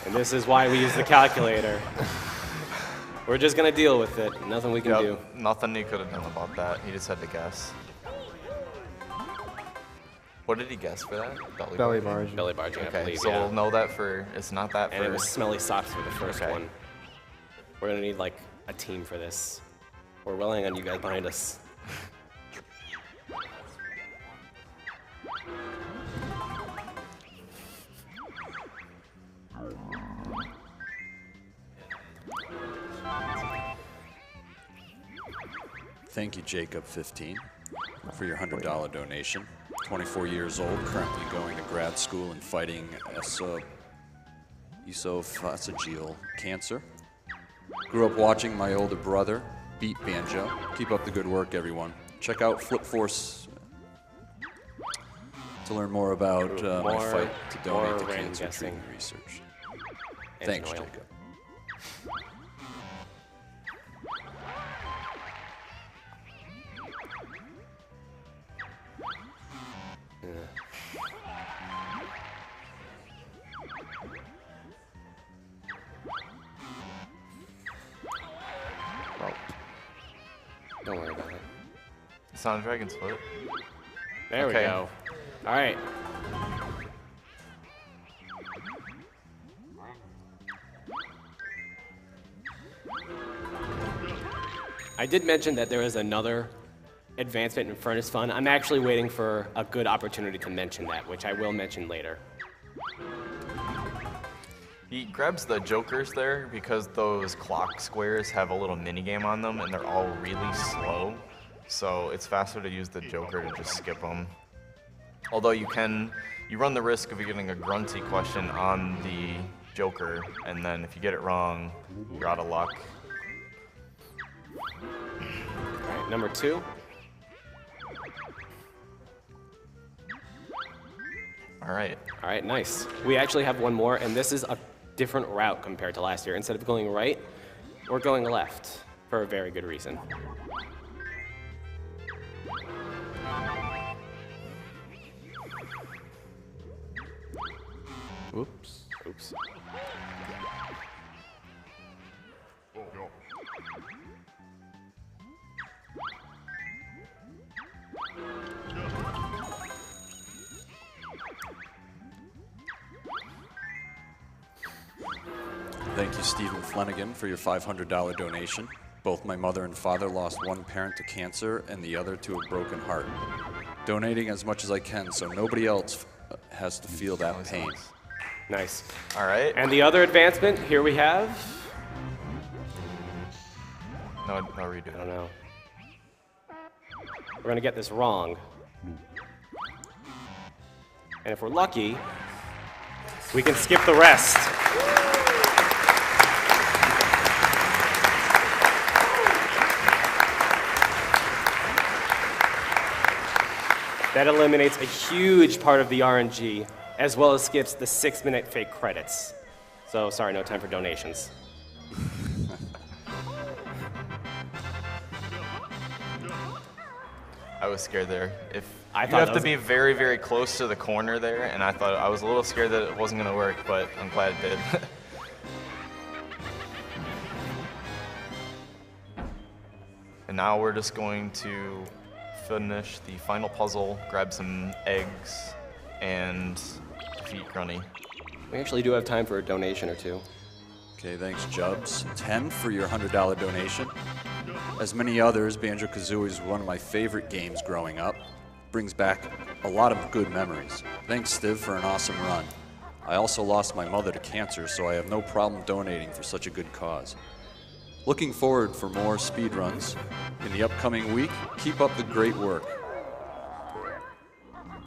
And this is why we use the calculator. We're just gonna deal with it. Nothing we can do. Nothing he could have done about that. He just had to guess. What did he guess for that? Belly margin. Belly barging, I Okay, believe, so yeah. we'll know that for, it's not that And it was for, smelly socks for the first Okay. one. We're gonna need like a team for this. We're relying on you guys behind us. Thank you, Jacob15, for your $100 donation. 24 years old, currently going to grad school and fighting esophageal cancer. Grew up watching my older brother beat Banjo. Keep up the good work, everyone. Check out Flip Force to learn more about my More- fight to donate more to random cancer guessing. treatment research. Engine Thanks, oil. Jacob. Don't worry about it. it's not a dragon's foot. There Okay. we go. All right. I did mention that there is another advancement in Furnace Fun. I'm actually waiting for a good opportunity to mention that, which I will mention later. He grabs the jokers there because those clock squares have a little mini game on them and they're all really slow. So it's faster to use the joker to just skip them. Although you run the risk of getting a grunty question on the joker, and then if you get it wrong, you're out of luck. All right, number 2. All right. All right, nice. We actually have one more, and this is a different route compared to last year. Instead of going right, we're going left for a very good reason. Oops. Oops. Thank you, Stephen Flanagan, for your $500 donation. Both my mother and father lost one parent to cancer and the other to a broken heart. Donating as much as I can so nobody else has to feel that pain. Nice. All right. And the other advancement, here we have. No redo. I don't know. We're gonna get this wrong. And if we're lucky, we can skip the rest. That eliminates a huge part of the RNG, as well as skips the 6-minute fake credits. So sorry, no time for donations. I was scared there. I You thought have that to was- be very, very close to the corner there, and I was a little scared that it wasn't going to work, but I'm glad it did. And now we're just going to finish the final puzzle, grab some eggs, and defeat Grunny. We actually do have time for a donation or two. Okay, thanks, Jubs. 10 for your $100 donation. As many others, Banjo Kazooie is one of my favorite games growing up. Brings back a lot of good memories. Thanks, Stiv, for an awesome run. I also lost my mother to cancer, so I have no problem donating for such a good cause. Looking forward for more speedruns in the upcoming week. Keep up the great work.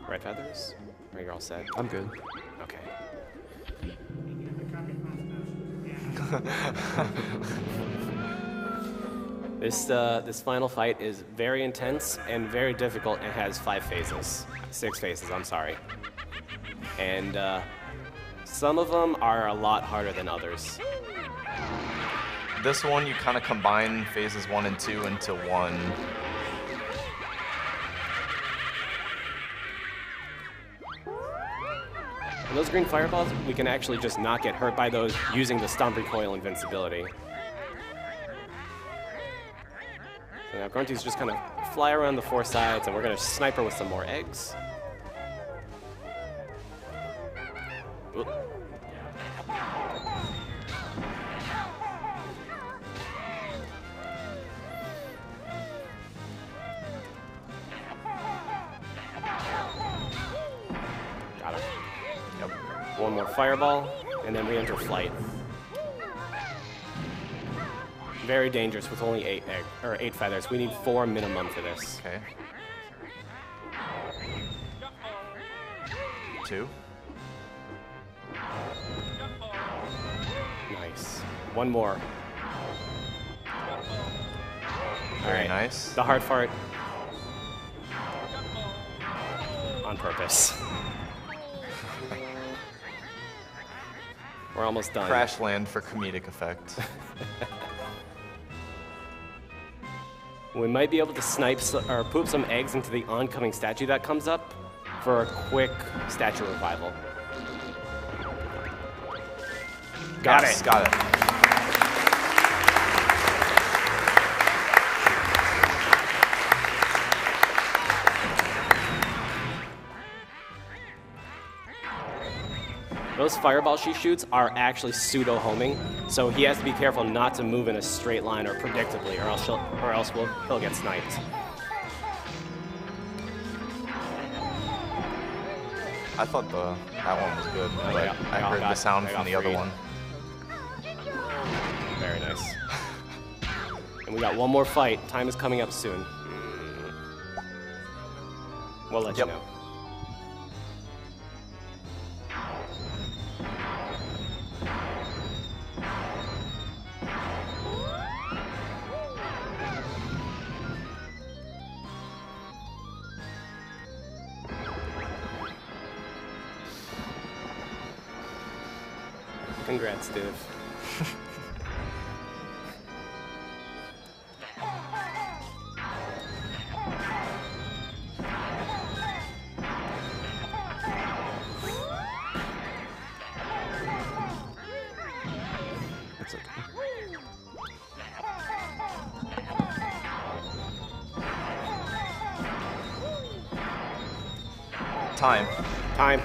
Red feathers? Or you're all set? I'm good. Okay. This final fight is very intense and very difficult and has 5 phases. 6 phases, I'm sorry. And some of them are a lot harder than others. This one, you kind of combine phases 1 and 2 into one. And those green fireballs, we can actually just not get hurt by those using the Stomp Recoil invincibility. So now Grunty's just gonna fly around the 4 sides, and we're gonna snipe her with some more eggs. Oop. Got him. Yep. One more fireball, and then we enter flight. Very dangerous with only 8 feathers. We need 4 minimum for this. Okay. 2. Nice. One more. Very Alright. nice. The hard fart. On purpose. We're almost done. Crash land for comedic effect. We might be able to snipe or poop some eggs into the oncoming statue that comes up for a quick statue revival. Got Yes, it. Got it. Those fireballs she shoots are actually pseudo-homing, so he has to be careful not to move in a straight line or predictably, or else he'll get sniped. I thought that one was good, but I heard the sound from the other one. Very nice. And we got one more fight. Time is coming up soon. We'll let you know. Congrats, Div. That's okay. Time. Time.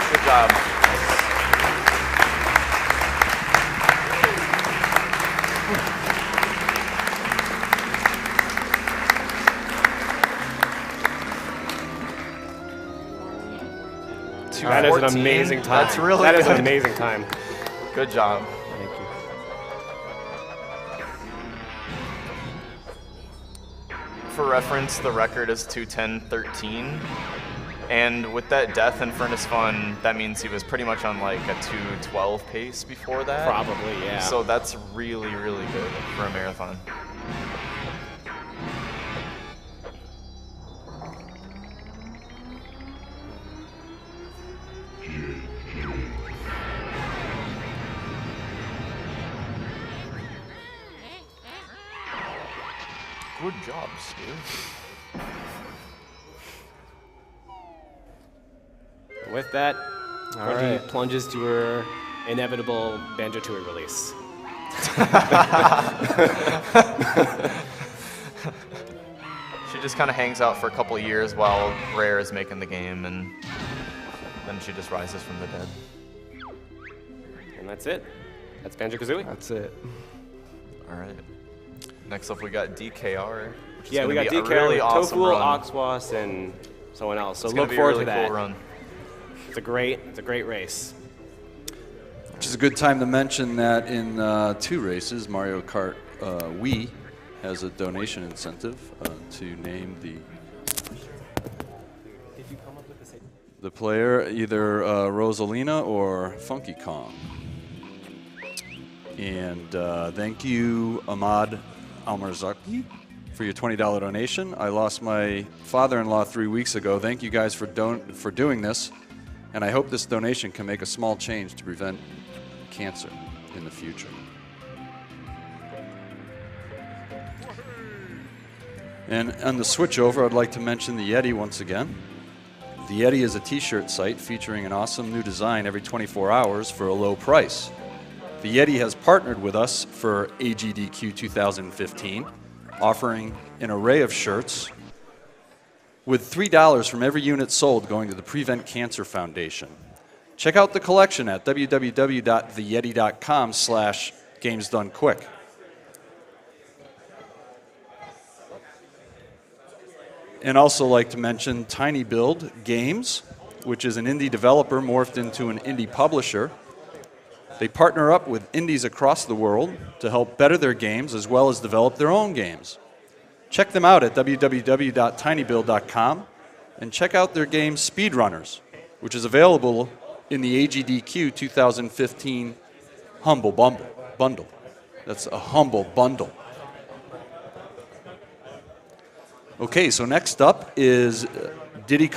Good job. That is an amazing time. That's really That good. is an amazing time. Good job. Thank you. For reference, the record is 2:10:13. And with that death in Furnace Fun, that means he was pretty much on like a 2:12 pace before that. Probably, yeah. So that's really, really good for a marathon. Good job, Steve. With that, Grunty right. plunges to her inevitable Banjo Tooie release. She just kind of hangs out for a couple of years while Rare is making the game, and then she just rises from the dead. And that's it. That's Banjo Kazooie. That's it. All right. Next up, we got DKR. Which is Yeah, we gonna got be a DK, really awesome Tofu, run. Oxwas, and someone else. So It's gonna look be a forward really to that. cool run. It's a great race. Which is a good time to mention that in 2 races, Mario Kart Wii has a donation incentive to name the player, either Rosalina or Funky Kong. And thank you, Ahmad Almarzaki, for your $20 donation. I lost my father-in-law 3 weeks ago. Thank you guys for doing this, and I hope this donation can make a small change to prevent cancer in the future. And on the switch over, I'd like to mention the Yeti once again. The Yeti is a t-shirt site featuring an awesome new design every 24 hours for a low price. The Yeti has partnered with us for AGDQ 2015, offering an array of shirts with $3 from every unit sold going to the Prevent Cancer Foundation. Check out the collection at www.theyeti.com/gamesdonequick. And also like to mention Tiny Build Games, which is an indie developer morphed into an indie publisher. They partner up with indies across the world to help better their games as well as develop their own games. Check them out at www.tinybuild.com and check out their game Speedrunners, which is available in the AGDQ 2015 Humble Bundle. That's a Humble Bundle. Okay, so next up is Diddy